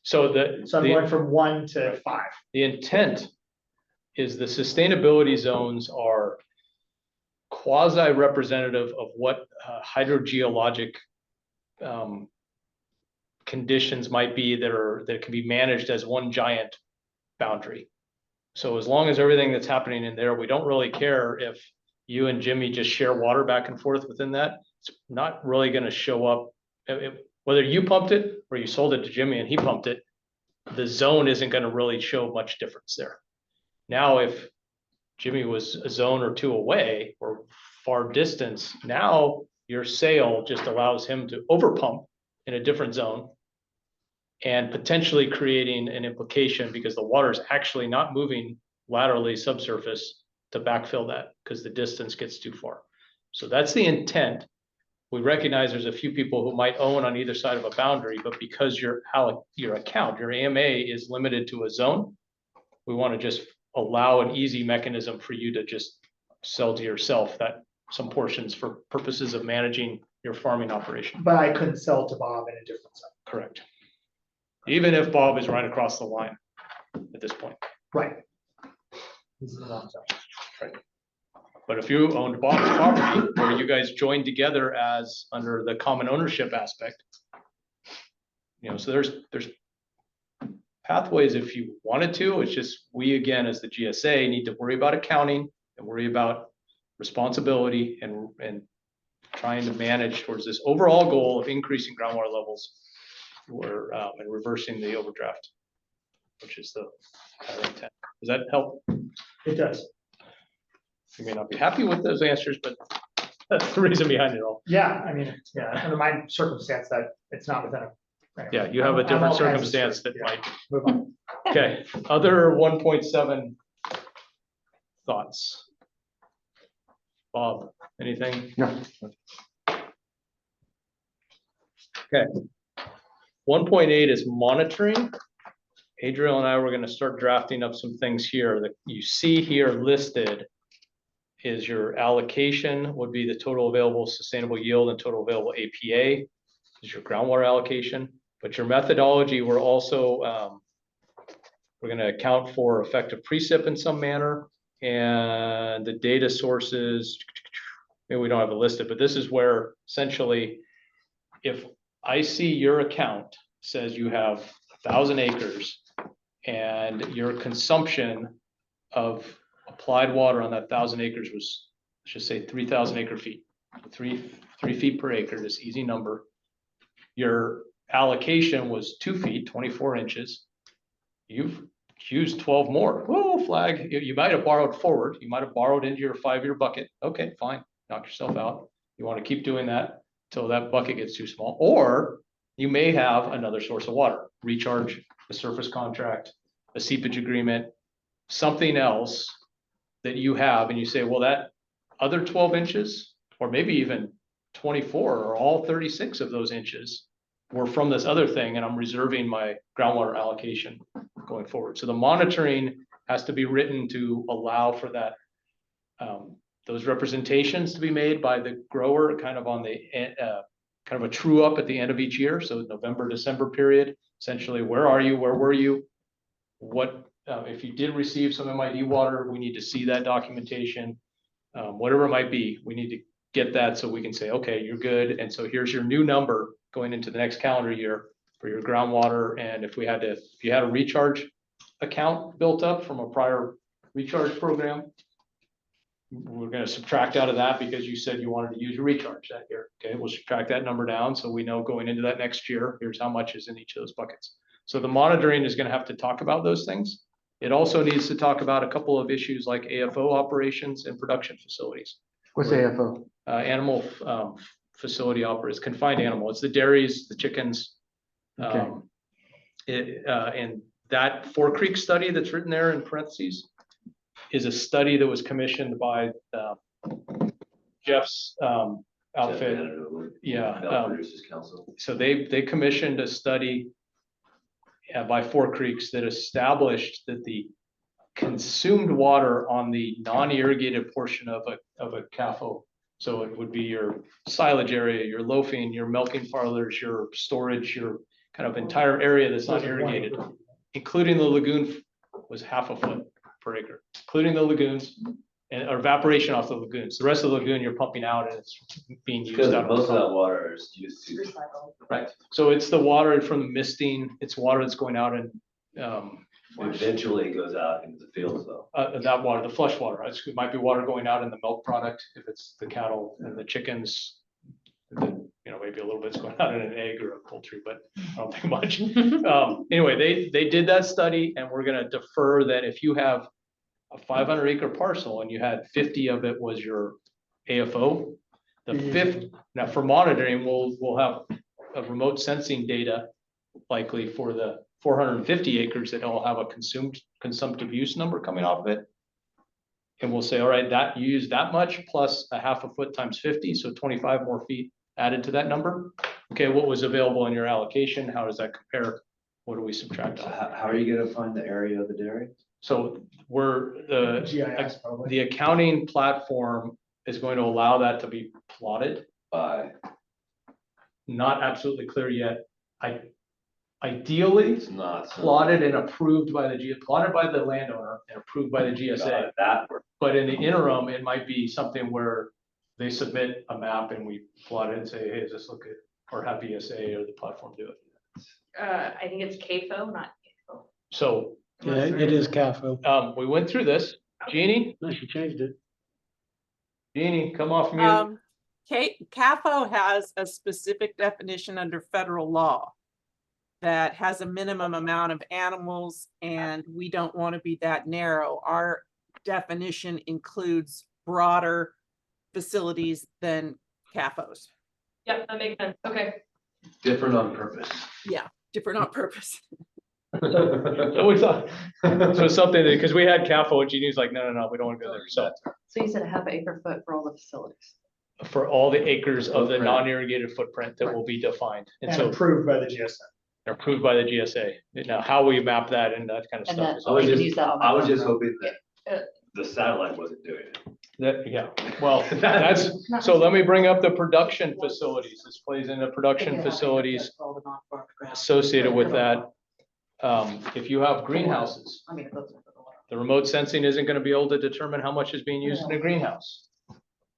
So So I'm going from 1 to 5. the intent is the sustainability zones are quasi-representative of what hydrogeologic conditions might be that can be managed as one giant boundary. So as long as everything that's happening in there, we don't really care if you and Jimmy just share water back and forth within that. It's not really gonna show up. Whether you pumped it or you sold it to Jimmy and he pumped it, the zone isn't gonna really show much difference there. Now, if Jimmy was a zone or two away or far distance, now your sale just allows him to overpump in a different zone and potentially creating an implication because the water is actually not moving laterally subsurface to backfill that because the distance gets too far. So that's the intent. We recognize there's a few people who might own on either side of a boundary, but because your account, your AMA is limited to a zone, we want to just allow an easy mechanism for you to just sell to yourself that some portions for purposes of managing your farming operation. But I couldn't sell to Bob in a different zone. Correct. Even if Bob is right across the line at this point. Right. This is the wrong zone. But if you owned Bob's property, where you guys joined together as under the common ownership aspect, so there's pathways if you wanted to. It's just we, again, as the GSA, need to worry about accounting and worry about responsibility and trying to manage towards this overall goal of increasing groundwater levels and reversing the overdraft, which is the intent. Does that help? It does. You may not be happy with those answers, but that's the reason behind it all. Yeah, I mean, yeah, under my circumstance that it's not within a. Yeah, you have a I'm different all kinds of circumstance that yeah. might. Move on. Okay, other 1.7 thoughts? Bob, anything? No. Okay. 1.8 is monitoring. Adriel and I were going to start drafting up some things here that you see here listed is your allocation would be the total available sustainable yield and total available APA is your groundwater allocation. But your methodology, we're also, we're going to account for effective precip in some manner and the data sources. Maybe we don't have it listed, but this is where essentially, if I see your account says you have 1,000 acres and your consumption of applied water on that 1,000 acres was, let's just say 3,000 acre feet, 3 feet per acre, this easy number. Your allocation was 2 feet, 24 inches. You've used 12 more. Whoa, flag. You might have borrowed forward. You might have borrowed into your 5-year bucket. Okay, fine. Knock yourself out. You want to keep doing that until that bucket gets too small. Or you may have another source of water, recharge, a surface contract, a seepage agreement, something else that you have. And you say, well, that other 12 inches, or maybe even 24 or all 36 of those inches were from this other thing. And I'm reserving my groundwater allocation going forward. So the monitoring has to be written to allow for that, those representations to be made by the grower kind of on the kind of a true up at the end of each year. So November, December period, essentially, where are you? Where were you? What, if you did receive some MID water, we need to see that documentation, whatever it might be, we need to get that so we can say, okay, you're good. And so here's your new number going into the next calendar year for your groundwater. And if you had a recharge account built up from a prior recharge program, we're going to subtract out of that because you said you wanted to use your recharge that year. Okay, we'll subtract that number down. So we know going into that next year, here's how much is in each of those buckets. So the monitoring is going to have to talk about those things. It also needs to talk about a couple of issues like AFO operations and production facilities. What's AFO? Animal facility operators, confined animal. It's the dairies, the chickens. Okay. And that 4 Creek study that's written there in parentheses is a study that was commissioned by Jeff's outfit. Yeah. So they commissioned a study by 4 Creeks that established that the consumed water on the non-irrigated portion of a CAFO, so it would be your silage area, your loafing, your milking parlors, your storage, your kind of entire area that's not irrigated, including the lagoon, was 1/2 foot per acre, including the lagoons and or evaporation off the lagoons. The rest of the lagoon, you're pumping out and it's being used Because out. most of that water is used to. Recycle. Right, so it's the water from the misting, it's water that's going out and, Eventually it goes out into the fields though. that water, the flush water, right? So it might be water going out in the milk product, if it's the cattle and the chickens. You know, maybe a little bit's going out in an egg or a poultry, but I don't think much. Anyway, they did that study and we're gonna defer that if you have a 500-acre parcel and you had 50 of it was your AFO, the fifth, now for monitoring, we'll have a remote sensing data likely for the 450 acres that all have a consumptive use number coming off of it. And we'll say, all right, that you use that much plus a half a foot times 50, so 25 more feet added to that number. Okay, what was available in your allocation? How does that compare? What do we subtract So off? how are you gonna find the area of the dairy? So we're GIS probably. the accounting platform is going to allow that to be plotted. By, Not absolutely clear yet. Ideally, it's not. plotted and approved by plotted by the landowner and approved by the GSA. That, But in the interim, it might be something where they submit a map and we plot it and say, hey, does this look good? Or have BSA or the platform do it. I think it's CAFO, not CAFO. So, Yeah, it is CAFO. we went through this. Jeannie, No, she changed it. come off mute. CAFO has a specific definition under federal law that has a minimum amount of animals, and we don't want to be that narrow. Our definition includes broader facilities than CAFOs. Yep, that makes sense. Okay. different on purpose. Yeah, different on purpose. So we thought, so something that, because we had CAFO and Jeannie was like, no, we don't want to go there. So So you said a half acre foot for all the facilities. for all the acres of the Footprint. non-irrigated footprint that will be defined. And And so approved by the GSA. they're approved by the GSA. Now, how we map that and that kind of And stuff that- is. I was They can just, use that on I their was just own. hoping that the satellite wasn't doing it. That, yeah, well, that's, so let me bring up the production facilities. This plays into production facilities For all the non-farmed ground. associated with that. If you have greenhouses, I mean, it goes into the water. the remote sensing isn't gonna be able to determine how much is being used in a greenhouse.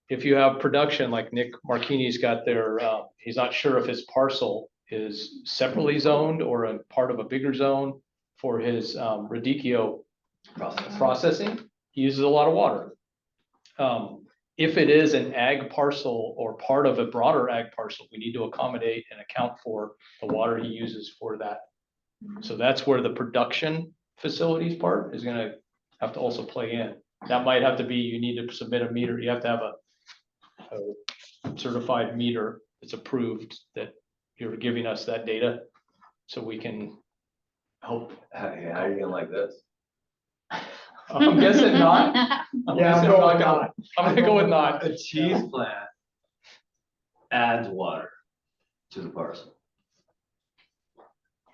If you have production, like Nick Marchini's got their, he's not sure if his parcel is separately zoned or a part of a bigger zone for his radicchio processing, he uses a lot of water. If it is an ag parcel or part of a broader ag parcel, we need to accommodate and account for the water he uses for that. So that's where the production facilities part is gonna have to also play in. That might have to be, you need to submit a meter, you have to have a certified meter that's approved that you're giving us that data so we can help. How are you gonna like this? I'm guessing not. I'm Yeah, I'm guessing going not. not. I'm gonna go with not. A cheese plant adds water to the parcel.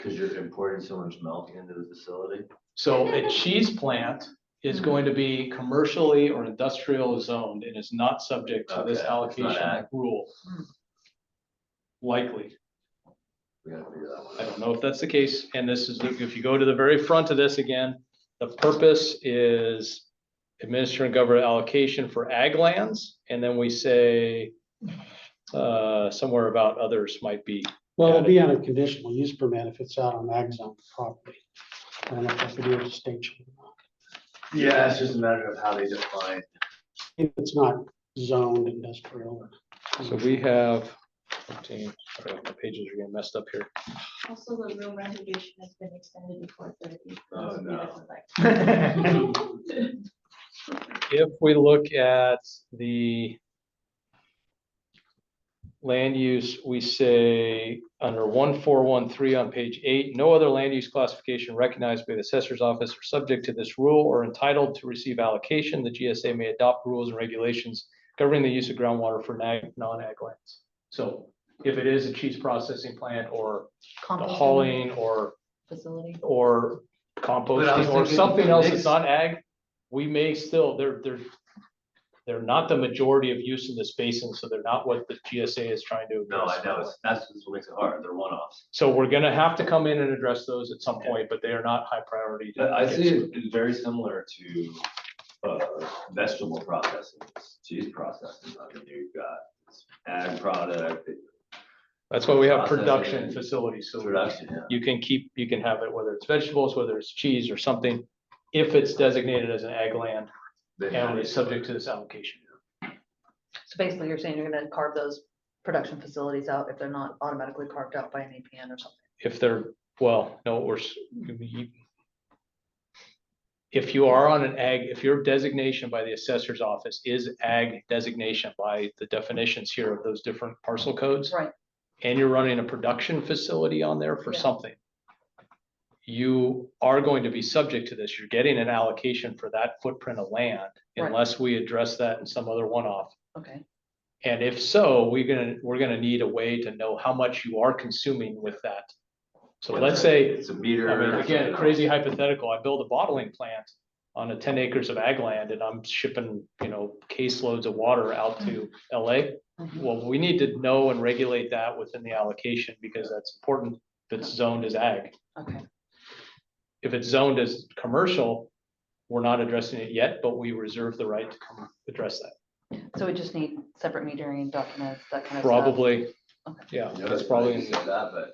Cause you're importing so much milk into the facility. So a cheese plant is going to be commercially or industrial zoned and is not subject to this Okay, it's not allocation ag. rule. Likely. We gotta figure that one I out. don't know if that's the case. And this is, if you go to the very front of this again, the purpose is administer and govern allocation for ag lands. And then we say somewhere about others might be. Well, it'll be on a conditional use permit if it's out on ag zone property. I don't know if that's a good distinction. or not. Yeah, it's just a matter of how they define. If it's not zoned industrial. or- So we have, sorry, my pages are getting messed up here. Also, the room reservation has been extended to 4:30. Oh, no. If we look at the land use, we say under 1413 on page 8, no other land use classification recognized by the assessor's office are subject to this rule or entitled to receive allocation. The GSA may adopt rules and regulations governing the use of groundwater for non-ag lands. So if it is a cheese processing plant or the Composting hauling or Facility. But I was composting or thinking something else mix- that's not ag, we may still, they're not the majority of use in this basin, so they're not what the GSA is trying to No, address. I know, that's what makes it hard, they're one-offs. So we're gonna have to come in and address those at some point, but they are not high priority. to I get see to. it as very similar to vegetable processing, it's cheese processing, I mean, you've got ag product. That's why we have Processing. production facilities, so Production, yeah. you can have it, whether it's vegetables, whether it's cheese or something, if it's designated as an ag land and it's subject to this application. So basically, you're saying you're gonna carve those production facilities out if they're not automatically carved out by an APN or something? If they're, well, no, if you are on an ag, if your designation by the assessor's office is ag designation by the definitions here of those different parcel codes. Right. And you're running a production facility on there for Yeah. something, you are going to be subject to this. You're getting an allocation for that footprint of land Right. unless we address that in some other one-off. Okay, And if so, we're gonna need a way to know how much you are consuming with that. So let's say, It's a meter. I mean, again, crazy hypothetical, I build a bottling plant on a 10 acres of ag land and I'm shipping, caseloads of water out to LA. Mhm. Well, we need to know and regulate that within the allocation because that's important if it's zoned as ag. okay, If it's zoned as commercial, we're not addressing it yet, but we reserve the right to come address that. so we just need separate metering documents, that kind of stuff? Probably, Okay. yeah, You know, that's it's probably probably, said that, but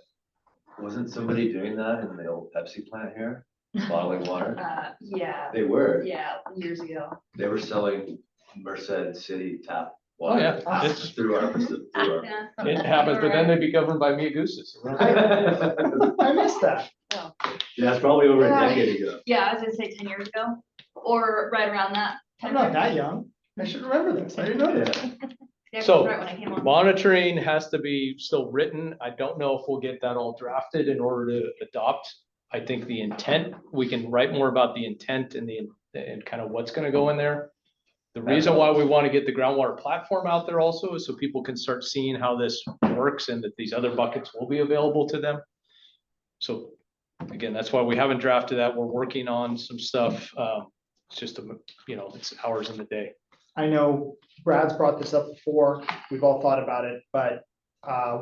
wasn't somebody doing that in the old Pepsi plant here, bottling water? Yeah, They were, yeah, years ago. they were selling Merced City tap oh yeah, water it's, through our. Yeah. it happens, but then they'd be governed by Miagousas. I missed that. Yeah, it's probably over a Yeah. decade ago. Yeah, I was gonna say 10 years ago, or right around that. I'm time not frame. that young. I should remember this. I didn't know this. Yeah, 'cause So, right when I came on. monitoring has to be still written. I don't know if we'll get that all drafted in order to adopt. I think the intent, we can write more about the intent and kind of what's gonna go in there. The reason why we want to get the groundwater platform out there also is so people can start seeing how this works and that these other buckets will be available to them. So again, that's why we haven't drafted that. We're working on some stuff. It's just, it's hours in the day. I know Brad's brought this up before. We've all thought about it, but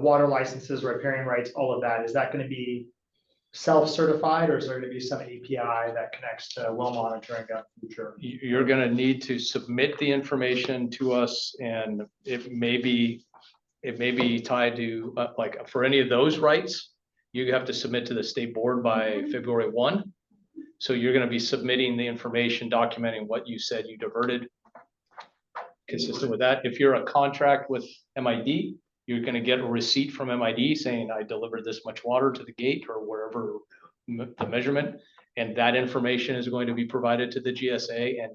water licenses, riparian rights, all of that, is that gonna be self-certified or is there gonna be some API that connects to well monitoring in the future? You're gonna need to submit the information to us and it may be tied to, like, for any of those rights, you have to submit to the state board by February 1. So you're gonna be submitting the information documenting what you said you diverted. Consistent with that, if you're a contract with MID, you're gonna get a receipt from MID saying I delivered this much water to the gate or wherever the measurement. And that information is going to be provided to the GSA and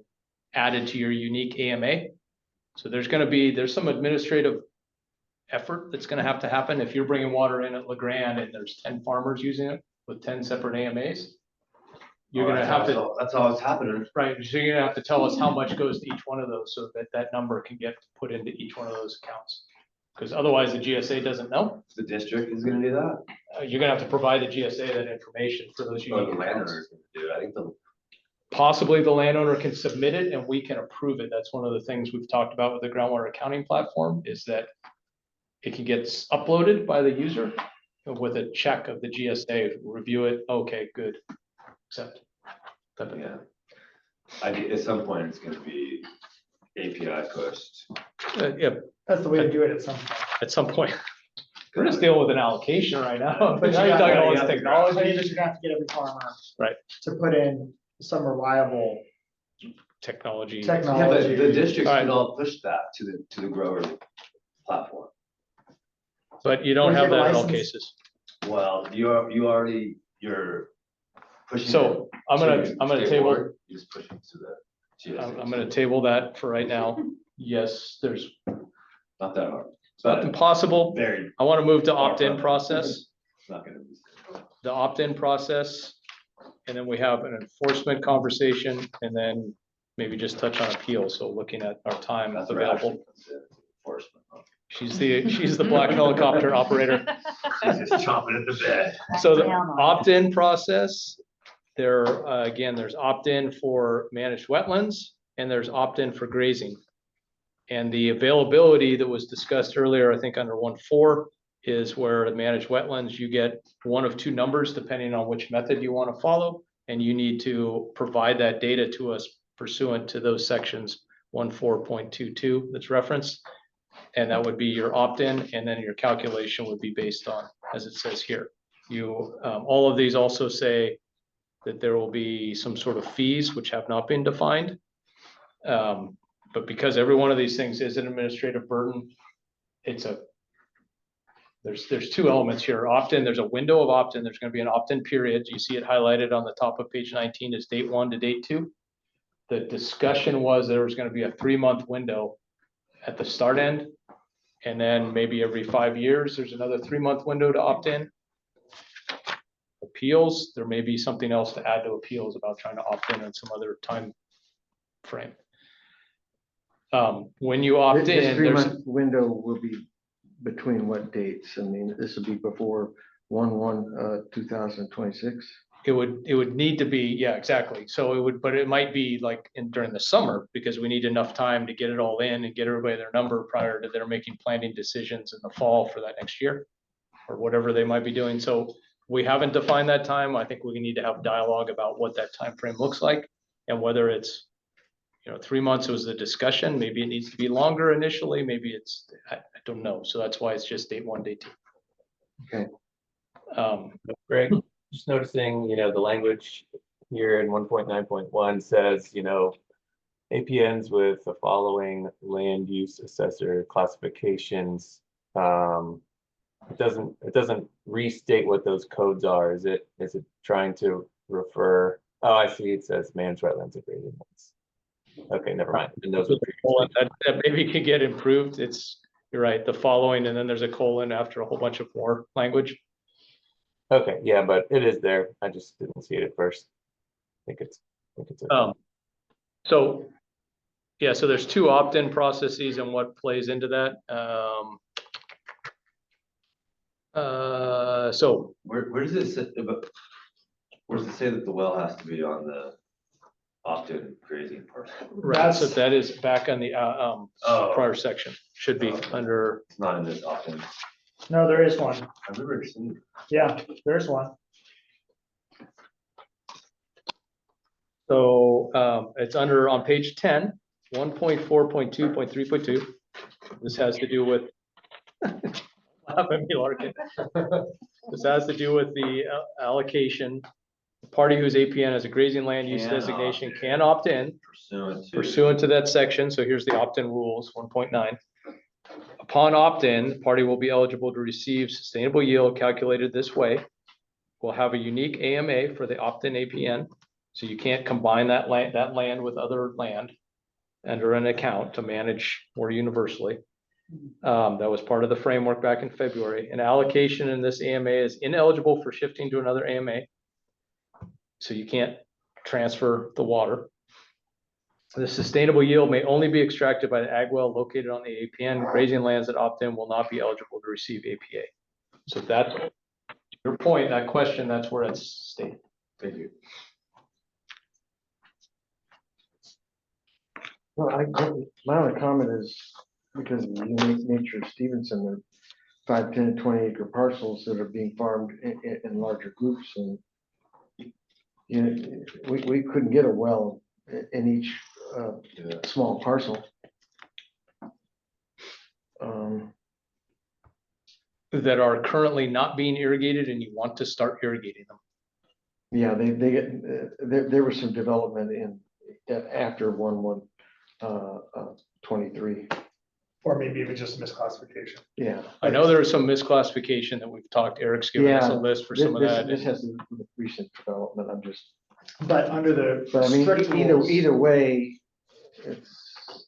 added to your unique AMA. So there's some administrative effort that's gonna have to happen. If you're bringing water in at LeGrand and there's 10 farmers using it with 10 separate AMAs, you're gonna have to, That's all it's happening. right, so you're gonna have to tell us how much goes to each one of those so that that number can get put into each one of those accounts. Because otherwise the GSA doesn't know. The district is gonna do that. You're gonna have to provide the GSA that information for those Or unique the accounts. landowner's gonna do it. I think the Possibly the landowner can submit it and we can approve it. That's one of the things we've talked about with the groundwater accounting platform is that it can get uploaded by the user with a check of the GSA, review it, okay, good, accept. Type of thing. Yeah. At some point, it's gonna be API pushed. Yeah, That's the way to do it at some point. at some point. We're just dealing with an allocation right now. But Now you you're talking gotta- about you have to I mean, technology, that you're gonna have to get every farmer. Right. To put in some reliable technology. Yeah, but technology. the districts All right. can all push that to the grower platform. But you don't Or have get a that in all license. cases. Well, you're pushing. So I'm gonna state table, board, you just push it to the GSA. I'm gonna table that for right now. Yes, there's Not that hard. it's not impossible. Very, I wanna move to Far opt-in from it. process, it's not gonna be. the opt-in process. And then we have an enforcement conversation and then maybe just touch on appeal. So looking at our time That's where Ashley available. comes in, enforcement. She's the black helicopter operator. She's just chomping at the bit. So the opt-in process, there's opt-in for managed wetlands and there's opt-in for grazing. And the availability that was discussed earlier, I think under 1.4 is where the managed wetlands, you get one of two numbers depending on which method you want to follow. And you need to provide that data to us pursuant to those sections 14.22 that's referenced. And that would be your opt-in, and then your calculation would be based on, as it says here. You, all of these also say that there will be some sort of fees which have not been defined. But because every one of these things is an administrative burden, it's a, there's two elements here. Opt-in, there's a window of opt-in, there's gonna be an opt-in period. You see it highlighted on the top of page 19 as date 1 to date 2. The discussion was there was gonna be a 3-month window at the start end. And then maybe every 5 years, there's another 3-month window to opt in. Appeals, there may be something else to add to appeals about trying to opt in some other time frame. When you opt This in, there's, 3-month window will be between what dates? I mean, this will be before 1/1/2026. it would need to be, yeah, exactly. So it would, but it might be like during the summer, because we need enough time to get it all in and get everybody their number prior to their making planning decisions in the fall for that next year, or whatever they might be doing. So we haven't defined that time. I think we need to have dialogue about what that time frame looks like, and whether it's, 3 months was the discussion. Maybe it needs to be longer initially. Maybe it's, I don't know. So that's why it's just date 1, date 2. Okay. Greg, just noticing, the language here in 1.9.1 says, APNs with the following land use assessor classifications. It doesn't restate what those codes are. Is it trying to refer? Oh, I see. It says managed wetlands and grading lands. Okay, never mind. And those that maybe could get improved. You're right, the following, and then there's a colon after a whole bunch of more language. Okay, yeah, but it is there. I just didn't see it at first. I think it's okay. So, yeah, so there's 2 opt-in processes and what plays into that. So Where does it sit about, where does it say that the well has to be on the opt-in grazing parcel? right, so that is back on the prior section, should be Okay. under, It's not in this opt-in. No, there is one. I've never seen it. Yeah, there's one. so it's under on page 10, 1.4.2.3.2. This has to do with laugh at me, Larkin. This has to do with the allocation. The party whose APN has a grazing land use Can designation opt in. can opt in Pursuant to that section. So here's the opt-in rules, 1.9. Upon opt-in, the party will be eligible to receive sustainable yield calculated this way. We'll have a unique AMA for the opt-in APN. So you can't combine that land with other land under an account to manage more universally. That was part of the framework back in February. An allocation in this AMA is ineligible for shifting to another AMA. So you can't transfer the water. The sustainable yield may only be extracted by the ag well located on the APN. Grazing lands that opt in will not be eligible to receive APA. So that's your point, that question, that's where it's stated. Thank you. Well, my only comment is because of the unique nature of Stevenson, there are 5, 10, 20 acre parcels that are being farmed in larger groups, and we couldn't get a well in each small parcel. That are currently not being irrigated and you want to start irrigating them. Yeah, there was some development in after 1/1/23. Or maybe even just a misclassification. Yeah, I know there is some misclassification that we've talked, Eric's given us a list for some of that. This has to do with recent development. I'm just. But under the But I mean, strict rules, either way, it's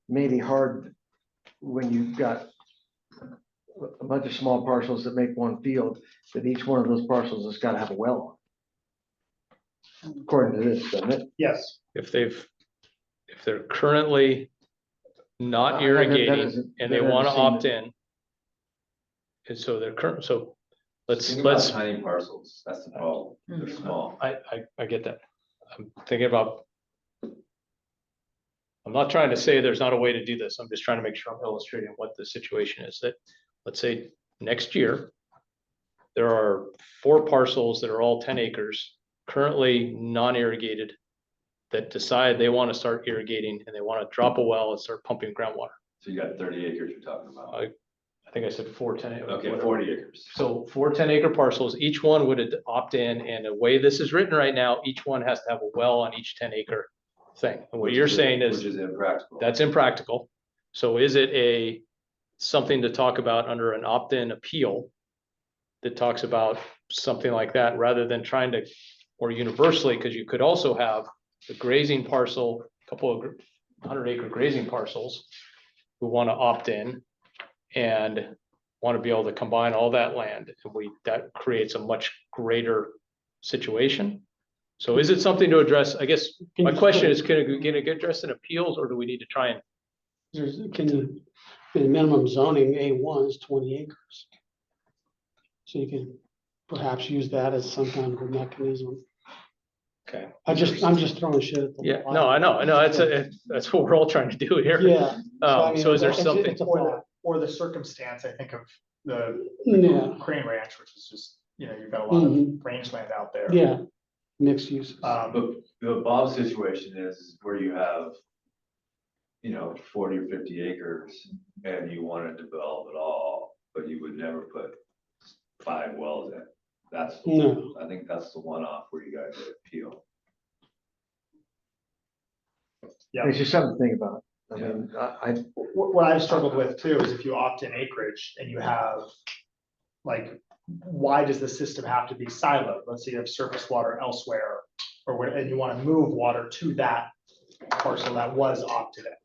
maybe hard when you've got a bunch of small parcels that make one field, that each one of those parcels has got to have a well on. According to this, doesn't it? yes, If they're currently not That irrigating doesn't- and they that want to doesn't seem opt in. And so they're current, so let's, Think about tiny parcels. That's the problem. They're small. I get that. I'm thinking about. I'm not trying to say there's not a way to do this. I'm just trying to make sure I'm illustrating what the situation is. That, let's say next year, there are 4 parcels that are all 10 acres, currently non-irrigated, that decide they want to start irrigating and they want to drop a well and start pumping groundwater. So you got 30 acres you're talking about. I think I said 4 10 acres. Okay, 40 acres. So 4 10-acre parcels, each one would opt in, and the way this is written right now, each one has to have a well on each 10-acre thing. And what you're saying Which is is impractical. that's impractical. So is it something to talk about under an opt-in appeal that talks about something like that, rather than trying to, or universally, because you could also have the grazing parcel, a couple of 100-acre grazing parcels who want to opt in and want to be able to combine all that land, and that creates a much greater situation. So is it something to address? I guess my question is, can it get addressed in appeals, or do we need to try and? In minimum zoning, A1 is 20 acres. So you can perhaps use that as some kind of a mechanism. Okay. I'm just throwing shit at the. Yeah, no, I know, that's what we're all trying to do here. Yeah. I mean, So is there it's something? a thought. Or the circumstance, I think of the Yeah. Crane Ranch, which is just, you've got a lot of Mhm. rangeland out there. Yeah, mixed use. But Bob's situation is where you have, 40 or 50 acres and you want to develop it all, but you would never put 5 wells in. No. I think that's the one-off where you guys would appeal. Yeah. It's just something to think about. I mean, What I've struggled with too is if you opt in acreage and you have, like, why does the system have to be siloed? Let's say you have surface water elsewhere, and you want to move water to that parcel that was opted in.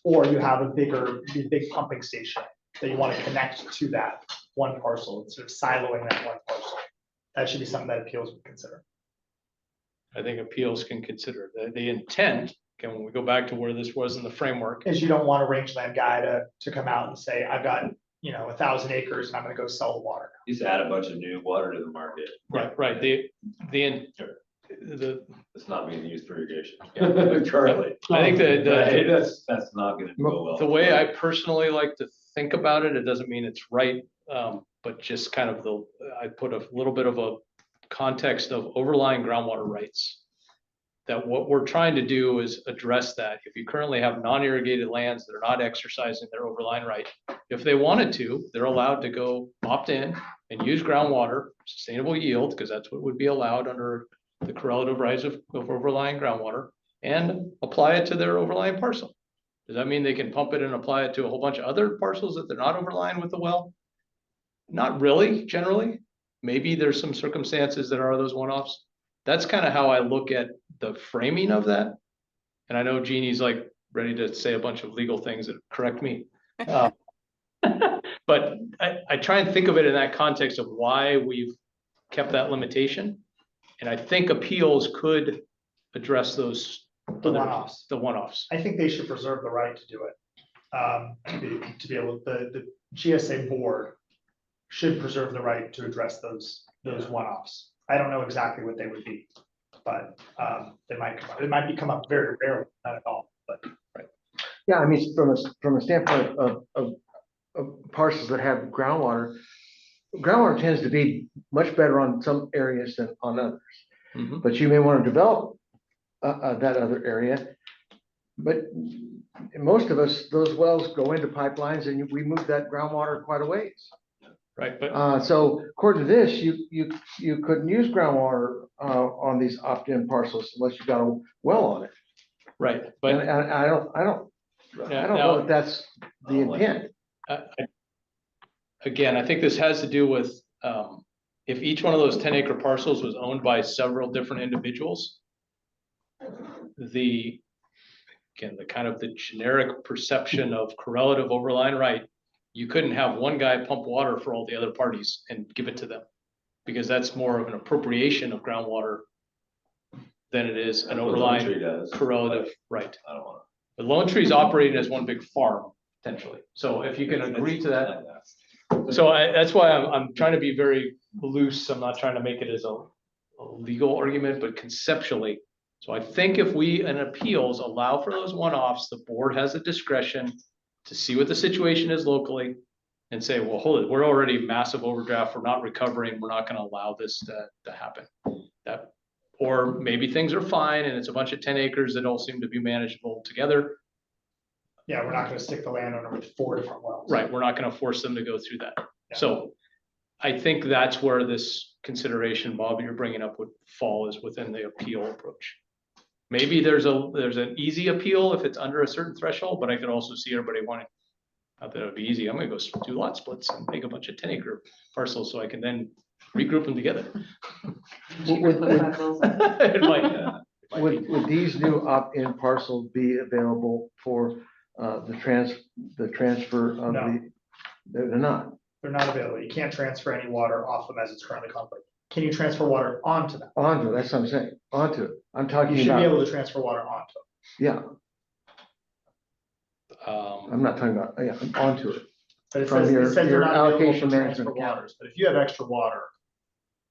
Or you have a big pumping station that you want to connect to that one parcel, instead of siloing that one parcel. That should be something that appeals would consider. I think appeals can consider the intent. Okay, when we go back to where this was in the framework. Is you don't want a rangeland guy to come out and say, I've got, 1,000 acres and I'm gonna go sell the water. Just add a bunch of new water to the market. Right. It's not being used for irrigation. Currently. I think That's not gonna go well. the way I personally like to think about it, it doesn't mean it's right, but just kind of I put a little bit of a context of overlying groundwater rights. That what we're trying to do is address that. If you currently have non-irrigated lands that are not exercising their overlying right, if they wanted to, they're allowed to go opt in and use groundwater, sustainable yield, because that's what would be allowed under the correlative rights of overlying groundwater, and apply it to their overlying parcel. Does that mean they can pump it and apply it to a whole bunch of other parcels that they're not overlying with the well? Not really, generally. Maybe there's some circumstances that are those one-offs. That's kind of how I look at the framing of that. And I know Jeannie's like ready to say a bunch of legal things that correct me. But I try and think of it in that context of why we've kept that limitation. And I think appeals could address those. The one-offs. The one-offs. I think they should preserve the right to do it. To be able, the GSA board should preserve the right to address those one-offs. I don't know exactly what they would be, but they might come up. It might come up very rarely, not at all, but. Right. yeah, I mean, from a standpoint of parcels that have groundwater tends to be much better on some areas than on others. Mhm. But you may want to develop that other area. But most of us, those wells go into pipelines and we move that groundwater quite a ways. Right, but So according to this, you couldn't use groundwater on these opt-in parcels unless you got a well on it. right, And but I don't know if that's the intent. again, I think this has to do with if each one of those 10-acre parcels was owned by several different individuals, the kind of the generic perception of correlative overlying right, you couldn't have one guy pump water for all the other parties and give it to them, because that's more of an appropriation of groundwater than it is an overlying correlative right. I don't want The Lone Tree is operating as one big farm potentially. So if you can agree to that. So that's why I'm trying to be very loose. I'm not trying to make it as a legal argument, but conceptually. So I think if we, in appeals, allow for those one-offs, the board has the discretion to see what the situation is locally and say, well, hold it, we're already massive overdraft, we're not recovering, we're not going to allow this to happen. Or maybe things are fine and it's a bunch of 10 acres that all seem to be manageable together. Yeah, we're not gonna stick the landowner with 4 different wells. Right, we're not gonna force them to go through that. Yeah. So I think that's where this consideration, Bob, you're bringing up would fall, is within the appeal approach. Maybe there's an easy appeal if it's under a certain threshold, but I could also see everybody wanting, not that it would be easy, I'm gonna go do lot splits and make a bunch of 10-acre parcels so I can then regroup them together. It might be. Would these new opt-in parcels be available for the transfer of No. They're not. They're not available. You can't transfer any water off them as it's currently conflict. Can you transfer water onto them? Onto, that's what I'm saying, onto it. I'm You talking should be about, able to transfer water onto them. yeah, I'm not talking about, yeah, onto it. But it From says, your- it says they're your not available allocation for management transfer account. waters, but if you have extra water,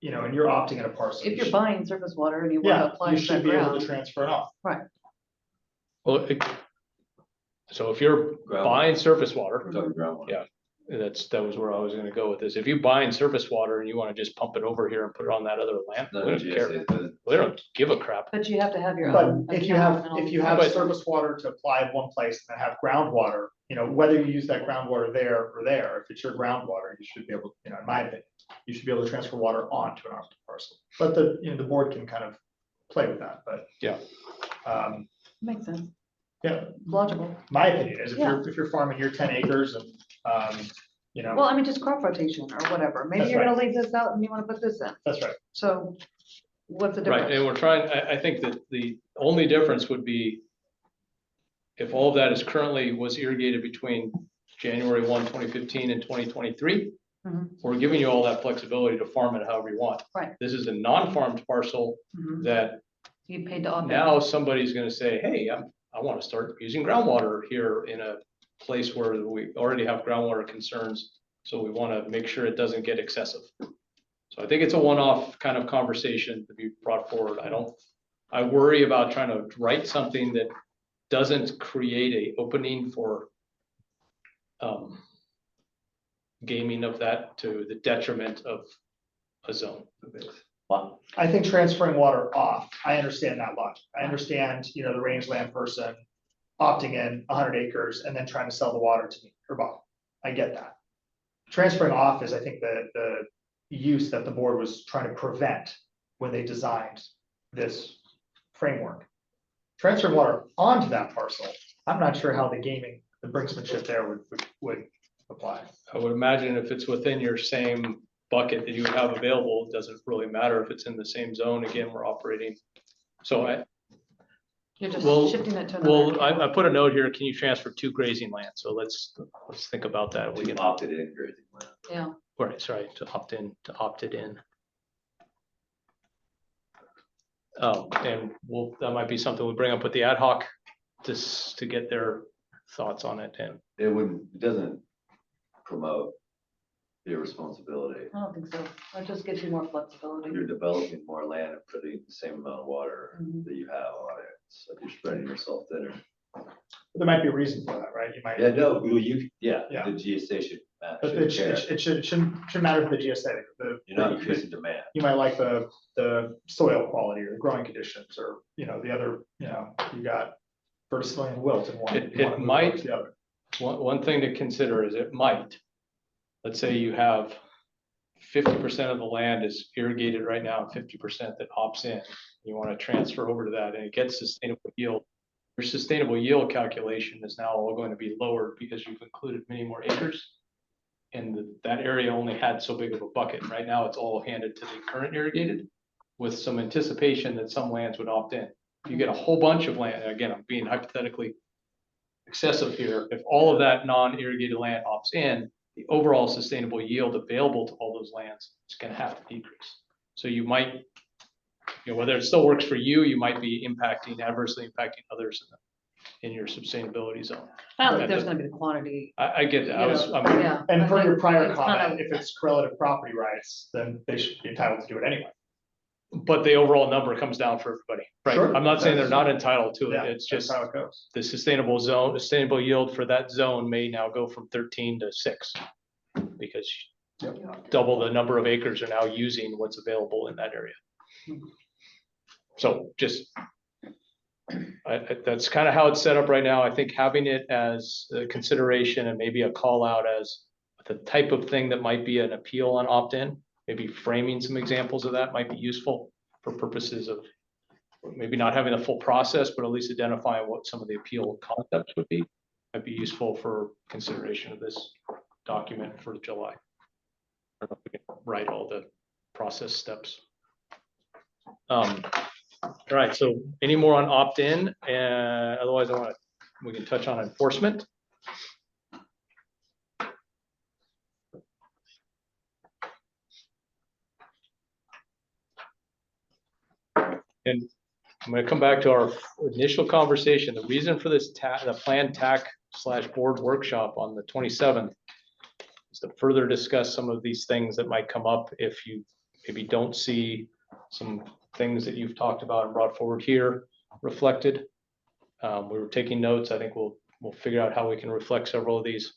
you know, and you're opting in a parcel. If you you're should- buying surface water and you want to Yeah, apply you to should that be able to ground, transfer it off. Well, so if you're Groundwater. buying surface water, We're talking groundwater. Yeah. that was where I was gonna go with this. If you buying surface water and you wanna just pump it over here and put it on that other land, we No, don't care. GSA doesn't. We don't give a crap. but you have to have your But own. if you account have, and all if you that. have But- surface water to apply in one place and then have groundwater, you know, whether you use that groundwater there or there, if it's your groundwater, you should be able, you know, in my opinion, you should be able to transfer water onto an opted parcel. But the, you know, the board can kind of play with that, but. Yeah. Makes sense, Yeah, logical. my opinion is if you're farming your 10 acres and, you know, Well, I mean, just crop rotation or whatever. Maybe That's you're gonna right. leave this out and you wanna put this in. that's right. So what's the Right, difference? and we're trying, I think that the only difference would be if all of that is currently was irrigated between January 1, 2015 and 2023, Mhm. we're giving you all that flexibility to farm it however you want. Right. This is a non-farmed parcel Mhm. that You paid to opt in. now somebody's gonna say, hey, I wanna start using groundwater here in a place where we already have groundwater concerns. So we wanna make sure it doesn't get excessive. So I think it's a one-off kind of conversation to be brought forward. I worry about trying to write something that doesn't create a opening for gaming of that to the detriment of a zone. Well, I think transferring water off, I understand that logic. I understand, you know, the rangeland person opting in 100 acres and then trying to sell the water to me or Bob. I get that. Transferring off is, I think, the use that the board was trying to prevent when they designed this framework. Transferring water onto that parcel, I'm not sure how the gaming, the brinksmanship there would apply. I would imagine if it's within your same bucket that you would have available, it doesn't really matter if it's in the same zone. Again, we're operating. So You're just Well- shifting it to another. well, account. I put a note here, can you transfer 2 grazing lands? So let's think about that. We We can, opted in grazing land. Yeah, right, sorry, to opt it in. Oh, and that might be something we bring up with the ad hoc, just to get their thoughts on it. And It doesn't promote irresponsibility. I don't think so. It just gives you more flexibility. You're developing more land and putting the same amount of water Mhm. that you have on it. It's like you're spreading yourself thinner. There might be a reason for that, right? You might. Yeah, no, well, Yeah. the GSA should, But should it care. shouldn't matter for the GSA. You're not increasing demand. You might like the soil quality or the growing conditions or, you know, the other, you know, you got verticillium wilt in one. It you wanna move might- over to the other. one thing to consider is it might, let's say you have 50% of the land is irrigated right now, and 50% that opts in. You want to transfer over to that and it gets sustainable yield. Your sustainable yield calculation is now all going to be lowered because you've included many more acres. And that area only had so big of a bucket. Right now, it's all handed to the current irrigated with some anticipation that some lands would opt in. You get a whole bunch of land, and again, I'm being hypothetically excessive here. If all of that non-irrigated land opts in, the overall sustainable yield available to all those lands is gonna have to decrease. So you might, whether it still works for you, you might be adversely impacting others in your sustainability zone. I don't think there's gonna be the quantity. I get that. Yeah. And I per your think prior it's kind comment, of- if it's correlative property rights, then they should be entitled to do it anyway. But the overall number comes down for everybody, right? Sure. I'm not saying they're not entitled to Yeah, it. It's that's just how it goes. the sustainable yield for that zone may now go from 13 to 6. Because double the number of acres are now using what's available in that area. So just, that's kind of how it's set up right now. I think having it as a consideration and maybe a call out as the type of thing that might be an appeal on opt-in, maybe framing some examples of that might be useful for purposes of maybe not having the full process, but at least identifying what some of the appeal concepts would be. Might be useful for consideration of this document for July. I don't know if we can write all the process steps. All right, so any more on opt-in? And otherwise we can touch on enforcement. And I'm going to come back to our initial conversation. The reason for this the planned TAC/board workshop on the 27th is to further discuss some of these things that might come up if you maybe don't see some things that you've talked about and brought forward here reflected. We were taking notes. I think we'll figure out how we can reflect several of these.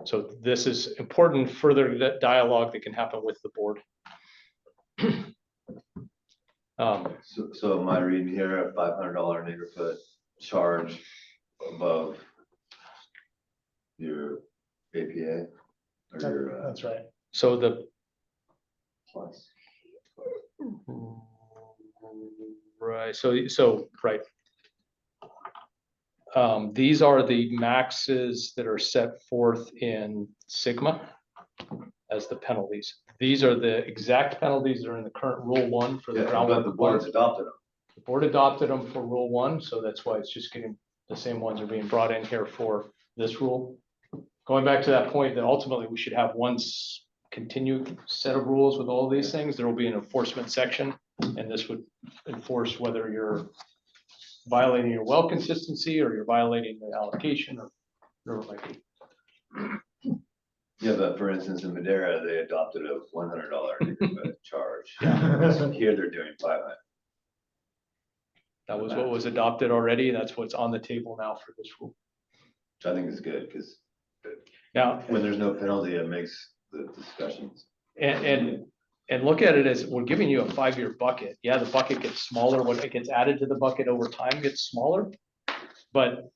So this is important further dialogue that can happen with the board. So am I reading here a $500 an acre foot charge above your APA? Or your, That's right. So the Plus. right, so right. These are the maxes that are set forth in Sigma as the penalties. These are the exact penalties that are in the current Rule 1 for the yeah, groundwater. but the board's adopted them. The board adopted them for Rule 1, so that's why it's just getting, the same ones are being brought in here for this rule. Going back to that point that ultimately we should have one continued set of rules with all these things. There will be an enforcement section, and this would enforce whether you're violating your well consistency or you're violating the allocation or whatever it might be. Yeah, but for instance, in Madera, they adopted a $100 an acre foot charge. Here they're doing 500. That was what was adopted already. That's what's on the table now for this rule. Which I think is good because Now, when there's no penalty, it makes the discussions. and look at it as we're giving you a 5-year bucket. Yeah, the bucket gets smaller when it gets added to the bucket over time gets smaller, but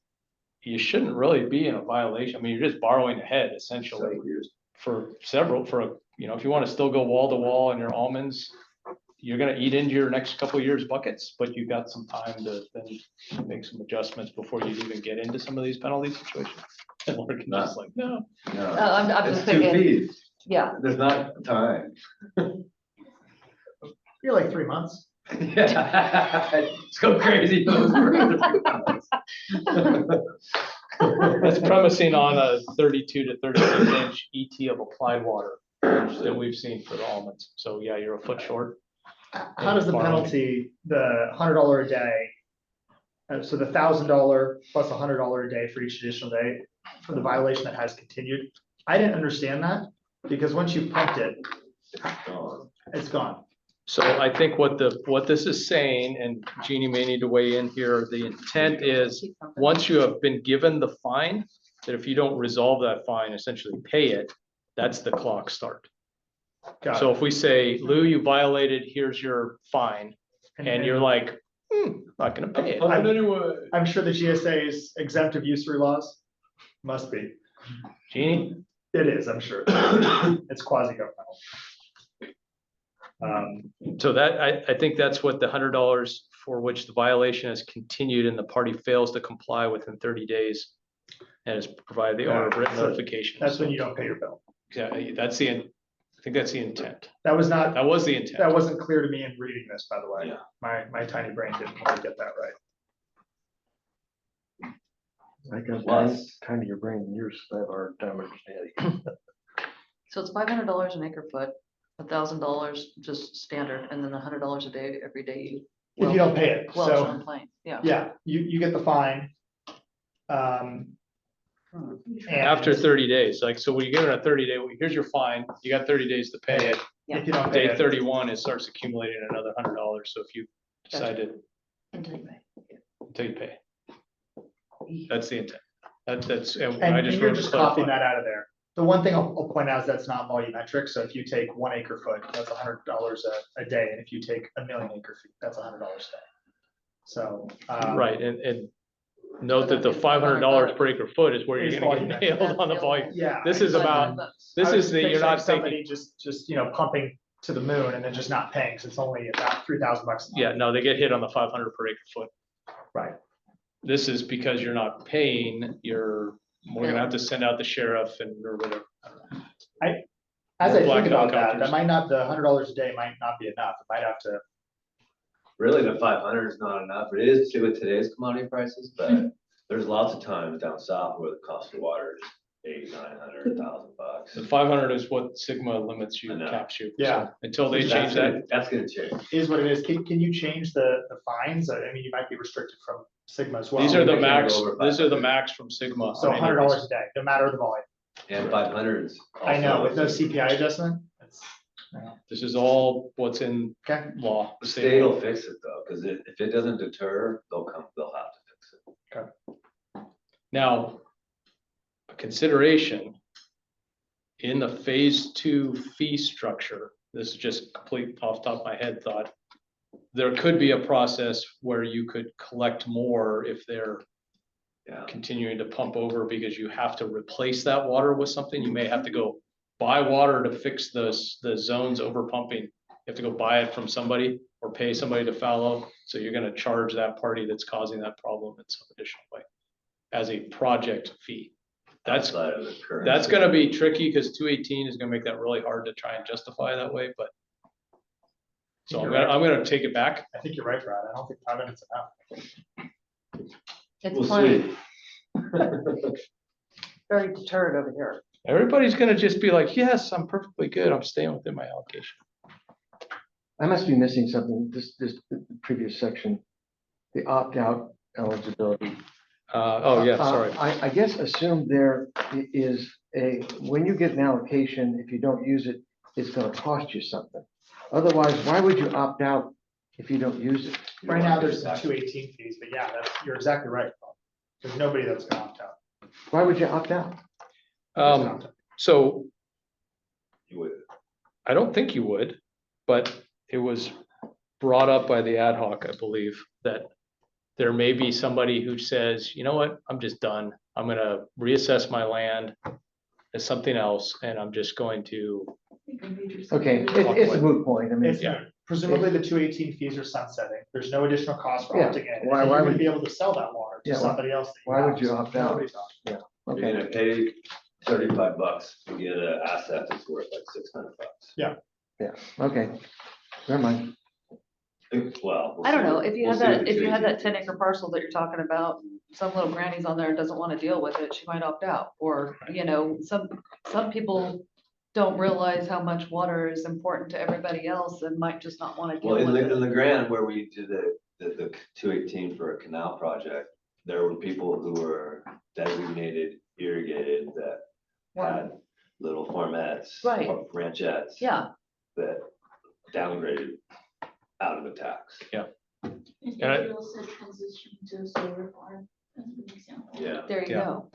you shouldn't really be in a violation. I mean, you're just borrowing ahead essentially for you know, if you want to still go wall to wall in your almonds, you're going to eat into your next couple of years buckets, but you've got some time to then make some adjustments before you even get into some of these penalty situations. And we're just like, no. No, I'm it's just 2 thinking, feet. yeah, There's not time. You're like 3 months. Yeah, let's go crazy. Those for another few months. That's premising on a 32 to 36 inch ET of applied water that we've seen for the almonds. So yeah, you're a foot short. How does the penalty, the $100 a day, so the $1,000 plus $100 a day for each additional day for the violation that has continued? I didn't understand that because once you pumped it, it's gone. So I think what this is saying, and Jeannie may need to weigh in here, the intent is, once you have been given the fine, that if you don't resolve that fine, essentially pay it, that's the clock start. Got So it. if we say, Lou, you violated, here's your fine, and you're like, not gonna pay it. I'm sure the GSA is exempt of usury laws. Must be. Jeannie? It is, I'm sure. It's quasi-governmental. So that, I think that's what the $100 for which the violation has continued and the party fails to comply within 30 days and has provided the order of written So notification. That's when you don't pay your bill. Yeah, I think that's the intent. That was not, That was the intent. that wasn't clear to me in reading this, by the way. Yeah. My tiny brain didn't really get that right. I got Plus. kind of your brain and yours that are dumb understanding. so it's $500 an acre foot, $1,000 just standard, and then $100 a day every day you. If you don't pay it, Well, so, on plane, yeah. yeah, you get the fine. And After 30 days, like, so when you give it a 30-day, here's your fine, you got 30 days to pay it. if you don't pay Day it, 31, it starts accumulating another $100. So if you decide to, Until you pay. until you pay. That's the intent. That's, and and I just you're wrote to just copying clarify. that out of there. The one thing I'll point out is that's not volumetric, so if you take 1 acre foot, that's $100 a day, and if you take 1,000,000 acre feet, that's $100 a day. So. Right, and note that the $500 per acre foot is where Is you're gonna get volumetric. nailed on the volume. Yeah. This is about, this I was is the, you're picturing not somebody taking, just, pumping to the moon and then just not paying, because it's only about $3,000 a month. yeah, no, they get hit on the 500 per acre foot. Right. This is because you're not paying, we're gonna have to send out the sheriff and or whatever. As I Black think about that, helicopters. that might not, the $100 a day might not be enough. It might have to, Really, the 500 is not enough. It is with today's commodity prices, but there's lots of times down south where the cost of water is 800, 900, $1,000. The 500 is what Sigma limits you, I know. caps you. Yeah. So until they That's change gonna- that, That's gonna change. is what it is. Can you change the fines? I mean, you might be restricted from Sigma as well. these are the they can't max, go over these are the 500. max from Sigma. So on any of $100 these. a day, no matter the volume. And 500s. I know, with no CPI adjustment, it's, This is all what's in okay. law. The state will fix it though, because if it doesn't deter, they'll have to fix it. Now, a consideration in the phase 2 fee structure, this is just complete off the top of my head thought. There could be a process where you could collect more if they're Yeah. continuing to pump over because you have to replace that water with something. You may have to go buy water to fix the zones over pumping. You have to go buy it from somebody or pay somebody to fallow. So you're gonna charge that party that's causing that problem in some additional way as a project fee. That's Outside of the current. That's gonna be tricky because 218 is gonna make that really hard to try and justify that way, but. So I'm gonna take it back. I think you're right, Brad. I don't think 5 minutes enough. It's We'll plenty, see. very deterred over here. Everybody's gonna just be like, yes, I'm perfectly good. I'm staying within my allocation. I must be missing something, this the previous section, the opt-out eligibility. Oh, yeah, sorry. I guess assume there is when you get an allocation, if you don't use it, it's gonna cost you something. Otherwise, why would you opt out if you don't use it? Right now, there's some 218 fees, but yeah, you're exactly right. Paul. There's nobody that's gonna opt out. Why would you opt out? So You would. I don't think you would, but it was brought up by the ad hoc, I believe, that there may be somebody who says, you know what, I'm just done. I'm gonna reassess my land as something else, and I'm just going to, Okay, it's a moot point, I mean. It's, presumably the 218 fees are sunsetting. There's no additional cost for Yeah. opting in. Why And you're would gonna be able to sell that water to Yeah, somebody else. that why would have. you So opt out? nobody's opting. You're Okay, gonna pay $35 to get an asset that's worth like $600. okay, never mind. Well. we'll I don't see. know, if you We'll have see that, with if you have 218. that 10 acre parcel that you're talking about, some little granny's on there and doesn't want to deal with it, she might opt out. Or, some people don't realize how much water is important to everybody else and might just not want to Well, deal in with the it. grant where we did the 218 for a canal project, there were people who were designated irrigated that had little farmettes. Right. or ranchettes. Yeah, That downgraded out of the tax. And And I- it also transition to solar farm as an example. Yeah, there you Yeah. go.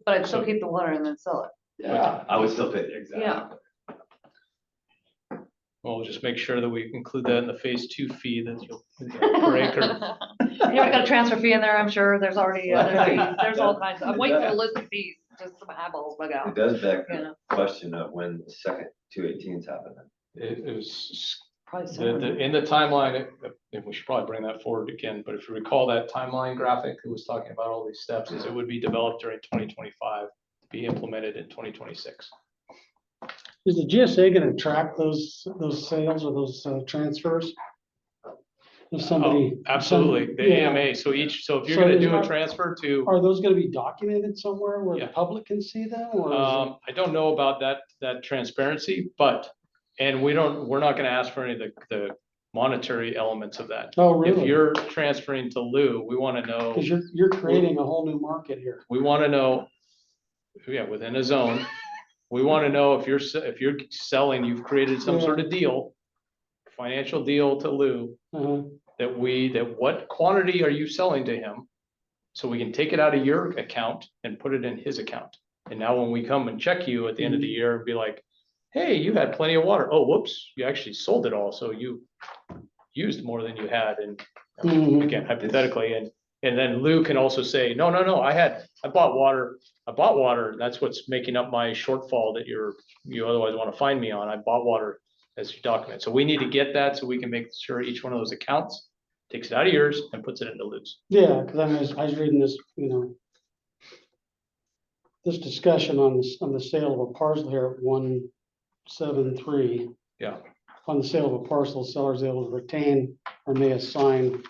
But I'd still keep the water and then sell it. Yeah. I would still pay, exactly. Yeah. we'll just make sure that we include that in the phase 2 fee that you'll, per acre. You already got a transfer fee in there, I'm sure. There's already, there's all kinds of, I'm waiting for the list of fees, just some eyeballs bug It out. does beg You the know, question of when the second 218's happening. It was probably The, sooner. in the timeline, and we should probably bring that forward again, but if you recall that timeline graphic, it was talking about all these steps, is it would be developed during 2025, be implemented in 2026. Is the GSA gonna track those sales or those transfers? If somebody. Oh, absolutely, the Yeah. AMA, so if you're So gonna is do a that- transfer to, Are those gonna be documented somewhere where the Yeah. public can see them or? is it- I don't know about that transparency, but, and we're not gonna ask for any of the monetary elements of that. Oh, If really? you're transferring to Lou, we wanna know. Cause you're creating a whole new market here. We want to know, yeah, within a zone, we want to know if you're selling, you've created some sort of deal, financial deal to Lou, Uh-huh. that what quantity are you selling to him? So we can take it out of your account and put it in his account. And now when we come and check you at the end of the year and be like, hey, you had plenty of water. Oh, whoops, you actually sold it all. So you used more than you had. And again, hypothetically, and then Lou can also say, no, I bought water. And that's what's making up my shortfall that you otherwise want to find me on. I bought water as your document. So we need to get that so we can make sure each one of those accounts takes it out of yours and puts it into Lou's. Yeah, because I was reading this, this discussion on the sale of a parcel here at 173. Yeah. On the sale of a parcel, seller is able to retain or may assign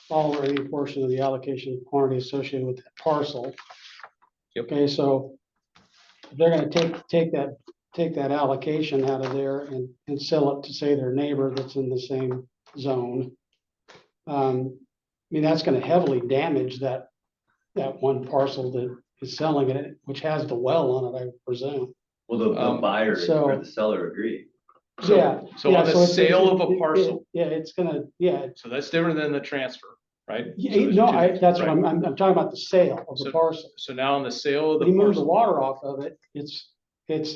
all or any portion of the allocation quantity associated with that parcel. Yep. Okay, so they're gonna take that allocation out of there and sell it to, say, their neighbor that's in the same zone. I mean, that's gonna heavily damage that one parcel that is selling it, which has the well on it, I presume. Well, the buyer so- or the seller agreed. So on the it's- sale of a parcel, Yeah, it's gonna, so that's different than the transfer, right? So yeah, there's no, two- that's what right. I'm talking about, the sale of the parcel. So now on the sale of When you the move the parcel, water off of it, it's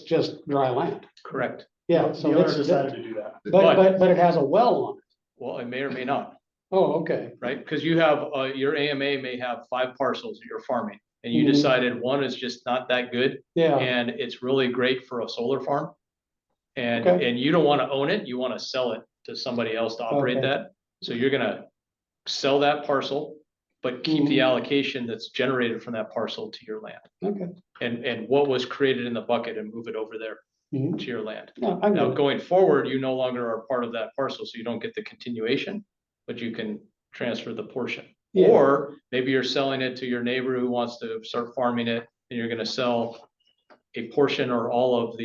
just dry land. correct. Yeah, The so owner it's, decided to do that. but it has a well on it. Well, it may or may not, Oh, okay. right? Because you have, your AMA may have 5 parcels that you're farming. And you Mhm. decided one is just not that good Yeah, and it's really great for a solar farm. And, Okay. and you don't want to own it, you want to sell it to somebody else to operate Okay. that. So you're gonna sell that parcel, but keep the Mhm. allocation that's generated from that parcel to your land. okay. And what was created in the bucket and move it over there Mhm. to your land. Yeah, I Now, get it. going forward, you no longer are part of that parcel, so you don't get the continuation, but you can transfer the portion. Yeah. Or maybe you're selling it to your neighbor who wants to start farming it, and you're gonna sell a portion or all of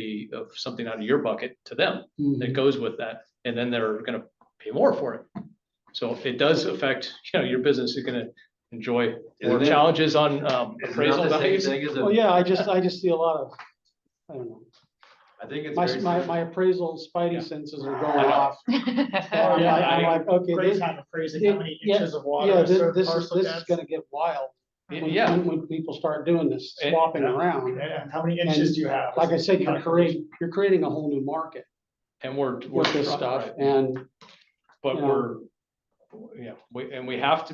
something out of your bucket to them that Mhm. goes with that, and then they're gonna pay more for it. So it does affect, your business is gonna enjoy more Isn't it? challenges on It's not appraisal the same values. thing as Well, yeah, I just see a lot of, I don't know, I think it's my, very. my, my appraisal Yeah. spidey senses are I going know. off. I'm Yeah, like, okay, Great this, time appraising how many yeah, inches of water yeah, a certain this is parcel gets. gonna get wild. Yeah, When people start doing this, And- swapping Yeah. around. And how many inches do you have? Like I said, you're creating a whole new market and we're with this stuff, right. and But you know. we have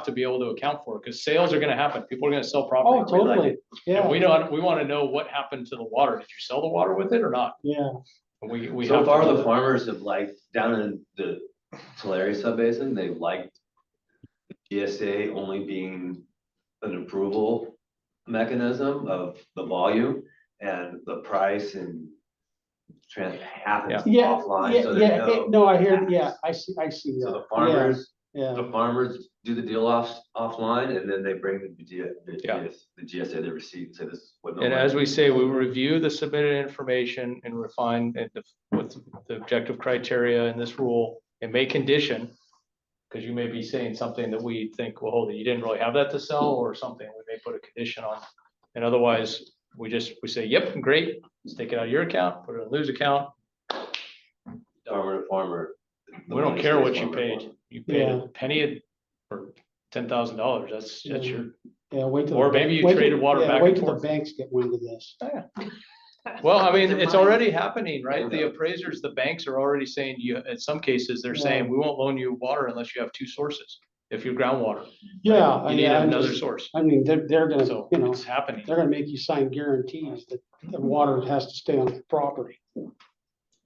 to be able to account for it, because sales are gonna happen, people are gonna sell property. oh, totally, yeah, And we wanna know what happened to the water, did you sell the water with it or not? yeah. And we So have far, to know the that. farmers have liked, down in the Tulare sub-basin, they liked the GSA only being an approval mechanism of the volume and the price and happens Yeah, offline, yeah, so yeah, there's no, I hear, yeah, I see So that, the farmers, yeah, the farmers do the deal offline, and then they bring the Yeah. GSA, the receipt, and say this is what. And as we say, we will review the submitted information and refine with the objective criteria in this rule and make condition. Because you may be saying something that we think, well, hold it, you didn't really have that to sell or something, we may put a condition on. And otherwise, we say, yep, great, let's take it out of your account, put it in Lou's account. Farmer to farmer. the We don't money care stays what you farmer to paid. farmer. You paid Yeah. a penny or $10,000. That's Yeah. your, yeah, wait till. Or the- maybe you wait till- traded water yeah, back Wait and till the forth. banks get wind of this. well, I mean, Their it's money. already happening, right? The appraisers, the banks are already saying, in some cases, they're saying, we won't loan you water unless you have 2 sources. If you're groundwater, Yeah. you need yeah, I'm another just- source. I mean, they're gonna, So you know, it's happening. they're gonna make you sign guarantees that the water has to stay on the property.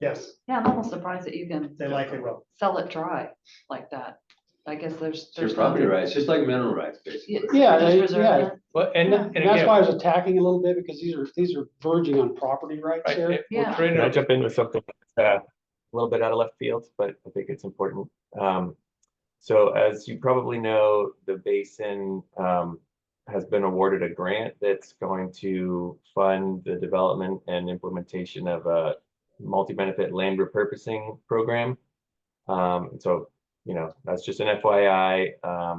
Yes, Yeah, I'm almost surprised that you can they likely will. sell it dry like that. I guess It's your there's. property rights, just like mineral rites, basically. Yeah, Just they- reserve yeah. it. But, And and that's again, why I was attacking a little bit, because these are verging on property rights right, here. we're Yeah. creating Can I a- jump in with something that's a little bit out of left field, but I think it's important? So as you probably know, the basin has been awarded a grant that's going to fund the development and implementation of a multi-benefit land repurposing program. So, that's just an FYI.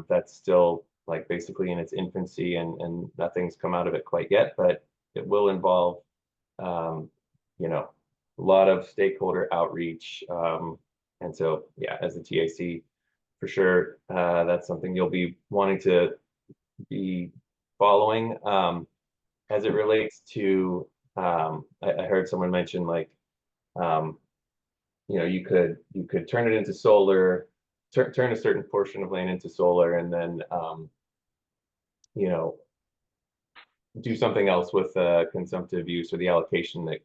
That's still like basically in its infancy, and nothing's come out of it quite yet, but it will involve a lot of stakeholder outreach. And so, yeah, as a TAC, for sure, that's something you'll be wanting to be following. as it relates to, I heard someone mention like, you could turn it into solar, turn a certain portion of land into solar, and then, do something else with consumptive use or the allocation that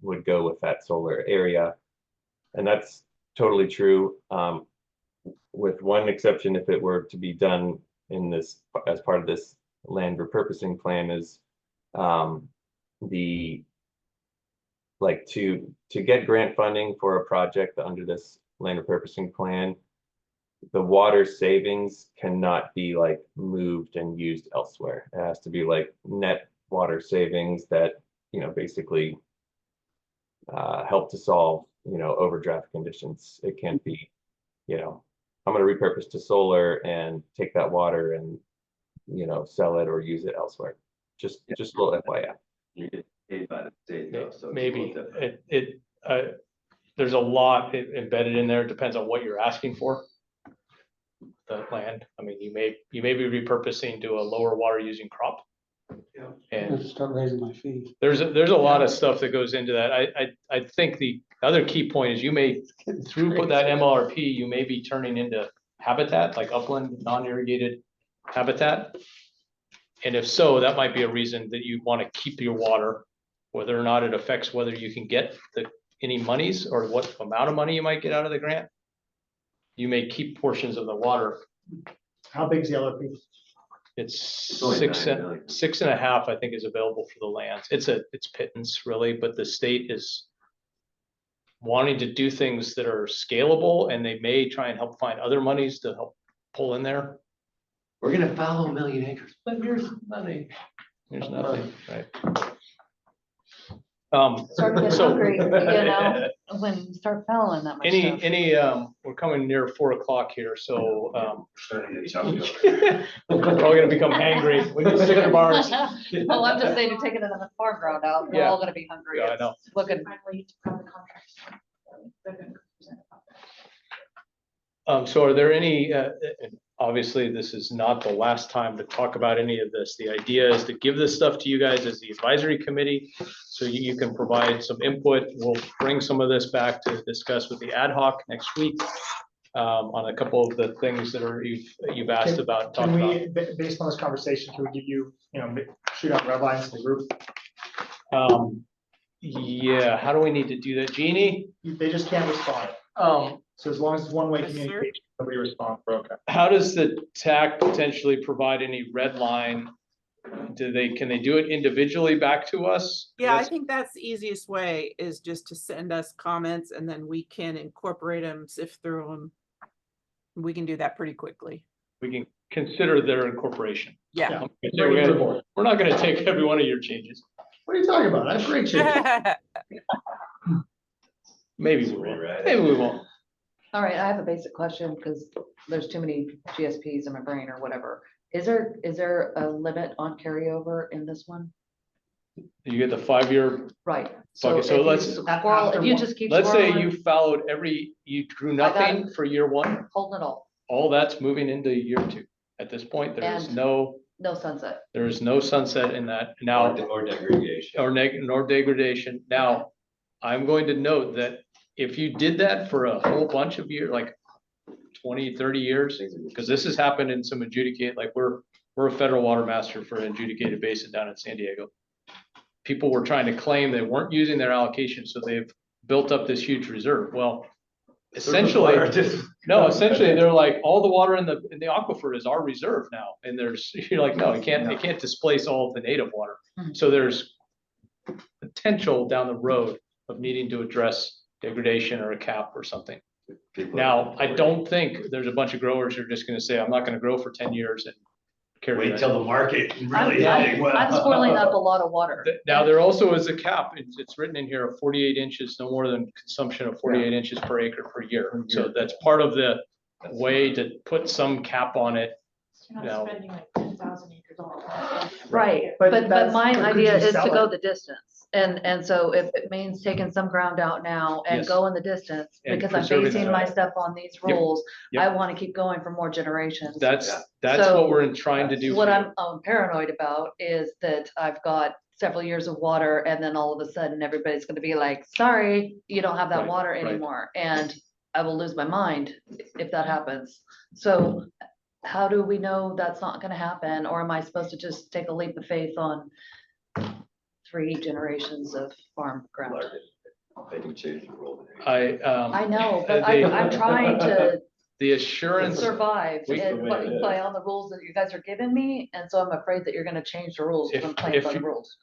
would go with that solar area. And that's totally true. With one exception, if it were to be done in this, as part of this land repurposing plan, is to get grant funding for a project under this land repurposing plan, the water savings cannot be like moved and used elsewhere. It has to be like net water savings that, basically help to solve, overdraft conditions. It can't be, I'm going to repurpose to solar and take that water and, sell it or use it elsewhere. Just a little FYI. You get paid by the state though, so. it's a Maybe little different. there's a lot embedded in there. It depends on what you're asking for. The land, I mean, you may be repurposing to a lower water using crop. I'm And gonna start raising my fees. there's a lot of stuff that goes into that. I think the other key point is you may, through that MLRP, you may be turning into habitat, like upland, non-irrigated habitat. And if so, that might be a reason that you want to keep your water, whether or not it affects whether you can get any monies or what amount of money you might get out of the grant. You may keep portions of the water. How big's the LRP? It's only 6 9 million. 6.5, I think, is available for the lands. It's pittance really, but the state is wanting to do things that are scalable, and they may try and help find other monies to help pull in there. We're gonna follow 1 million acres, but here's money. There's nothing, right? Start to get So- hungry, when you start fouling that much stuff. We're coming near 4 o'clock here, so, Starting to get chunky. we're probably gonna become hangry. We need sticker bars. Well, I'm just saying, you're taking another farm ground out, we're Yeah. all gonna be hungry. Yeah, I know. It's looking, Finally, from the contract. They're gonna present about that. So are there any, obviously, this is not the last time to talk about any of this. The idea is to give this stuff to you guys as the advisory committee, so you can provide some input. We'll bring some of this back to discuss with the ad hoc next week on a couple of the things that you've asked about, talked Can about. we, based on this conversation, can we give you, shoot out red lines to the group? Yeah, how do we need to do that? Jeannie? They just can't respond. So as long as it's one-way Yes, sir. communication, nobody responds, we're okay. How does the TAC potentially provide any red line? Can they do it individually back to us? Yeah, I That's- think that's the easiest way, is just to send us comments and then we can incorporate them, sift through them. We can do that pretty quickly. We can consider their incorporation. Yeah. I'm gonna say Bring it to the We're board. we're not gonna take every one of your changes. What are you talking about? That's great change. Maybe we Just won't. rewrite it. Maybe we won't. all right, I have a basic question, because there's too many GSPs in my brain or whatever. Is there a limit on carryover in this one? You get the 5-year, Right. Okay, so if you let's- squirrel- If you just keep. let's say swirling, you followed you drew I got nothing for year 1, Holding it all that's moving into year 2. At this point, there is And- no sunset. in that now, Or degradation. nor degradation. Now, I'm going to note that if you did that for a whole bunch of years, like 20, 30 years, because this has happened in some like we're a federal water master for an adjudicated basin down in San Diego. People were trying to claim they weren't using their allocation, so they've built up this huge reserve. Well, essentially, they're like, all the water in the aquifer is our reserve now. And you're like, no, it can't displace all of the native water. Mhm. So there's potential down the road of needing to address degradation or a cap or something. Now, I don't think there's a bunch of growers who are just gonna say, I'm not gonna grow for 10 years and carry Wait that. till the market really. I'm swirling up a lot of water. Now, there also is a cap, it's written in here, of 48 inches, no more than consumption of 48 inches per acre per year. So that's part of the way to put some cap on it. You're No. not spending like 10,000 acres all at once. Right, But but that's- my but could idea you is sell to go it? the distance. And so if it means taking some ground out now and Yes. go in the distance, And because I'm preserving basing that. my stuff on these Yep. rules, Yep. I want to keep going for more generations. That's So, what we're trying to do. What for you. I'm paranoid about is that I've got several years of water, and then all of a sudden, everybody's gonna be like, sorry, you don't have that Right, water right. anymore, and I will lose my mind if that happens. So how do we know that's not gonna happen, or am I supposed to just take a leap of faith on 3 generations of farm ground? They can change the world. I know, but They- I'm trying to The assurance, survive We- and the way it by is. all the rules that you guys are giving me, and so I'm afraid that you're gonna change the rules, because I'm playing If by the you- rules.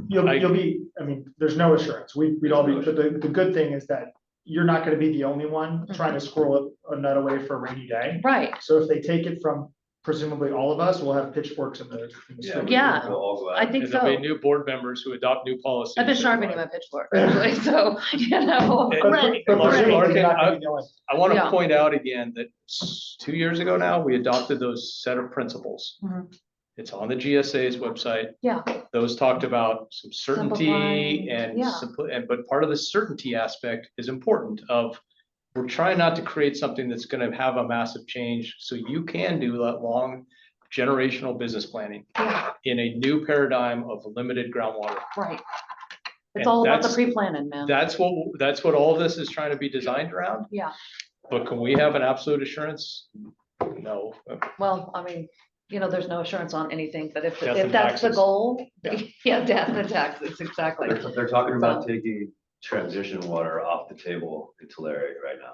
You'll, I- you'll be, I mean, there's no assurance. We'd all be, but the good thing is that you're not gonna be the only one trying to squirrel a nut away for a rainy day. Right, So if they take it from presumably all of us, we'll have pitchforks in the street. Yeah. We'll all go out. I think and there'll be so. new board members who adopt new policies. I've been sharpening my pitchfork, actually, so, you know. But- I'm ready, But I'm ready. presumably you're not Larkin, gonna be the only. I want to Yeah. point out again that 2 years ago now, we adopted those set of principles. Mhm. It's on the GSA's website. Yeah. Those talked about some certainty Simplifying, and yeah. but part of the certainty aspect is important of, we're trying not to create something that's going to have a massive change. So you can do that long generational business planning Yeah, in a new paradigm of limited groundwater. right. It's And all about the that's- pre-planning, man. That's what all of this is trying to be designed around. Yeah. But can we have an absolute assurance? No. Well, I mean, you know, there's no assurance on anything, but if Death and that's the taxes. goal, Yeah. yeah, death and taxes, exactly. They're talking about So- taking transition water off the table in Tulare right now.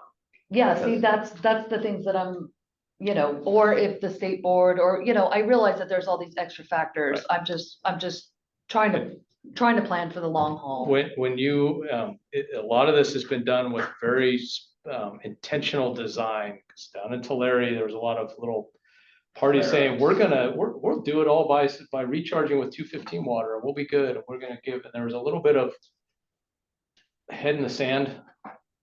Yeah, see, that's the things that I'm, you know, or if the state board, or, you know, I realize that there's all these extra factors. I'm just trying to plan for the long haul. When you, a lot of this has been done with very intentional design. 'Cause down in Tulare, there was a lot of little parties saying, we'll do it all by recharging with 215 water, and we'll be good, and we're gonna give, and there was a little bit of head in the sand.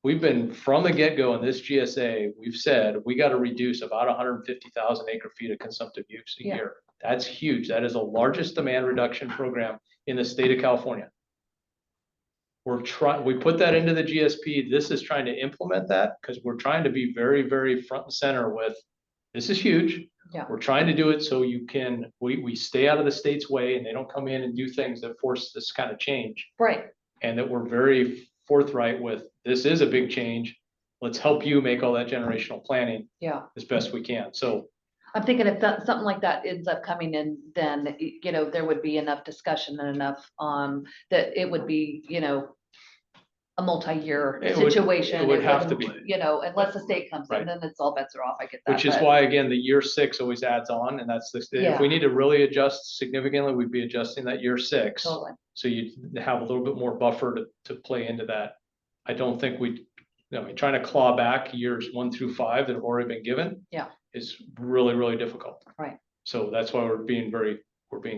We've been, from the get-go in this GSA, we've said, we gotta reduce about 150,000 acre feet of consumptive use a Yeah. year. That's huge. That is the largest demand reduction program in the state of California. We put that into the GSP. This is trying to implement that, because we're trying to be very, very front and center with, this is huge. Yeah. We're trying to do it so we stay out of the state's way, and they don't come in and do things that force this kind of change. Right, And that we're very forthright with, this is a big change. Let's help you make all that generational planning yeah. as best we can. So I'm thinking if that, something like that ends up coming in, then, you know, there would be enough discussion and enough, that it would be, you know, a multi-year It would- situation. it would have to wouldn't, be. You know, unless the state comes in, Right. then it's all bets are off, I get that. which is but- why, again, the year 6 always adds on, and that's if Yeah. we need to really adjust significantly, we'd be adjusting that year 6. Totally, So you have a little bit more buffer to play into that. I don't think trying to claw back years 1 through 5 that have already been given. Yeah. Is really, really difficult. Right. So that's why we're being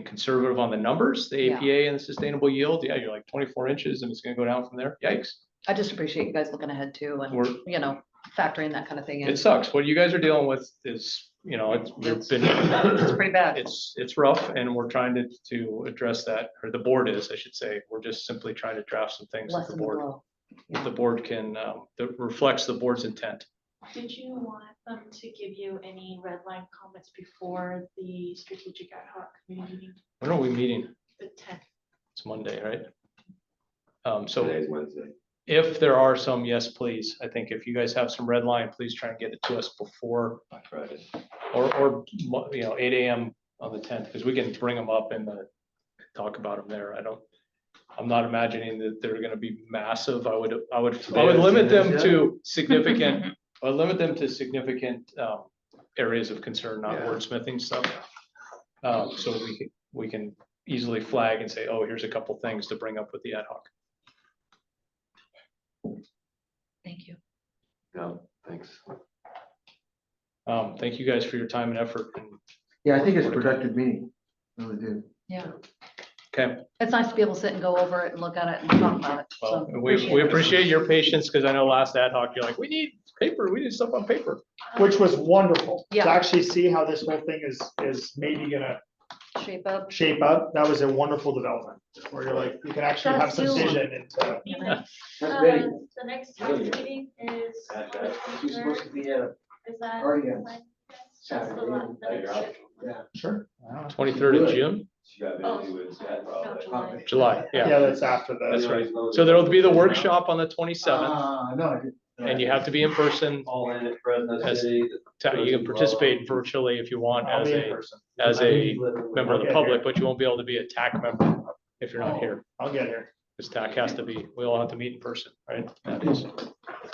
conservative on the numbers, the Yeah. APA and the sustainable yield. Yeah, you're like 24 inches and it's gonna go down from there. Yikes. I just appreciate you guys looking ahead too, and, We're- you know, factoring that kind of thing in. It sucks. What you guys are dealing with is, It's it's pretty bad. it's rough, and we're trying to address that, or the board is, I should say. We're just simply trying to draft some things that Lessen the the board, blow. the board can, that reflects the board's intent. Did you want them to give you any red line comments before the strategic ad hoc committee meeting, When are we meeting? the 10th? It's Monday, right? So Today's Wednesday. if there are some, yes, please. I think if you guys have some red line, please try and get it to us before, Black Friday. or 8 AM on the 10th, because we can bring them up and talk about them there. I'm not imagining that they're gonna be massive. I would limit them to significant, areas of concern, not Yeah. wordsmithing stuff. So we can easily flag and say, oh, here's a couple things to bring up with the ad hoc. Thank you. No, thanks. Thank you guys for your time and effort. Yeah, I think it's a productive meeting. Really do. Yeah, Okay, it's nice to be able to sit and go over it and look at it and talk about it. well, So we appreciate your patience, because I know last ad hoc, you're like, we need paper, we need stuff on paper. Which was wonderful. Yeah. To actually see how this whole thing is maybe gonna shape up. shape up, that was a wonderful development. Where you're like, you can actually have some vision into. The next tax meeting is. She's supposed to be at Is that? already on That's the Saturday. last- the next schedule. Yeah. Sure. 23rd of June? You got busy with that, probably. July. July, yeah, Yeah, that's after the. that's right. So there'll be the workshop on the 27th, No, I didn't. and you have to be in person. All in at Fresno As- City. You can participate virtually if you want I'll as be in a, person. as a member of the Okay, public, but you won't be able to be a TAC member if you're not here. I'll get here. This TAC has to be, we all have to meet in person, right? That is.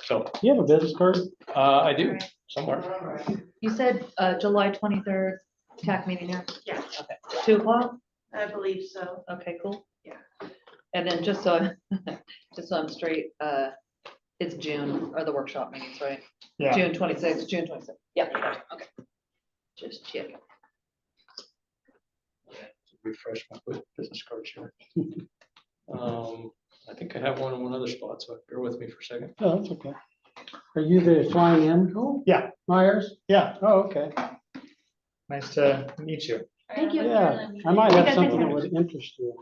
So, Do you have a business card? I do somewhere. You said, July 23rd, TAC meeting here? Yeah. Okay, 2 o'clock? I believe so. Okay, cool. Yeah. And then just so, just so I'm straight, it's June, or the workshop meetings, right? Yeah. June 26th, June 26th. Yep, okay. Just checking. Refresh my business card here. I think I have one in one other spot, so bear with me for a second. Oh, that's okay. Are you the flying in? Yeah. Myers? Yeah, Oh, okay. nice to meet you. Thank you. Yeah, I might have something that would interest you.